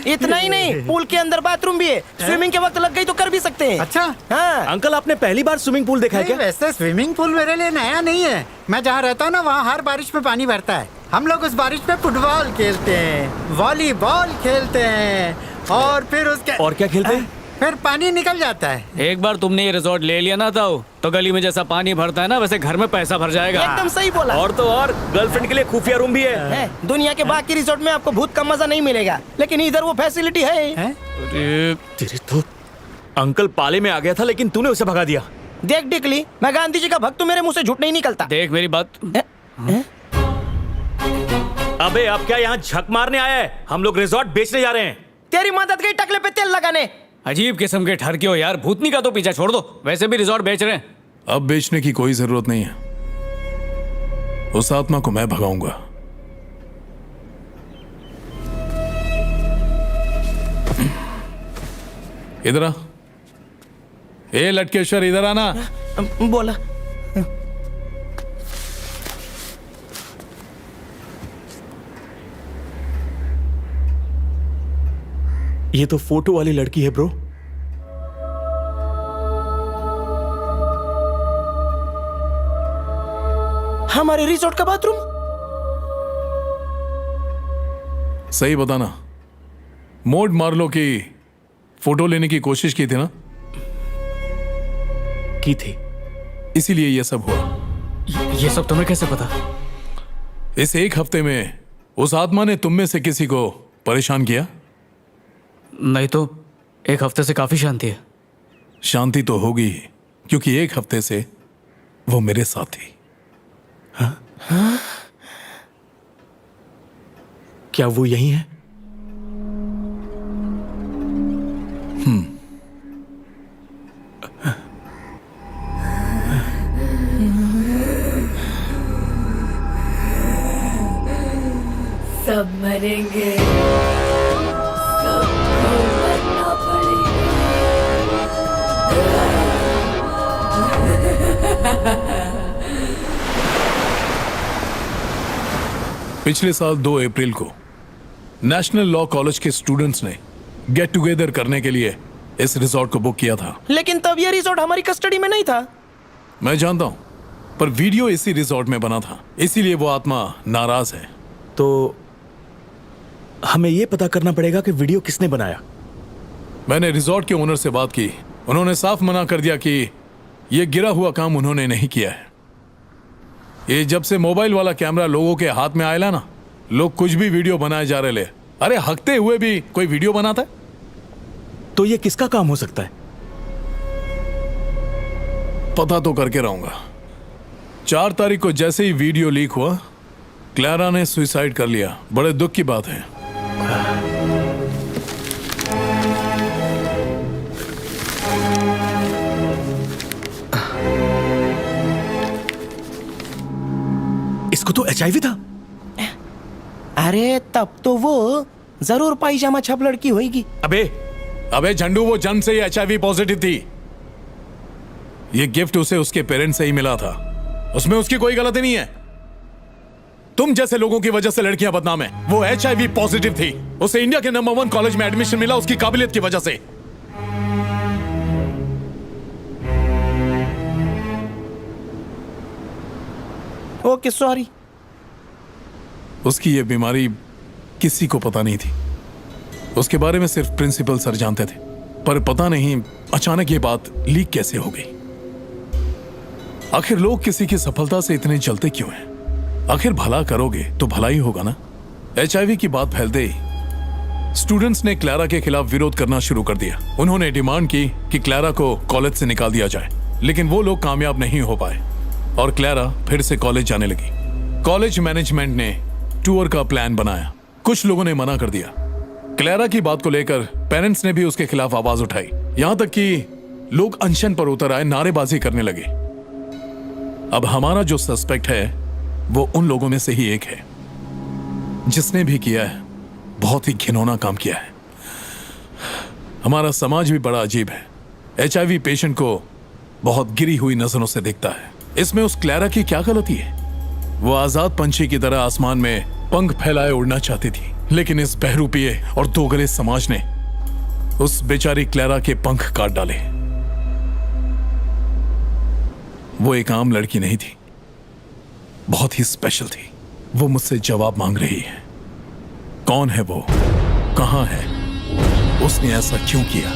इतना ही नहीं, पूल के अंदर बाथरूम भी है। स्विमिंग के वक्त लग गई तो कर भी सकते हैं। अच्छा। हाँ। अंकल, आपने पहली बार स्विमिंग पूल देखा है क्या? वैसे स्विमिंग पूल मेरे लिए नया नहीं है। मैं जहाँ रहता हूँ ना, वहाँ हर बारिश में पानी भरता है। हम लोग उस बारिश में फुटबॉल खेलते हैं, वॉलीबॉल खेलते हैं, और फिर उसके और क्या खेलते हैं? फिर पानी निकल जाता है। एक बार तुमने ये रिजॉर्ट ले लिया ना तो गली में जैसा पानी भरता है ना, वैसे घर में पैसा भर जाएगा। एकदम सही बोला। और तो और गर्लफ्रेंड के लिए खुफिया रूम भी है। दुनिया के बाकी रिसोर्ट में आपको भूत का मजा नहीं मिलेगा, लेकिन इधर वो फैसिलिटी है। अरे तेरे तो अंकल पाले में आ गया था, लेकिन तूने उसे भगा दिया। देख डिकली, मैं गांधी जी का भक्त, मेरे मुंह से झूठ नहीं निकलता। देख मेरी बात। अबे आप क्या यहाँ झक मारने आया है? हम लोग रिजॉर्ट बेचने जा रहे हैं। तेरी मदद गई टकले पे तेल लगाने। अजीब किस्म के ठरके हो यार, भूतनी का तो पीछा छोड़ दो, वैसे भी रिजॉर्ट बेच रहे हैं। अब बेचने की कोई जरूरत नहीं है। उस आत्मा को मैं भगाऊंगा। इधर आ। ए लटकेश्वर, इधर आना। बोला। ये तो फोटो वाली लड़की है ब्रो। हमारे रिसोर्ट का बाथरूम। सही बताना, मोड मार्लो की फोटो लेने की कोशिश की थी ना? की थी, इसीलिए यह सब हुआ। ये सब तुम्हें कैसे पता? इस एक हफ्ते में उस आत्मा ने तुम में से किसी को परेशान किया? नहीं तो एक हफ्ते से काफी शांति है। शांति तो होगी ही, क्योंकि एक हफ्ते से वो मेरे साथ थी। हाँ? क्या वो यही है? सब मरेंगे, सबको मरना पिछले साल 2 अप्रैल को नेशनल लॉ कॉलेज के स्टूडेंट्स ने गेट टुगेदर करने के लिए इस रिजॉर्ट को बुक किया था। लेकिन तब ये रिसोर्ट हमारी कस्टडी में नहीं था। मैं जानता हूं, पर वीडियो इसी रिजॉर्ट में बना था, इसीलिए वो आत्मा नाराज है। तो हमें यह पता करना पड़ेगा कि वीडियो किसने बनाया। मैंने रिजॉर्ट के ओनर से बात की, उन्होंने साफ मना कर दिया कि यह गिरा हुआ काम उन्होंने नहीं किया है। ये जब से मोबाइल वाला कैमरा लोगों के हाथ में आया ना, लोग कुछ भी वीडियो बनाए जा रहे ले। अरे हकते हुए भी कोई वीडियो बनाता है? तो ये किसका काम हो सकता है? पता तो करके रहूंगा। 4 तारीख को जैसे ही वीडियो लीक हुआ, क्लैरा ने सुसाइड कर लिया। बड़े दुख की बात है। इसको तो HIV था। अरे तब तो वो जरूर पायजामा छप लड़की होगी। अबे झंडू, वो जन्म से ही HIV पॉजिटिव थी। ये गिफ्ट उसे उसके पेरेंट्स से ही मिला था, उसमें उसकी कोई गलती नहीं है। तुम जैसे लोगों की वजह से लड़कियां बदनाम है। वो HIV पॉजिटिव थी, उसे इंडिया के नंबर 1 कॉलेज में एडमिशन मिला उसकी काबिलियत की वजह से। Okay sorry. उसकी ये बीमारी किसी को पता नहीं थी, उसके बारे में सिर्फ प्रिंसिपल सर जानते थे। पर पता नहीं अचानक ये बात लीक कैसे हो गई। आखिर लोग किसी की सफलता से इतने जलते क्यों हैं? आखिर भला करोगे तो भला ही होगा ना। HIV की बात फैलते ही स्टूडेंट्स ने क्लैरा के खिलाफ विरोध करना शुरू कर दिया। उन्होंने डिमांड की कि क्लैरा को कॉलेज से निकाल दिया जाए, लेकिन वो लोग कामयाब नहीं हो पाए और क्लैरा फिर से कॉलेज जाने लगी। कॉलेज मैनेजमेंट ने टूर का प्लान बनाया, कुछ लोगों ने मना कर दिया। क्लैरा की बात को लेकर पेरेंट्स ने भी उसके खिलाफ आवाज उठाई, यहां तक कि लोग अनशन पर उतर आए, नारेबाजी करने लगे। अब हमारा जो सस्पेक्ट है वो उन लोगों में से ही एक है जिसने भी किया है बहुत ही घिनौना काम किया है। हमारा समाज भी बड़ा अजीब है। HIV पेशेंट को बहुत गिरी हुई नजरों से देखता है। इसमें उस क्लैरा की क्या गलती है? वो आजाद पंछी की तरह आसमान में पंख फैलाए उड़ना चाहती थी, लेकिन इस बहरूपिये और दोगले समाज ने उस बेचारी क्लैरा के पंख काट डाले। वो एक आम लड़की नहीं थी, बहुत ही स्पेशल थी। वो मुझसे जवाब मांग रही है। कौन है वो? कहां है? उसने ऐसा क्यों किया?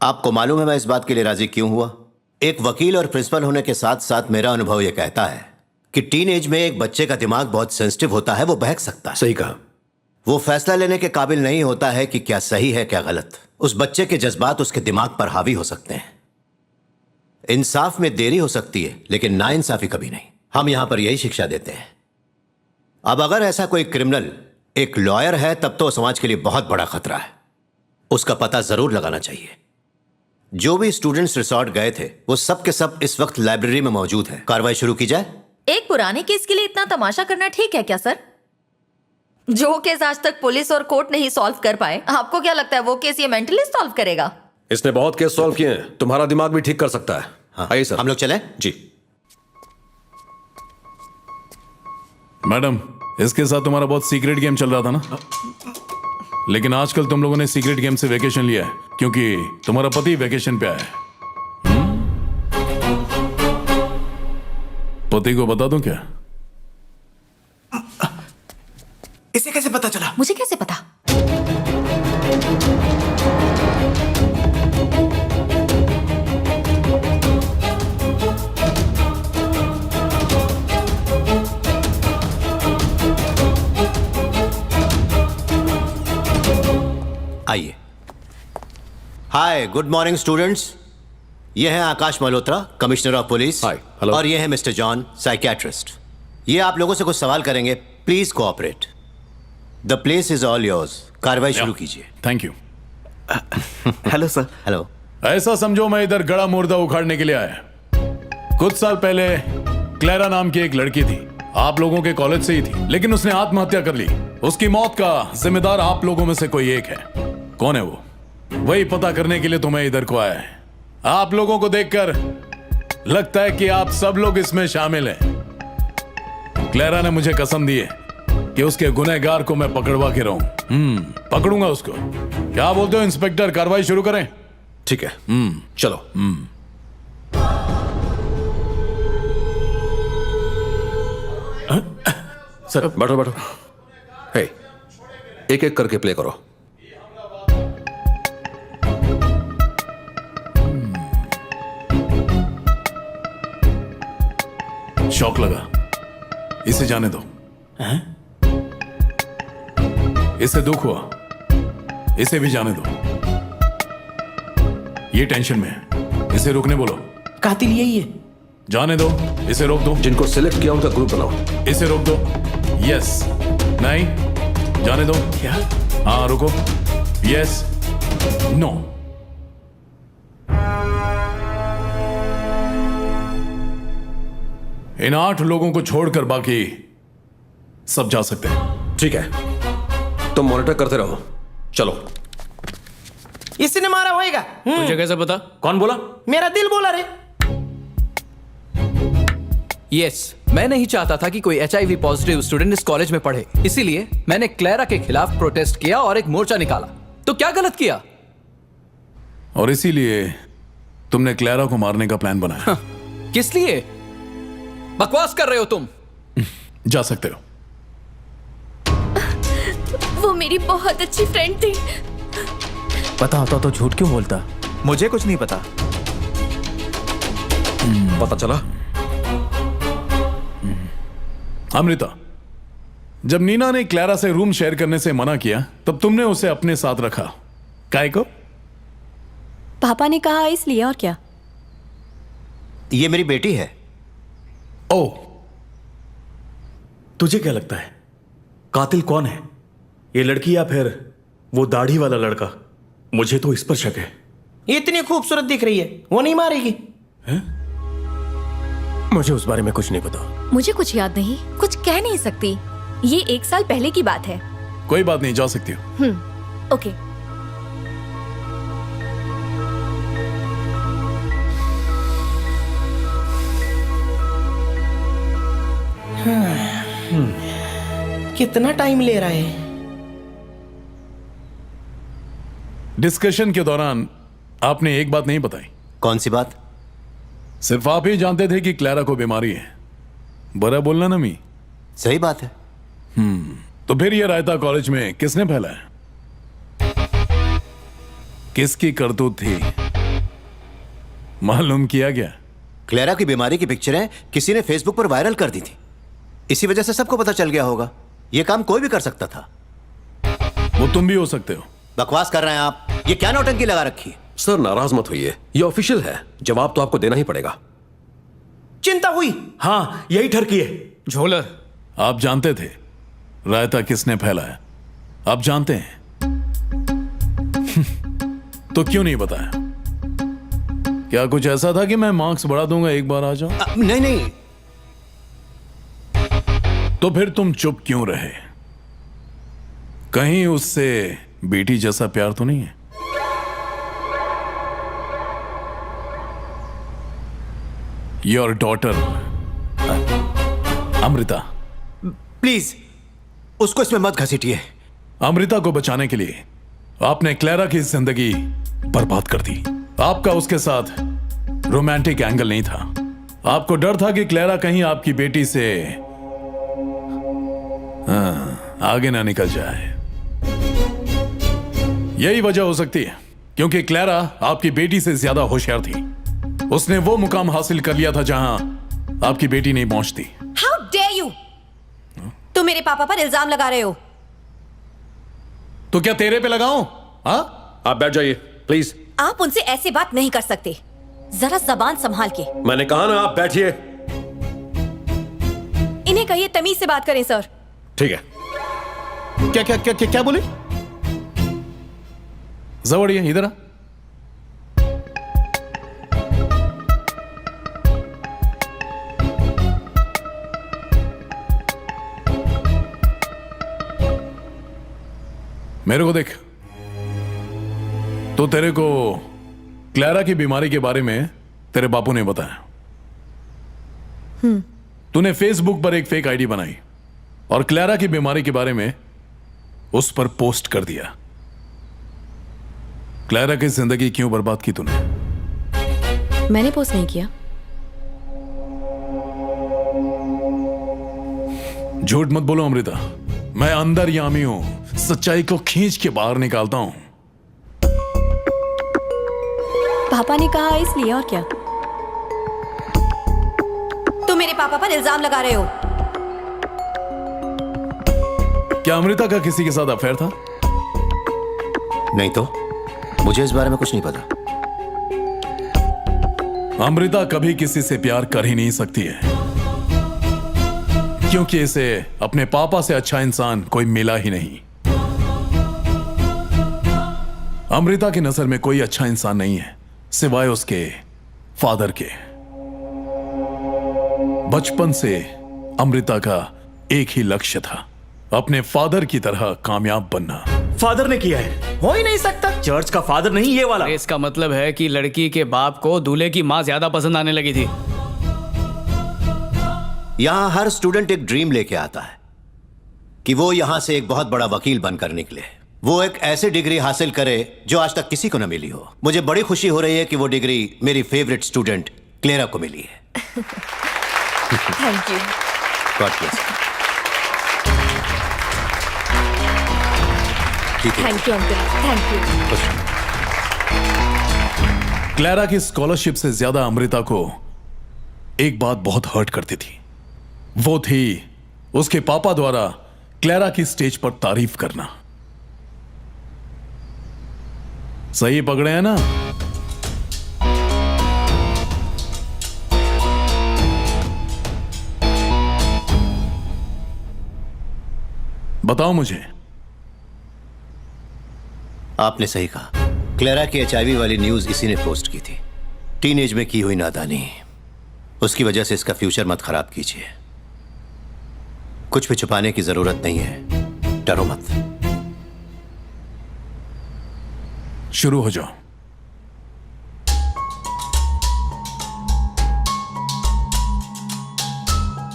आपको मालूम है मैं इस बात के लिए राजी क्यों हुआ? एक वकील और प्रिंसिपल होने के साथ साथ मेरा अनुभव यह कहता है कि टीन एज में एक बच्चे का दिमाग बहुत सेंसिटिव होता है, वो बहक सकता है। सही कहा। वो फैसला लेने के काबिल नहीं होता है कि क्या सही है क्या गलत। उस बच्चे के जज्बात उसके दिमाग पर हावी हो सकते हैं। इंसाफ में देरी हो सकती है लेकिन नाइंसाफी कभी नहीं। हम यहां पर यही शिक्षा देते हैं। अब अगर ऐसा कोई क्रिमिनल एक लॉयर है तब तो समाज के लिए बहुत बड़ा खतरा है। उसका पता जरूर लगाना चाहिए। जो भी स्टूडेंट्स रिसोर्ट गए थे वो सब के सब इस वक्त लाइब्रेरी में मौजूद हैं। कार्रवाई शुरू की जाए। एक पुराने केस के लिए इतना तमाशा करना ठीक है क्या सर? जो केस आज तक पुलिस और कोर्ट नहीं सॉल्व कर पाए, आपको क्या लगता है वो केस ये मेंटली सॉल्व करेगा? इसने बहुत केस सॉल्व किए हैं, तुम्हारा दिमाग भी ठीक कर सकता है। हाँ, आइए सर। हम लोग चलें? जी। मैडम, इसके साथ तुम्हारा बहुत सीक्रेट गेम चल रहा था ना? लेकिन आजकल तुम लोगों ने सीक्रेट गेम से वेकेशन लिया है क्योंकि तुम्हारा पति वेकेशन पे आया है। पति को बता दूं क्या? इसे कैसे पता चला? मुझे कैसे पता? आइए। Hi, good morning students. ये हैं Akash Malhotra, commissioner of police. Hi, hello. और ये हैं मिस्टर जॉन, साइकियाट्रिस्ट। ये आप लोगों से कुछ सवाल करेंगे। Please cooperate. The place is all yours. कार्रवाई शुरू कीजिए। Thank you. Hello sir. Hello. ऐसा समझो मैं इधर गड़ा मुर्दा उखाड़ने के लिए आया। कुछ साल पहले क्लैरा नाम की एक लड़की थी, आप लोगों के कॉलेज से ही थी, लेकिन उसने आत्महत्या कर ली। उसकी मौत का जिम्मेदार आप लोगों में से कोई एक है। कौन है वो? वही पता करने के लिए तुम्हें इधर को आया है। आप लोगों को देखकर लगता है कि आप सब लोग इसमें शामिल हैं। क्लैरा ने मुझे कसम दी है कि उसके गुनहगार को मैं पकड़वा के रहूं। पकड़ूंगा उसको। क्या बोलते हो इंस्पेक्टर, कार्रवाई शुरू करें? ठीक है, चलो। सर बैठो बैठो। हे, एक एक करके प्ले करो। शौक लगा, इसे जाने दो। इसे दुख हुआ, इसे भी जाने दो। ये टेंशन में है, इसे रुकने बोलो। कातिल यही है। जाने दो, इसे रोक दो। जिनको सिलेक्ट किया उनका ग्रुप बनाओ। इसे रोक दो। यस, नहीं, जाने दो। क्या? हाँ, रुको। Yes, no. इन 8 लोगों को छोड़कर बाकी सब जा सकते हैं। ठीक है, तुम मॉनिटर करते रहो। चलो। इसने मारा होएगा। तुझे कैसे पता? कौन बोला? मेरा दिल बोला रे। यस, मैं नहीं चाहता था कि कोई HIV पॉजिटिव स्टूडेंट इस कॉलेज में पढ़े, इसीलिए मैंने क्लैरा के खिलाफ प्रोटेस्ट किया और एक मोर्चा निकाला। तो क्या गलत किया? और इसीलिए तुमने क्लैरा को मारने का प्लान बनाया। किस लिए? बकवास कर रहे हो तुम। जा सकते हो। वो मेरी बहुत अच्छी फ्रेंड थी। पता होता तो झूठ क्यों बोलता? मुझे कुछ नहीं पता। पता चला? अमृता, जब नीना ने क्लैरा से रूम शेयर करने से मना किया तब तुमने उसे अपने साथ रखा। काय को? पापा ने कहा इसलिए। और क्या? ये मेरी बेटी है। ओ, तुझे क्या लगता है कातिल कौन है? ये लड़की या फिर वो दाढ़ी वाला लड़का, मुझे तो इस पर शक है। ये इतनी खूबसूरत दिख रही है, वो नहीं मारेगी? मुझे उस बारे में कुछ नहीं पता। मुझे कुछ याद नहीं, कुछ कह नहीं सकती। ये 1 साल पहले की बात है। कोई बात नहीं, जा सकती हो। ओके। कितना टाइम ले रहा है? डिस्कशन के दौरान आपने एक बात नहीं बताई। कौन सी बात? सिर्फ आप ही जानते थे कि क्लैरा को बीमारी है। बुरा बोलना ना मी। सही बात है। तो फिर ये रायता कॉलेज में किसने फैलाया? किसकी करतूत थी? मालूम किया गया? क्लेरा की बीमारी की पिक्चरें किसी ने फेसबुक पर वायरल कर दी थी, इसी वजह से सबको पता चल गया होगा। यह काम कोई भी कर सकता था। वो तुम भी हो सकते हो। बकवास कर रहे हैं आप। ये क्या नौटंकी लगा रखी है? सर नाराज मत होइए, ये ऑफिशियल है, जवाब तो आपको देना ही पड़ेगा। चिंता हुई? हाँ, यही ठरकी है। झोलर, आप जानते थे रायता किसने फैलाया? आप जानते हैं तो क्यों नहीं बताया? क्या कुछ ऐसा था कि मैं मार्क्स बढ़ा दूंगा एक बार आ जाओ? नहीं नहीं। तो फिर तुम चुप क्यों रहे? कहीं उससे बेटी जैसा प्यार तो नहीं है? Your daughter Amrita. प्लीज उसको इसमें मत घसीटिए। अमृता को बचाने के लिए आपने क्लैरा की जिंदगी बर्बाद कर दी। आपका उसके साथ रोमांटिक एंगल नहीं था। आपको डर था कि क्लैरा कहीं आपकी बेटी से आगे ना निकल जाए। यही वजह हो सकती है क्योंकि क्लैरा आपकी बेटी से ज्यादा होशियार थी। उसने वो मुकाम हासिल कर लिया था जहां आपकी बेटी नहीं पहुंचती। How dare you! तुम मेरे पापा पर इल्जाम लगा रहे हो। तो क्या तेरे पे लगाऊं? हाँ? आप बैठ जाइए प्लीज। आप उनसे ऐसे बात नहीं कर सकते। जरा जबान संभाल के। मैंने कहा ना आप बैठिए। इन्हें कहिए तमीज से बात करें सर। ठीक है। क्या क्या क्या क्या, क्या बोले? जवड़िए इधर आ। मेरे को देख। तो तेरे को क्लैरा की बीमारी के बारे में तेरे बापू ने बताया। तूने फेसबुक पर एक फेक आईडी बनाई और क्लैरा की बीमारी के बारे में उस पर पोस्ट कर दिया। क्लैरा की जिंदगी क्यों बर्बाद की तूने? मैंने पोस्ट नहीं किया। झूठ मत बोलो अमृता। मैं अंदर यामी हूं, सच्चाई को खींच के बाहर निकालता हूं। पापा ने कहा इसलिए, और क्या? तुम मेरे पापा पर इल्जाम लगा रहे हो। क्या अमृता का किसी के साथ अफेयर था? नहीं तो मुझे इस बारे में कुछ नहीं पता। अमृता कभी किसी से प्यार कर ही नहीं सकती है क्योंकि इसे अपने पापा से अच्छा इंसान कोई मिला ही नहीं। अमृता की नजर में कोई अच्छा इंसान नहीं है सिवाय उसके फादर के। बचपन से अमृता का एक ही लक्ष्य था, अपने फादर की तरह कामयाब बनना। फादर ने किया है। हो ही नहीं सकता। चर्च का फादर नहीं, ये वाला। इसका मतलब है कि लड़की के बाप को दूल्हे की माँ ज्यादा पसंद आने लगी थी। यहां हर स्टूडेंट एक ड्रीम लेके आता है कि वो यहां से एक बहुत बड़ा वकील बनकर निकले। वो एक ऐसी डिग्री हासिल करे जो आज तक किसी को न मिली हो। मुझे बड़ी खुशी हो रही है कि वो डिग्री मेरी फेवरेट स्टूडेंट क्लेरा को मिली है। Thank you. God bless. Thank you uncle, thank you. Clara की स्कॉलरशिप से ज्यादा अमृता को एक बात बहुत हर्ट करती थी। वो थी उसके पापा द्वारा क्लैरा की स्टेज पर तारीफ करना। सही पकड़े हैं ना? बताओ मुझे, आपने सही कहा। क्लेरा की HIV वाली न्यूज इसी ने पोस्ट की थी। टीनेज में की हुई नादानी, उसकी वजह से इसका फ्यूचर मत खराब कीजिए। कुछ भी छुपाने की जरूरत नहीं है, डरो मत। शुरू हो जाओ।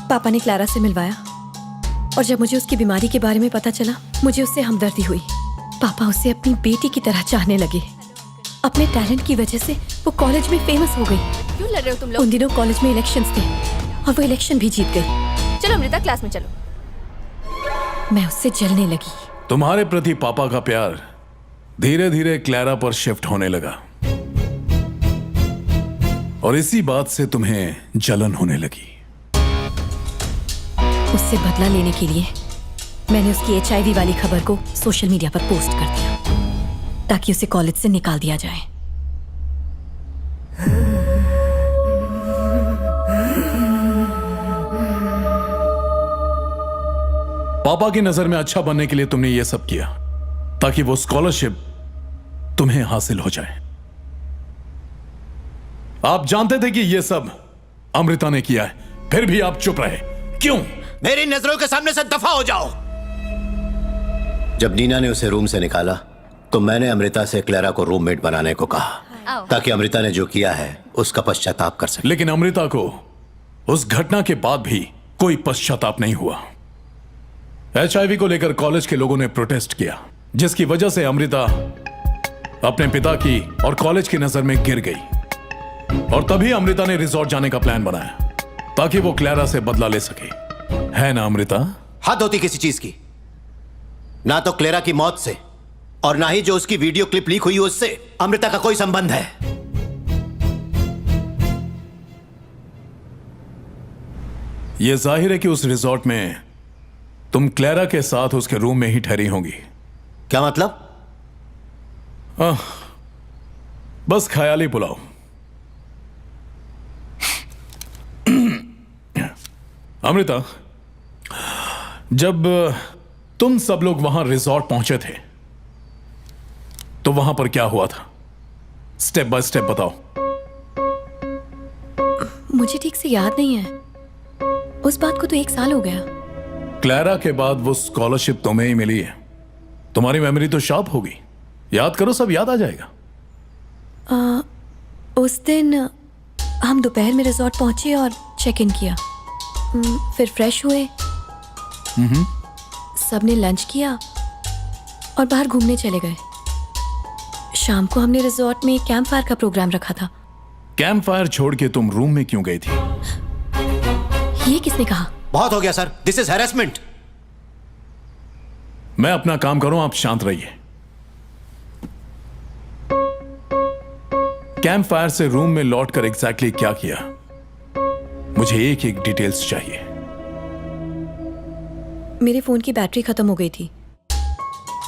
पापा ने क्लारा से मिलवाया और जब मुझे उसकी बीमारी के बारे में पता चला, मुझे उससे हमदर्दी हुई। पापा उसे अपनी बेटी की तरह चाहने लगे। अपने टैलेंट की वजह से वो कॉलेज में फेमस हो गई। क्यों लड़ रहे हो तुम लोग? उन दिनों कॉलेज में इलेक्शंस थे और वो इलेक्शन भी जीत गई। चलो अमृता, क्लास में चलो। मैं उससे जलने लगी। तुम्हारे प्रति पापा का प्यार धीरे धीरे क्लैरा पर शिफ्ट होने लगा और इसी बात से तुम्हें जलन होने लगी। उससे बदला लेने के लिए मैंने उसकी HIV वाली खबर को सोशल मीडिया पर पोस्ट कर दिया ताकि उसे कॉलेज से निकाल दिया जाए। पापा की नजर में अच्छा बनने के लिए तुमने यह सब किया ताकि वो स्कॉलरशिप तुम्हें हासिल हो जाए। आप जानते थे कि यह सब अमृता ने किया है, फिर भी आप चुप रहे। क्यों? मेरी नजरों के सामने से दफा हो जाओ। जब नीना ने उसे रूम से निकाला तो मैंने अमृता से क्लेरा को रूममेट बनाने को कहा ताकि अमृता ने जो किया है उसका पश्चाताप कर सके। लेकिन अमृता को उस घटना के बाद भी कोई पश्चाताप नहीं हुआ। HIV को लेकर कॉलेज के लोगों ने प्रोटेस्ट किया, जिसकी वजह से अमृता अपने पिता की और कॉलेज की नजर में गिर गई और तभी अमृता ने रिजॉर्ट जाने का प्लान बनाया ताकि वो क्लेरा से बदला ले सके। है ना अमृता? हद होती किसी चीज की। ना तो क्लेरा की मौत से और ना ही जो उसकी वीडियो क्लिप लीक हुई उससे अमृता का कोई संबंध है। यह जाहिर है कि उस रिजॉर्ट में तुम क्लेरा के साथ उसके रूम में ही ठहरी होंगी। क्या मतलब? बस ख्याली बुलाओ। अमृता, जब तुम सब लोग वहां रिजॉर्ट पहुंचे थे तो वहां पर क्या हुआ था? स्टेप बाय स्टेप बताओ। मुझे ठीक से याद नहीं है। उस बात को तो 1 साल हो गया। क्लेरा के बाद वो स्कॉलरशिप तुम्हें ही मिली है। तुम्हारी मेमोरी तो शार्प होगी, याद करो, सब याद आ जाएगा। उस दिन हम दोपहर में रिजॉर्ट पहुंचे और चेक इन किया। फिर फ्रेश हुए, सबने लंच किया और बाहर घूमने चले गए। शाम को हमने रिजॉर्ट में कैंप फायर का प्रोग्राम रखा था। कैंप फायर छोड़ के तुम रूम में क्यों गई थी? ये किसने कहा? बहुत हो गया सर, दिस इज हैरेसमेंट। मैं अपना काम करूं, आप शांत रहिए। कैंप फायर से रूम में लौटकर एग्जैक्टली क्या किया? मुझे एक एक डिटेल्स चाहिए। मेरे फोन की बैटरी खत्म हो गई थी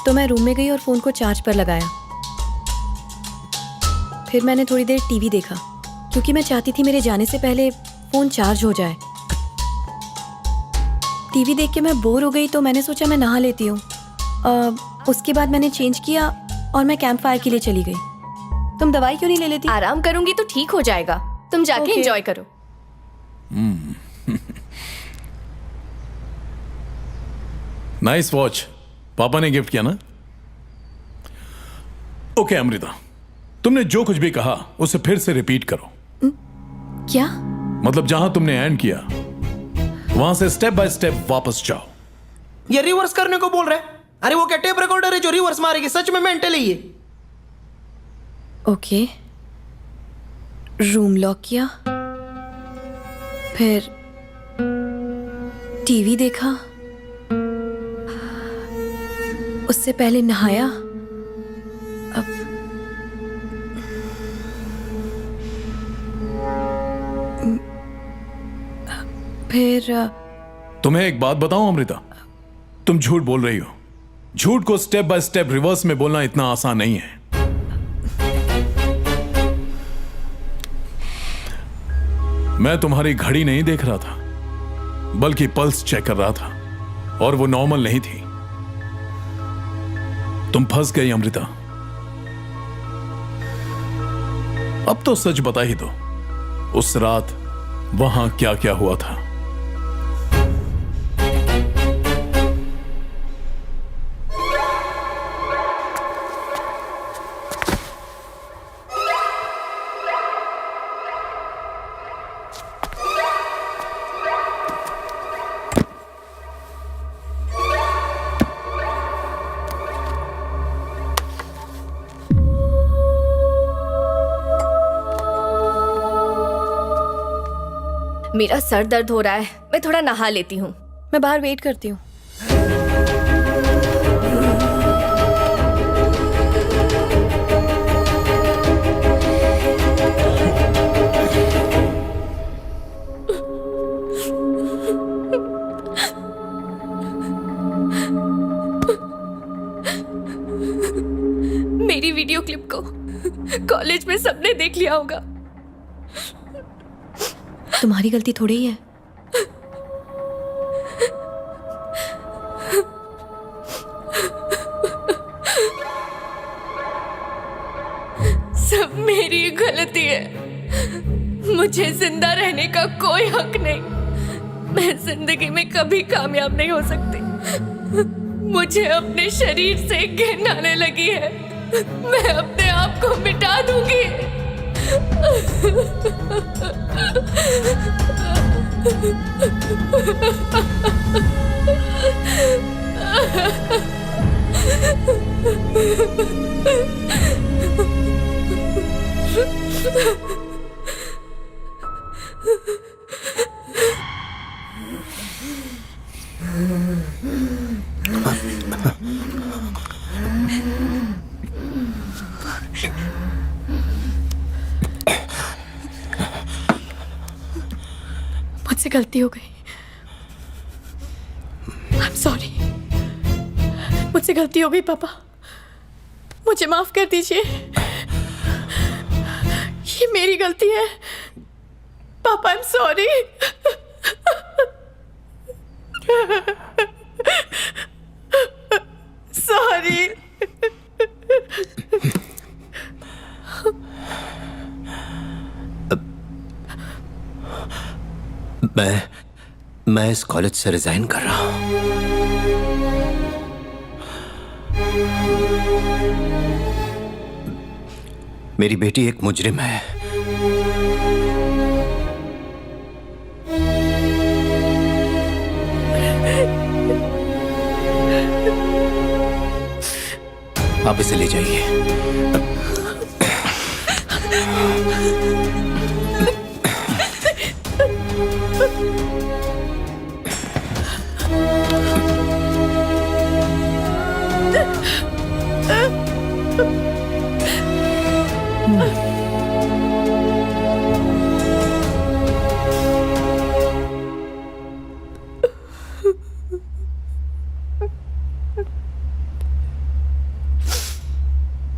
तो मैं रूम में गई और फोन को चार्ज पर लगाया। फिर मैंने थोड़ी देर टीवी देखा क्योंकि मैं चाहती थी मेरे जाने से पहले फोन चार्ज हो जाए। टीवी देख के मैं बोर हो गई तो मैंने सोचा मैं नहा लेती हूँ। उसके बाद मैंने चेंज किया और मैं कैंप फायर के लिए चली गई। तुम दवाई क्यों नहीं ले लेती? आराम करूंगी तो ठीक हो जाएगा, तुम जाके एंजॉय करो। नाइस वॉच, पापा ने गिफ्ट किया ना? ओके अमृता, तुमने जो कुछ भी कहा उसे फिर से रिपीट करो। क्या मतलब जहां तुमने एंड किया वहां से स्टेप बाय स्टेप वापस जाओ। ये रिवर्स करने को बोल रहे हैं? अरे वो क्या टेप रिकॉर्डर है जो रिवर्स मारेगी? सच में मेंटल है ये। ओके, रूम लॉक किया, फिर टीवी देखा, उससे पहले नहाया, अब फिर तुम्हें एक बात बताऊं अमृता, तुम झूठ बोल रही हो। झूठ को स्टेप बाय स्टेप रिवर्स में बोलना इतना आसान नहीं है। मैं तुम्हारी घड़ी नहीं देख रहा था बल्कि पल्स चेक कर रहा था और वो नॉर्मल नहीं थी। तुम फंस गई अमृता, अब तो सच बता ही दो, उस रात वहां क्या क्या हुआ था? मेरा सर दर्द हो रहा है, मैं थोड़ा नहा लेती हूँ। मैं बाहर वेट करती हूँ। मेरी वीडियो क्लिप को कॉलेज में सबने देख लिया होगा। तुम्हारी गलती थोड़ी ही है। सब मेरी गलती है। मुझे जिंदा रहने का कोई हक नहीं। मैं जिंदगी में कभी कामयाब नहीं हो सकती। मुझे अपने शरीर से घिन आने लगी है। मैं अपने आप को मिटा दूंगी। मुझसे गलती हो गई। I'm sorry। मुझसे गलती हो गई पापा, मुझे माफ कर दीजिए। ये मेरी गलती है पापा। I'm sorry। Sorry। मैं इस कॉलेज से रिजाइन कर रहा हूं। मेरी बेटी एक मुजरिम है। आप इसे ले जाइए।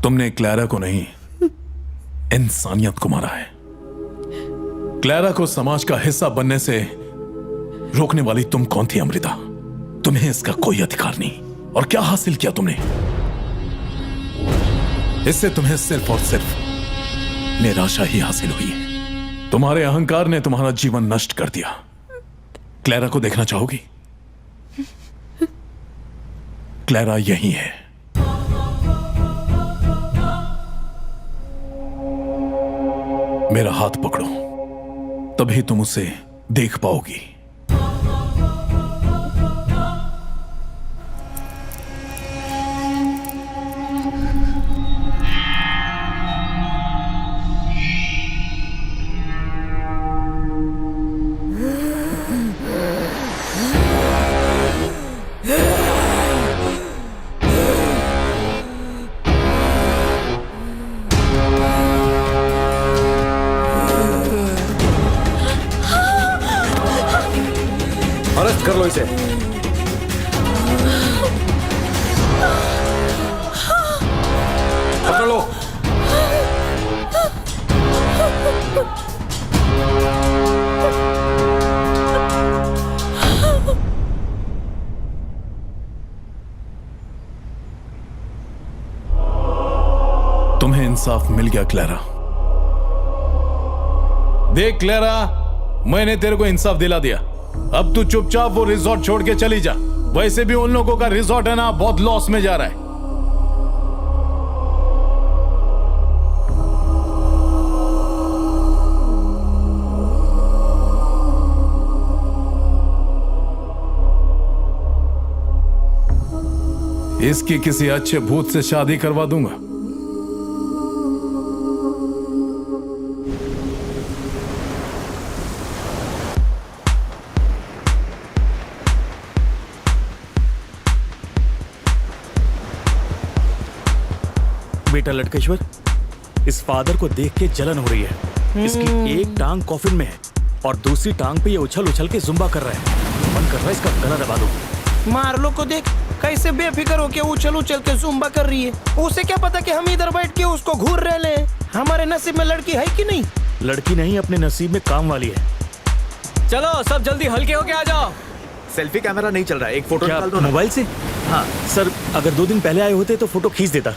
तुमने क्लैरा को नहीं, इंसानियत को मारा है। क्लैरा को समाज का हिस्सा बनने से रोकने वाली तुम कौन थी अमृता? तुम्हें इसका कोई अधिकार नहीं। और क्या हासिल किया तुमने? इससे तुम्हें सिर्फ और सिर्फ निराशा ही हासिल हुई है। तुम्हारे अहंकार ने तुम्हारा जीवन नष्ट कर दिया। क्लैरा को देखना चाहोगी? क्लैरा यही है। मेरा हाथ पकड़ो, तभी तुम उसे देख पाओगी। अरेस्ट कर लो इसे। पकड़ लो। तुम्हें इंसाफ मिल गया क्लैरा। देख क्लेरा, मैंने तेरे को इंसाफ दिला दिया। अब तू चुपचाप वो रिजॉर्ट छोड़ के चली जा। वैसे भी उन लोगों का रिजॉर्ट है ना, बहुत लॉस में जा रहा है। इसकी किसी अच्छे भूत से शादी करवा दूंगा। बेटा लटकेश्वर, इस फादर को देख के जलन हो रही है। इसकी एक टांग कॉफिन में है और दूसरी टांग पे ये उछल उछल के जुम्बा कर रहा है। मन कर रहा है इसका गला दबा दूं। मार्लो को देख कैसे बेफिक्र होके उछल उछल के जुम्बा कर रही है। उसे क्या पता कि हम इधर बैठ के उसको घूर रहे ले। हमारे नसीब में लड़की है कि नहीं? लड़की नहीं, अपने नसीब में काम वाली है। चलो सब जल्दी हल्के होके आ जाओ। सेल्फी कैमरा नहीं चल रहा है, एक फोटो क्या निकाल दो ना। मोबाइल से? हाँ सर, अगर 2 दिन पहले आए होते तो फोटो खींच देता।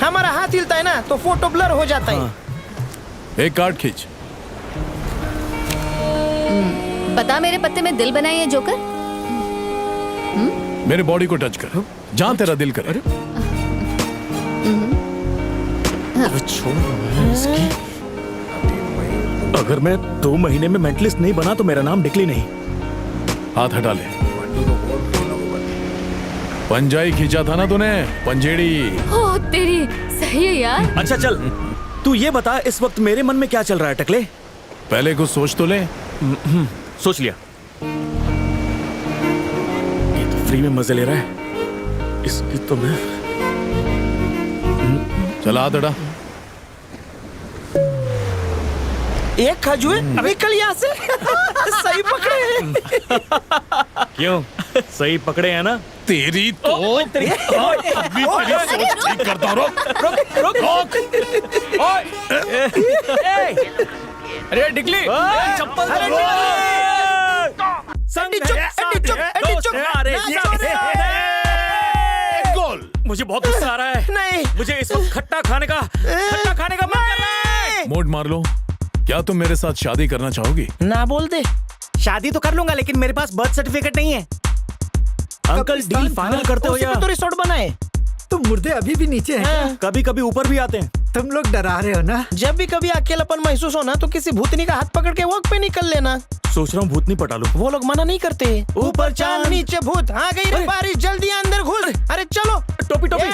हमारा हाथ हिलता है ना तो फोटो ब्लर हो जाता है। एक कार्ड खींच। बता, मेरे पत्ते में दिल बनाई है जोकर? मेरे बॉडी को टच कर, जहां तेरा दिल करे। इसकी अगर मैं 2 महीने में मेंटलिस्ट नहीं बना तो मेरा नाम डिकली नहीं। हाथ हटा ले। पंजाई खींचा था ना तूने, पंजेड़ी। ओ तेरी, सही है यार। अच्छा चल, तू ये बता इस वक्त मेरे मन में क्या चल रहा है टकले? पहले कुछ सोच तो ले। सोच लिया। ये तो फ्री में मजे ले रहा है। इसकी तो मैं चला हाथ हटा। एक खजूर निकल यहाँ से। सही पकड़े। क्यों? सही पकड़े हैं ना? तेरी तो अभी तेरी सोच ठीक करता हूं। रोक। अरे डिकली, चप्पल गोल। मुझे बहुत गुस्सा आ रहा है। नहीं, मुझे इस वक्त खट्टा खाने का मन कर रहा है। मोड मार लो। क्या तुम मेरे साथ शादी करना चाहोगी? ना बोल दे। शादी तो कर लूंगा, लेकिन मेरे पास बर्थ सर्टिफिकेट नहीं है। अंकल डील फाइनल करते हो या? तो रिसोर्ट बनाए। तुम मुर्दे अभी भी नीचे हैं? कभी कभी ऊपर भी आते हैं। तुम लोग डरा रहे हो ना? जब भी कभी अकेलापन महसूस हो ना तो किसी भूतनी का हाथ पकड़ के वॉक पे निकल लेना। सोच रहा हूँ भूतनी पटा लूं। वो लोग मना नहीं करते। ऊपर चांद नीचे भूत। आ गई रे बारिश, जल्दी अंदर घुस। अरे चलो। टोपी टोपी।